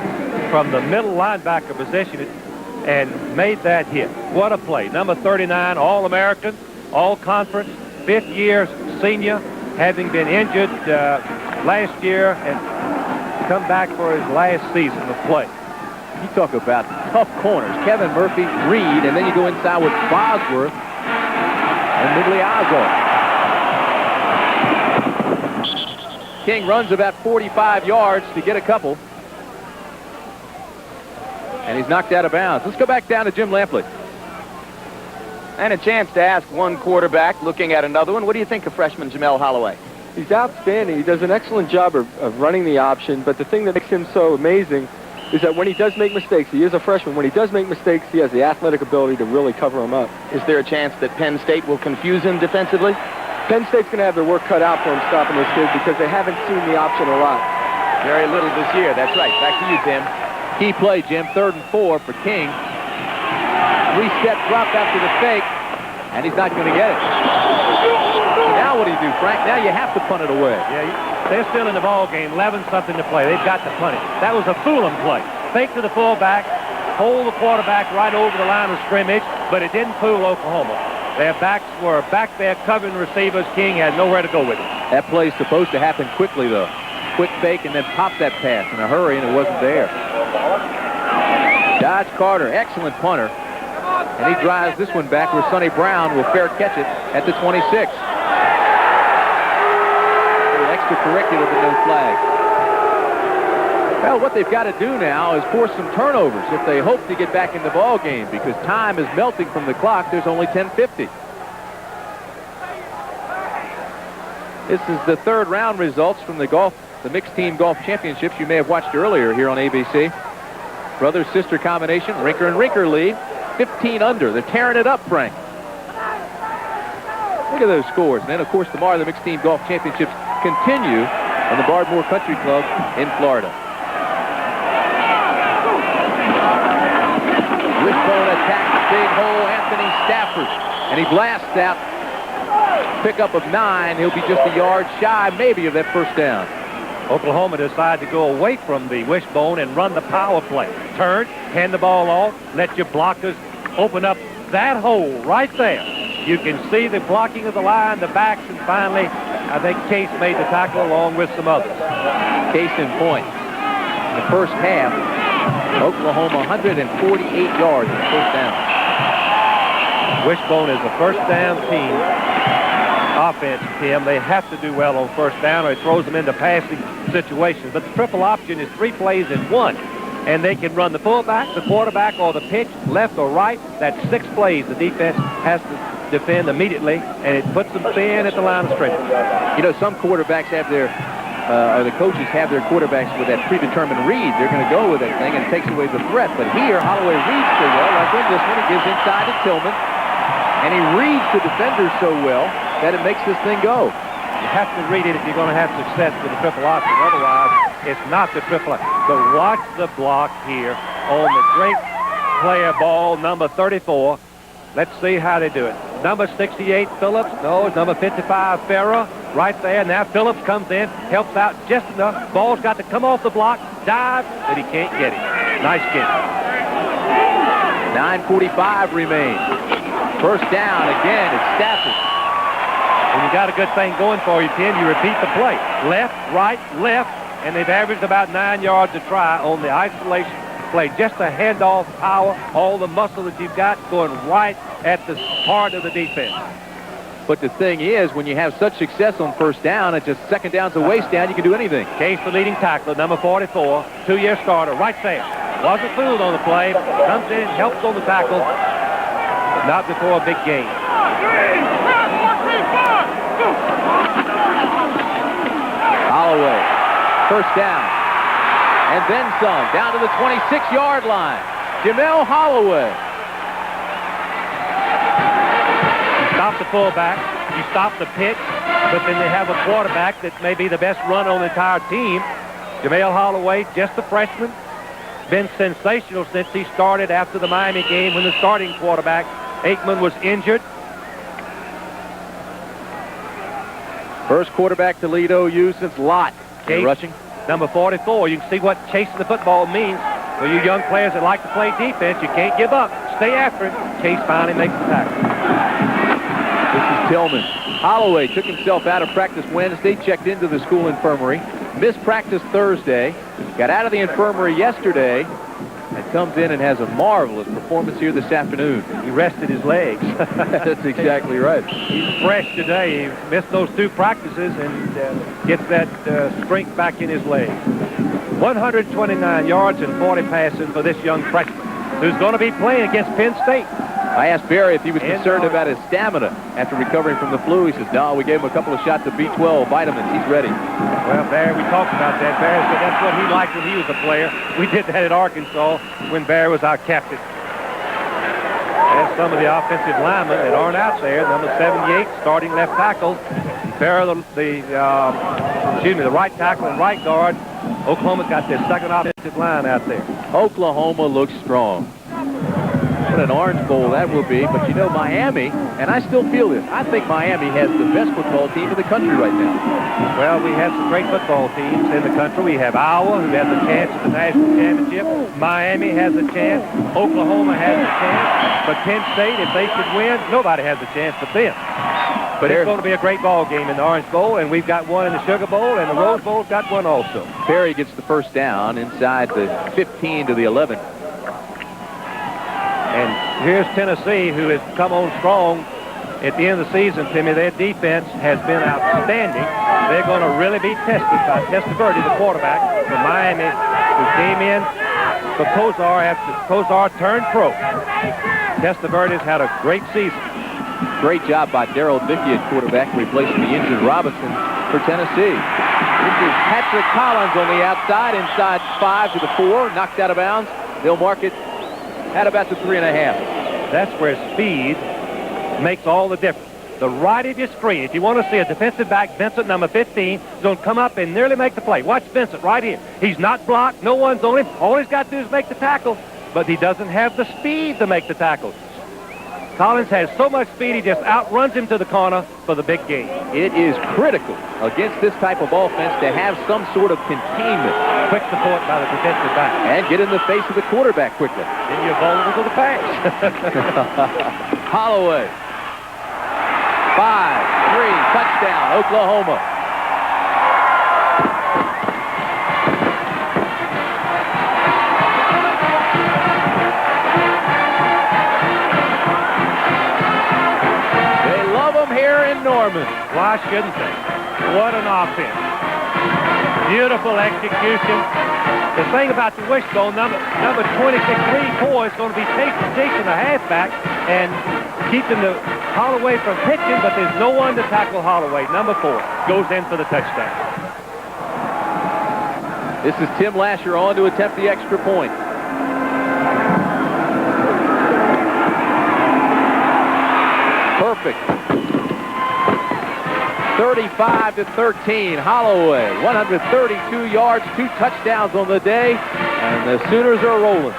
S2: from the middle linebacker position and made that hit. What a play. Number 39, All-American, All-Conference, 5th-year senior, having been injured last year. And
S1: come back for his last season of play.
S3: You talk about tough corners. Kevin Murphy, Reed, and then you go inside with Bosworth and Migliazzo. King runs about 45 yards to get a couple. And he's knocked out of bounds. Let's go back down to Jim Lampley.
S7: And a chance to ask one quarterback, looking at another one. What do you think of freshman Jamel Holloway?
S10: He's outstanding. He does an excellent job of running the option, but the thing that makes him so amazing is that when he does make mistakes, he is a freshman, when he does make mistakes, he has the athletic ability to really cover them up.
S7: Is there a chance that Penn State will confuse him defensively?
S10: Penn State's going to have their work cut out for him stopping this kid because they haven't seen the option a lot.
S7: Very little this year. That's right. Back to you, Tim.
S3: Key play, Jim. 3rd and 4 for King. 3-step drop after the fake, and he's not going to get it. So now what do you do, Frank? Now you have to punt it away.
S1: Yeah, they're still in the ball game, 11-something to play. They've got to punt it. That was a fool-em play. Fake to the fullback, hold the quarterback right over the line of scrimmage, but it didn't fool Oklahoma. Their backs were back there covering receivers. King had nowhere to go with it.
S3: That play's supposed to happen quickly, though. Quick fake and then pop that pass in a hurry, and it wasn't there. Dodge Carter, excellent punter. And he drives this one back where Sonny Brown will fair catch it at the 26. Extracurricular, but no flag. Well, what they've got to do now is force some turnovers if they hope to get back in the ball game, because time is melting from the clock. There's only 10:50. This is the 3rd round results from the mixed team golf championships you may have watched earlier here on ABC. Brother-sister combination, Rinker and Rinker lead, 15 under. They're tearing it up, Frank. Look at those scores. And then, of course, tomorrow the mixed team golf championships continue on the Bardmore Country Club in Florida. Wishbone attacks, big hole, Anthony Stafford. And he blasts out. Pickup of 9. He'll be just a yard shy, maybe, of that first down.
S1: Oklahoma decided to go away from the wishbone and run the power play. Turn, hand the ball off, let your blockers open up that hole right there. You can see the blocking of the line, the backs, and finally, I think Case made the tackle along with some others.
S3: Case in point. In the first half, Oklahoma 148 yards in the first down.
S1: Wishbone is a first down team offense, Tim. They have to do well on first down or it throws them into passing situations. But the triple option is 3 plays in 1. And they can run the fullback, the quarterback, or the pitch, left or right. That's 6 plays the defense has to defend immediately, and it puts them thin at the line of scrimmage.
S3: You know, some quarterbacks have their, or the coaches have their quarterbacks with that predetermined read. They're going to go with that thing, and it takes away the threat. But here, Holloway reads so well. Like in this one, he gives inside to Tillman, and he reads the defenders so well that it makes this thing go.
S1: You have to read it if you're going to have success with the triple option. Otherwise, it's not the triple option. But watch the block here on the great player ball, number 34. Let's see how they do it. Number 68, Phillips. No, it's number 55, Farrah. Right there. Now Phillips comes in, helps out just enough. Ball's got to come off the block, dive, but he can't get it. Nice kick.
S3: 9:45 remains. First down again. It's Stafford.
S1: When you got a good thing going for you, Tim, you repeat the play. Left, right, left, and they've averaged about 9 yards a try on the isolation play. Just a handoff power, all the muscle that you've got going right at the heart of the defense.
S3: But the thing is, when you have such success on first down, it's just second down's a waste down. You can do anything.
S1: Case, the leading tackler, number 44, 2-year starter, right there. Wasn't fooled on the play. Comes in, helps on the tackle. But not before a big gain.
S3: Holloway, first down. And then some, down to the 26-yard line. Jamel Holloway.
S1: You stop the fullback, you stop the pitch, but then they have a quarterback that may be the best run on the entire team. Jamel Holloway, just a freshman, been sensational since he started after the Miami game when the starting quarterback, Aikman, was injured.
S3: First quarterback to lead OU since Lott.
S1: Case,
S3: rushing.
S1: Number 44. You can see what chasing the football means. For you young players that like to play defense, you can't give up. Stay after it. Case finally makes the tackle.
S3: This is Tillman. Holloway took himself out of practice Wednesday, checked into the school infirmary, missed practice Thursday, got out of the infirmary yesterday, and comes in and has a marvelous performance here this afternoon.
S2: He rested his legs.
S3: That's exactly right.
S2: He's fresh today. He missed those 2 practices and gets that strength back in his legs. 129 yards and 40 passing for this young freshman who's going to be playing against Penn State.
S3: I asked Barry if he was concerned about his stamina after recovering from the flu. He says, no, we gave him a couple of shots of B12 vitamins. He's ready.
S2: Well, Barry, we talked about that. Barry said that's what he liked when he was a player. We did that at Arkansas when Barry was our captain. There's some of the offensive linemen that aren't out there. Number 78, starting left tackle. Barry, the right tackle and right guard. Oklahoma's got their second offensive line out there.
S3: Oklahoma looks strong. What an Orange Bowl that will be. But you know, Miami, and I still feel this, I think Miami has the best football team in the country right now.
S2: Well, we have some great football teams in the country. We have Iowa, who has a chance at the national championship. Miami has a chance. Oklahoma has a chance. But Penn State, if they should win, nobody has a chance but them. But it's going to be a great ball game in the Orange Bowl, and we've got one in the Sugar Bowl, and the Rose Bowl's got one also.
S3: Perry gets the first down inside the 15 to the 11.
S2: And here's Tennessee, who has come on strong at the end of the season, Timmy. Their defense has been outstanding. They're going to really be tested by Testaverde, the quarterback from Miami, who came in for Kozar after Kozar turned pro. Testaverde's had a great season.
S3: Great job by Darrell Dickey at quarterback, replacing the injured Robinson for Tennessee. This is Patrick Collins on the outside, inside 5 to the 4, knocked out of bounds. They'll mark it at about the 3.5.
S2: That's where speed makes all the difference. The right of your screen, if you want to see a defensive back, Vincent, number 15, is going to come up and nearly make the play. Watch Vincent right here. He's not blocked. No one's on him. All he's got to do is make the tackle, but he doesn't have the speed to make the tackle. Collins has so much speed, he just outruns him to the corner for the big game.
S3: It is critical against this type of offense to have some sort of containment.
S2: Quick support by the defensive back.
S3: And get in the face of the quarterback quickly.
S2: Then you're vulnerable to the pass.
S3: Holloway. 5-3, touchdown, Oklahoma. Here in Norman.
S2: Why shouldn't they? What an offense. Beautiful execution. The thing about the wishbone, number 26, Lee Poore is going to be chasing the halfback and keeping the Holloway from pitching, but there's no one to tackle Holloway. Number 4 goes in for the touchdown.
S3: This is Tim Lasher on to attempt the extra point. Perfect. 35-13, Holloway, 132 yards, 2 touchdowns on the day, and the Sooners are rolling.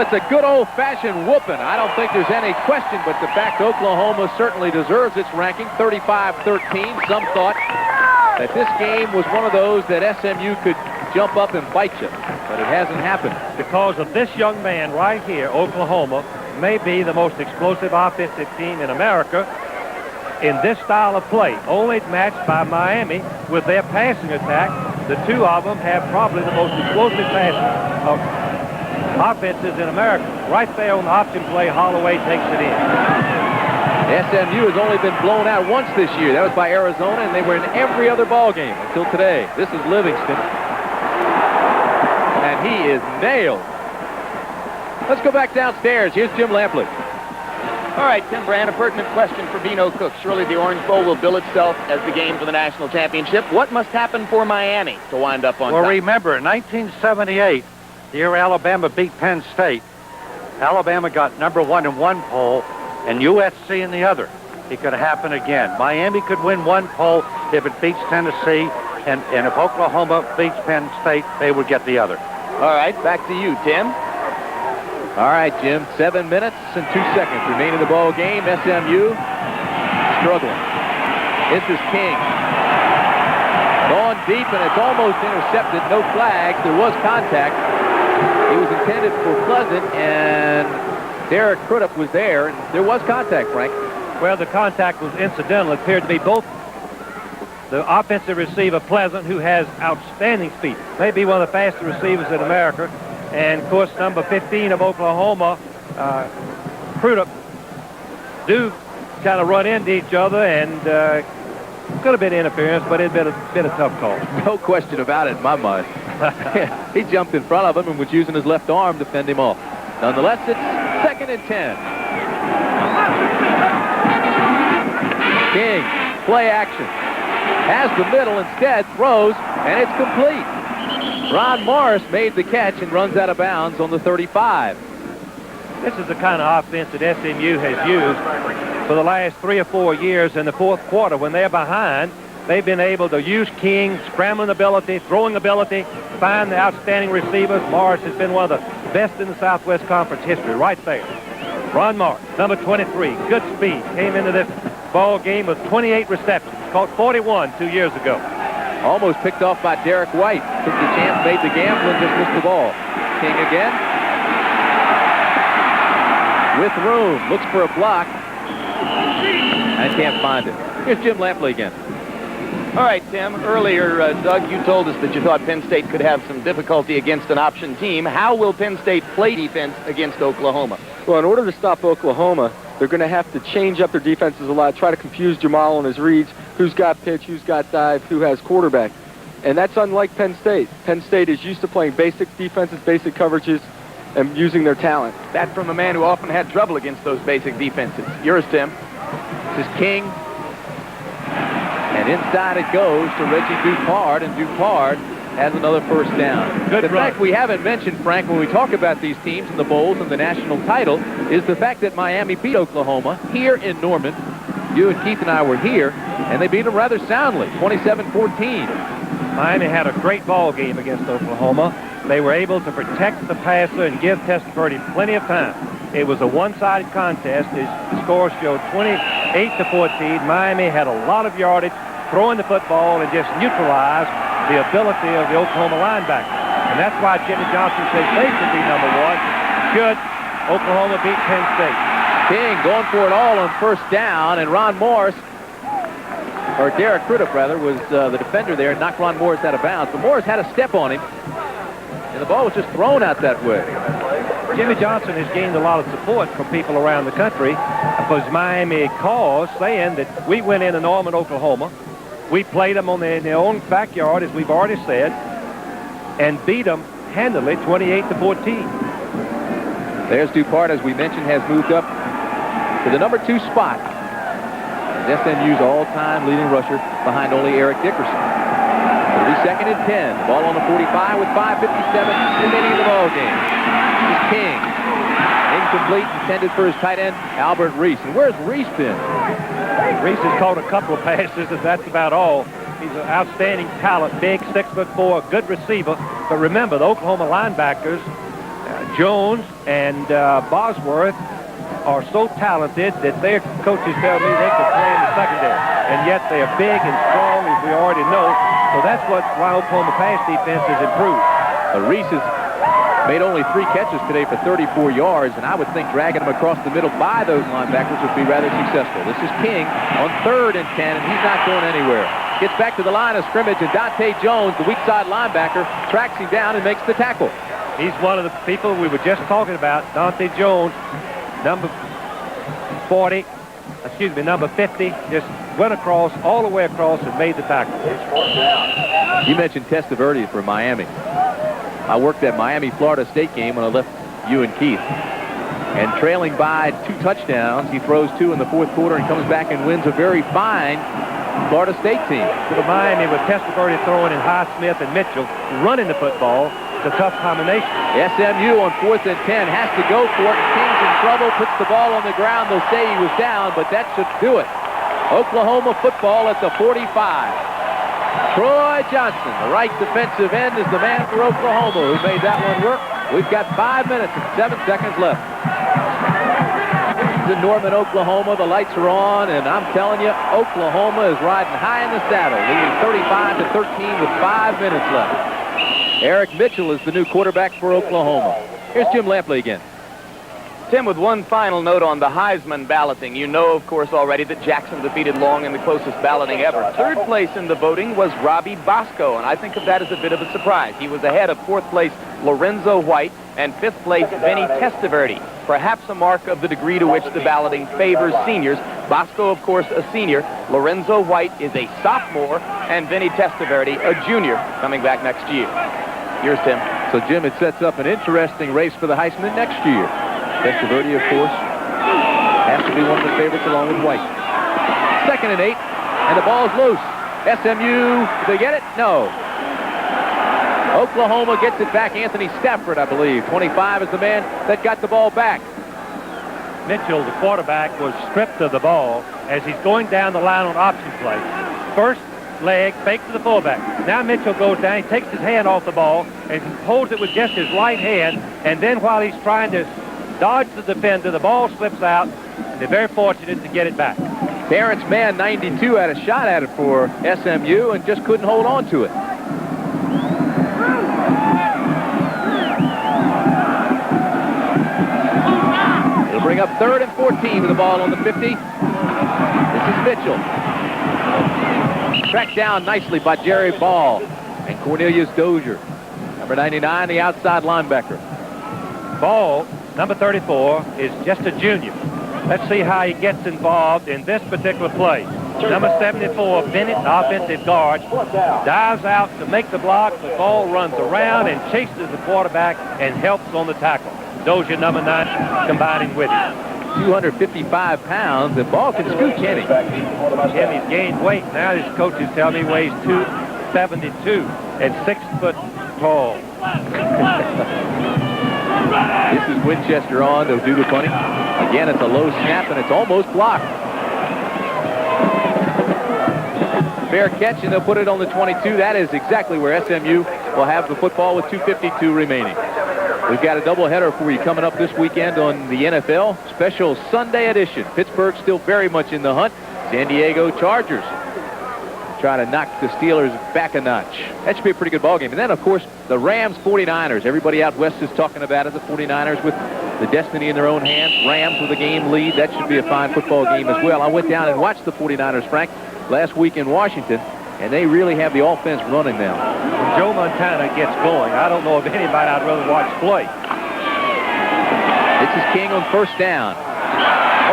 S3: It's a good old-fashioned whooping. I don't think there's any question, but the fact Oklahoma certainly deserves its ranking, 35-13. Some thought that this game was one of those that SMU could jump up and bite you, but it hasn't happened.
S2: Because of this young man right here, Oklahoma may be the most explosive offensive team in America in this style of play, only matched by Miami with their passing attack. The two of them have probably the most explosive passing offenses in America. Right there on the option play, Holloway takes it in.
S3: SMU has only been blown out once this year. That was by Arizona, and they were in every other ball game until today. This is Livingston, and he is nailed. Let's go back downstairs. Here's Jim Lampley.
S7: All right, Tim Brand, a pertinent question for Bino Cook. Surely the Orange Bowl will bill itself as the game for the national championship. What must happen for Miami to wind up on top?
S5: Well, remember, in 1978, the year Alabama beat Penn State, Alabama got #1 in one poll and USC in the other. It could happen again. Miami could win one poll if it beats Tennessee, and if Oklahoma beats Penn State, they would get the other.
S7: All right, back to you, Tim.
S3: All right, Jim, 7 minutes and 2 seconds remain in the ball game. SMU struggling. This is King. Going deep, and it's almost intercepted. No flags. There was contact. It was intended for Pleasant, and Derek Crudup was there. And there was contact, Frank.
S5: Well, the contact was incidental. It appeared to be both the offensive receiver, Pleasant, who has outstanding speed, may be one of the fastest receivers in America, and, of course, number 15 of Oklahoma, Crudup, do kind of run into each other, and could have been interference, but it'd been a tough call.
S3: No question about it in my mind. He jumped in front of him and was using his left arm to fend him off. Nonetheless, it's 2nd and 10. King, play action. Has the middle instead, throws, and it's complete. Ron Morris made the catch and runs out of bounds on the 35.
S5: This is the kind of offense that SMU has used for the last 3 or 4 years. In the fourth quarter, when they're behind, they've been able to use King, scrambling ability, throwing ability, find the outstanding receivers. Morris has been one of the best in the Southwest Conference history right there. Ron Morris, number 23, good speed, came into this ball game with 28 receptions, caught 41 2 years ago.
S3: Almost picked off by Derek White. Took the chance, made the gamble, and just missed the ball. King again. With room, looks for a block. I can't find it. Here's Jim Lampley again.
S7: All right, Tim. Earlier, Doug, you told us that you thought Penn State could have some difficulty against an option team. How will Penn State play defense against Oklahoma?
S10: Well, in order to stop Oklahoma, they're going to have to change up their defenses a lot, try to confuse Jamal on his reads, who's got pitch, who's got dive, who has quarterback. And that's unlike Penn State. Penn State is used to playing basic defenses, basic coverages, and using their talent.
S7: That from a man who often had trouble against those basic defenses. Yours, Tim.
S3: This is King. And inside it goes to Reggie Dupard, and Dupard has another first down. The fact we haven't mentioned, Frank, when we talk about these teams and the bowls and the national title is the fact that Miami beat Oklahoma here in Norman. You and Keith and I were here, and they beat them rather soundly, 27-14.
S5: Miami had a great ball game against Oklahoma. They were able to protect the passer and give Testaverde plenty of time. It was a one-sided contest. The score showed 28-14. Miami had a lot of yardage, throwing the football and just neutralized the ability of the Oklahoma linebacker. And that's why Jimmy Johnson says they should be number 1. Should Oklahoma beat Penn State.
S3: King going for it all on first down, and Ron Morris, or Derek Crudup rather, was the defender there and knocked Ron Morris out of bounds. But Morris had a step on him, and the ball was just thrown out that way.
S5: Jimmy Johnson has gained a lot of support from people around the country because Miami calls saying that we went into Norman, Oklahoma. We played them in their own backyard, as we've already said, and beat them handily, 28-14.
S3: There's Dupart, as we mentioned, has moved up to the number 2 spot. SMU's all-time leading rusher behind only Eric Dickerson. It'll be 2nd and 10. Ball on the 45 with 5:57 remaining in the ball game. This is King. Incomplete, intended for his tight end, Albert Reese. And where's Reese been?
S5: Reese has caught a couple of passes, and that's about all. He's an outstanding talent, big, 6'4", good receiver. But remember, the Oklahoma linebackers, Jones and Bosworth, are so talented that their coaches tell me they could play in the secondary. And yet they are big and strong, as we already know. So that's why Oklahoma pass defense has improved.
S3: Reese has made only 3 catches today for 34 yards, and I would think dragging him across the middle by those linebackers would be rather successful. This is King on 3rd and 10, and he's not going anywhere. Gets back to the line of scrimmage, and Dante Jones, the weak side linebacker, tracks him down and makes the tackle.
S5: He's one of the people we were just talking about, Dante Jones, number 50, just went across, all the way across, and made the tackle.
S3: You mentioned Testaverde for Miami. I worked that Miami-Florida State game when I left you and Keith. And trailing by 2 touchdowns, he throws 2 in the fourth quarter and comes back and wins a very fine Florida State team.
S5: For Miami, with Testaverde throwing in Highsmith and Mitchell running the football, it's a tough combination.
S3: SMU on 4th and 10 has to go for it. King's in trouble, puts the ball on the ground. They'll say he was down, but that should do it. Oklahoma football at the 45. Troy Johnson, the right defensive end, is the man for Oklahoma who made that one work. We've got 5 minutes and 7 seconds left. In Norman, Oklahoma, the lights are on, and I'm telling you, Oklahoma is riding high in the saddle, leading 35-13 with 5 minutes left. Eric Mitchell is the new quarterback for Oklahoma. Here's Jim Lampley again.
S7: Tim, with one final note on the Heisman balloting. You know, of course, already that Jackson defeated Long in the closest balloting ever. Third place in the voting was Robbie Bosco, and I think of that as a bit of a surprise. He was ahead of fourth place Lorenzo White and fifth place Vinny Testaverde. Perhaps a mark of the degree to which the balloting favors seniors. Bosco, of course, a senior. Lorenzo White is a sophomore, and Vinny Testaverde, a junior, coming back next year. Here's Tim.
S3: So, Jim, it sets up an interesting race for the Heisman next year. Testaverde, of course, has to be one of the favorites along with White. 2nd and 8, and the ball's loose. SMU, did they get it? No. Oklahoma gets it back. Anthony Stafford, I believe. 25 is the man that got the ball back.
S11: Mitchell, the quarterback, was stripped of the ball as he's going down the line on option play. First leg, fake to the fullback. Now Mitchell goes down, he takes his hand off the ball and holds it with just his right hand, and then while he's trying to dodge the defender, the ball slips out, and they're very fortunate to get it back.
S3: Terrence Mann, 92, had a shot at it for SMU and just couldn't hold on to it. It'll bring up 3rd and 14 with the ball on the 50. This is Mitchell. Tracked down nicely by Jerry Ball and Cornelius Dozier. Number 99, the outside linebacker.
S11: Ball, number 34, is just a junior. Let's see how he gets involved in this particular play. Number 74, Bennett, offensive guard, dives out to make the block. The ball runs around and chases the quarterback and helps on the tackle. Dozier, number 9, combining with him.
S3: 255 pounds. The ball can scoot, can he?
S11: He's gained weight. Now his coaches tell me he weighs 272 and 6 foot tall.
S3: This is Winchester on. They'll do the punting. Again, it's a low snap, and it's almost blocked. Fair catch, and they'll put it on the 22. That is exactly where SMU will have the football with 2:52 remaining. We've got a doubleheader for you coming up this weekend on the NFL. Special Sunday edition. Pittsburgh still very much in the hunt. San Diego Chargers trying to knock the Steelers back a notch. That should be a pretty good ball game. And then, of course, the Rams 49ers. Everybody out west is talking about it. The 49ers with the destiny in their own hands. Rams with a game lead. That should be a fine football game as well. I went down and watched the 49ers, Frank, last week in Washington, and they really have the offense running now.
S11: When Joe Montana gets going, I don't know of anybody I'd rather watch play.
S3: This is King on 1st down.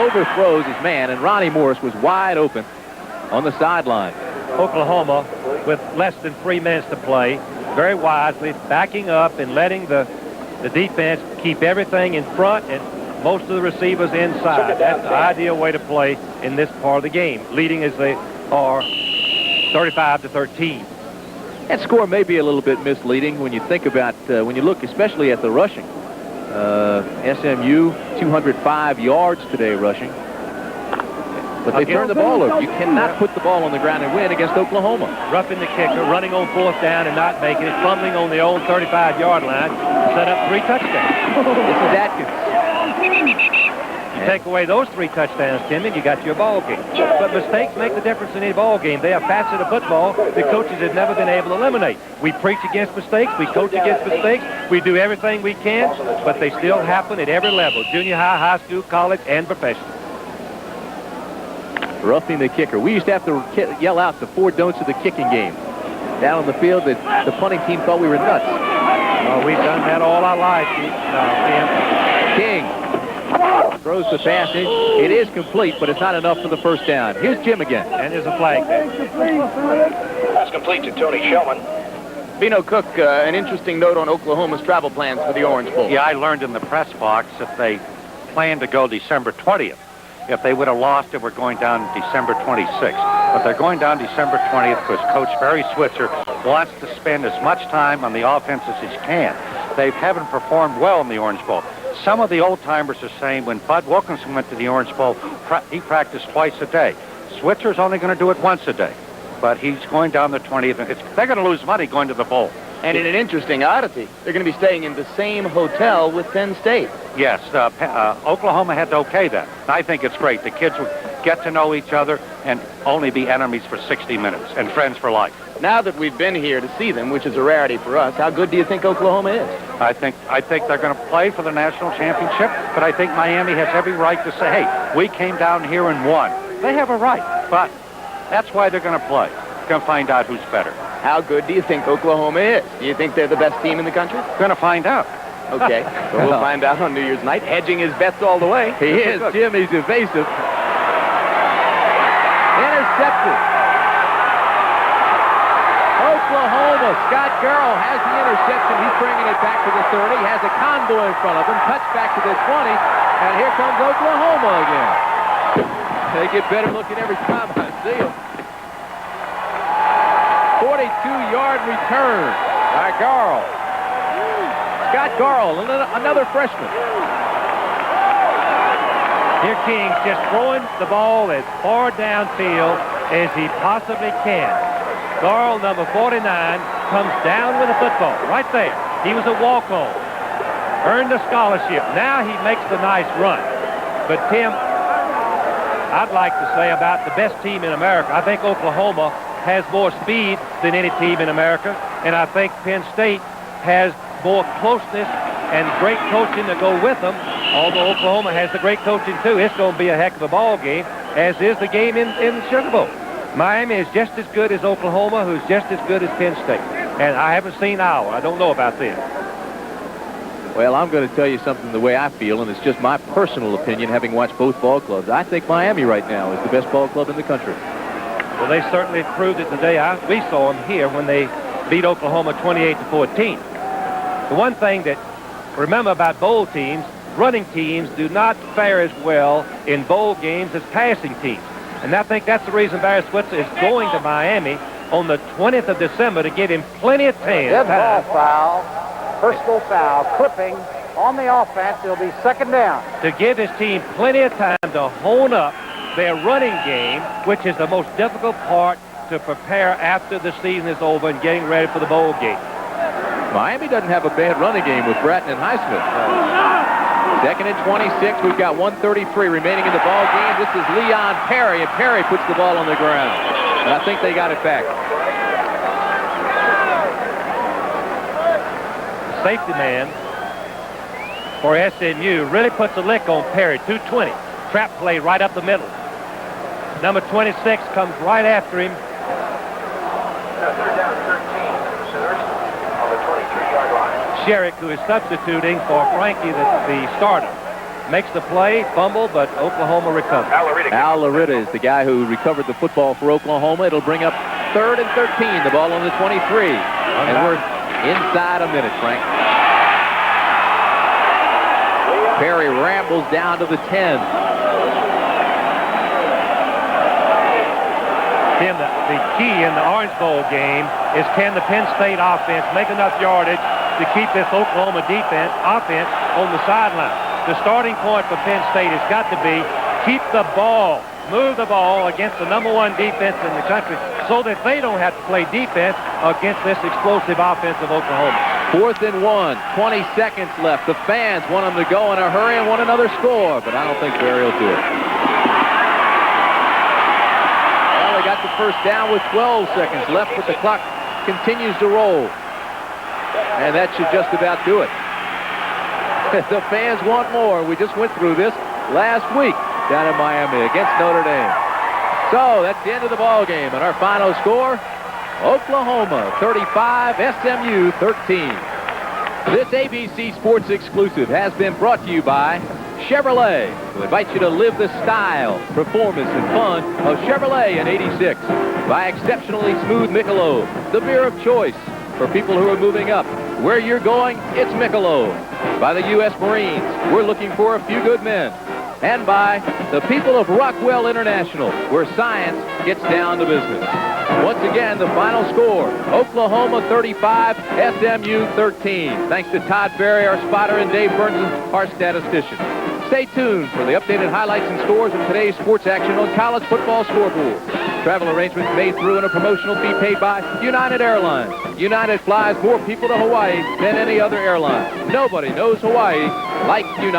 S3: Overthrows his man, and Ronnie Morris was wide open on the sideline.
S11: Oklahoma, with less than 3 minutes to play, very wisely backing up and letting the defense keep everything in front and most of the receivers inside. That's the ideal way to play in this part of the game, leading as they are 35-13.
S3: That score may be a little bit misleading when you think about, when you look especially at the rushing. SMU, 205 yards today rushing. But they turned the ball over. You cannot put the ball on the ground and win against Oklahoma.
S11: Roughing the kicker, running on 4th down and not making it, fumbling on the own 35-yard line, set up 3 touchdowns.
S3: This is Atkins.
S11: You take away those 3 touchdowns, Tim, and you got your ball game. But mistakes make the difference in any ball game. They are facets of football the coaches have never been able to eliminate. We preach against mistakes. We coach against mistakes. We do everything we can, but they still happen at every level, junior high, high school, college, and professional.
S3: Roughing the kicker. We used to have to yell out the 4 don'ts of the kicking game. Down on the field, the punting team thought we were nuts.
S11: Well, we've done that all our lives.
S3: King throws the pass in. It is complete, but it's not enough for the 1st down. Here's Jim again.
S11: And there's a flag.
S8: That's complete to Tony Shellman.
S7: Bino Cook, an interesting note on Oklahoma's travel plans for the Orange Bowl.
S5: Yeah, I learned in the press box that they planned to go December 20th. If they would have lost it, we're going down December 26th. But they're going down December 20th because Coach Barry Switzer wants to spend as much time on the offense as he can. They haven't performed well in the Orange Bowl. Some of the old-timers are saying when Bud Wilkinson went to the Orange Bowl, he practiced twice a day. Switzer's only going to do it once a day. But he's going down the 20th. They're going to lose money going to the bowl.
S7: And in an interesting oddity, they're going to be staying in the same hotel with Penn State.
S5: Yes, Oklahoma had to okay that. I think it's great. The kids will get to know each other and only be enemies for 60 minutes and friends for life.
S7: Now that we've been here to see them, which is a rarity for us, how good do you think Oklahoma is?
S5: I think they're going to play for the national championship, but I think Miami has every right to say, hey, we came down here and won. They have a right, but that's why they're going to play. Going to find out who's better.
S7: How good do you think Oklahoma is? Do you think they're the best team in the country?
S5: Going to find out.
S7: Okay, so we'll find out on New Year's night. Hedging his bets all the way.
S3: He is, Jim. He's evasive. Intercepted. Oklahoma. Scott Garrell has the interception. He's bringing it back to the 30. Has a convoy in front of him. Touchback to the 20. And here comes Oklahoma again. They get better looking every time I see them. 42-yard return by Garrell. Scott Garrell, another freshman.
S11: Here King's just throwing the ball as far downfield as he possibly can. Garrell, number 49, comes down with the football right there. He was a walk-on. Earned a scholarship. Now he makes the nice run. But, Tim, I'd like to say about the best team in America, I think Oklahoma has more speed than any team in America, and I think Penn State has more closeness and great coaching to go with them, although Oklahoma has the great coaching too. It's going to be a heck of a ball game, as is the game in the Sugar Bowl. Miami is just as good as Oklahoma, who's just as good as Penn State. And I haven't seen Iowa. I don't know about them.
S3: Well, I'm going to tell you something the way I feel, and it's just my personal opinion, having watched both ball clubs. I think Miami right now is the best ball club in the country.
S11: Well, they certainly proved it today. We saw them here when they beat Oklahoma 28-14. The one thing that remember about bowl teams, running teams do not fare as well in bowl games as passing teams. And I think that's the reason Barry Switzer is going to Miami on the 20th of December to give him plenty of time.
S12: Dead ball foul, personal foul, clipping on the offense. It'll be second down.
S11: To give his team plenty of time to hone up their running game, which is the most difficult part to prepare after the season is over and getting ready for the bowl game.
S3: Miami doesn't have a bad running game with Bratton and Highsmith. Second and 26. We've got 1:33 remaining in the ball game. This is Leon Perry, and Perry puts the ball on the ground. And I think they got it back.
S11: Safety man for SMU really puts a lick on Perry. 220. Trap play right up the middle. Number 26 comes right after him.
S8: Third down 13, Sooners, on the 23-yard line.
S11: Sherrick, who is substituting for Frankie, the starter. Makes the play, fumble, but Oklahoma recovers.
S3: Al Larita is the guy who recovered the football for Oklahoma. It'll bring up 3rd and 13, the ball on the 23. And we're inside a minute, Frank. Perry rambles down to the 10.
S11: Tim, the key in the Orange Bowl game is can the Penn State offense make enough yardage to keep this Oklahoma offense on the sideline. The starting point for Penn State has got to be keep the ball, move the ball against the number 1 defense in the country so that they don't have to play defense against this explosive offense of Oklahoma.
S3: 4th and 1, 20 seconds left. The fans want them to go in a hurry and want another score, but I don't think Barry will do it. Well, they got the first down with 12 seconds left, but the clock continues to roll. And that should just about do it. The fans want more. We just went through this last week down in Miami against Notre Dame. So that's the end of the ball game, and our final score, Oklahoma 35, SMU 13. This ABC Sports exclusive has been brought to you by Chevrolet, who invites you to live the style, performance, and fun of Chevrolet in '86. By Exceptionally Smooth Michelob, the beer of choice for people who are moving up. Where you're going, it's Michelob. By the U.S. Marines, we're looking for a few good men. And by the people of Rockwell International, where science gets down to business. Once again, the final score, Oklahoma 35, SMU 13. Thanks to Todd Berry, our spotter, and Dave Burns, our statistician. Stay tuned for the updated highlights and scores of today's sports action on College Football Scoreboard. Travel arrangements made through and a promotional fee paid by United Airlines. United flies more people to Hawaii than any other airline. Nobody knows Hawaii like United.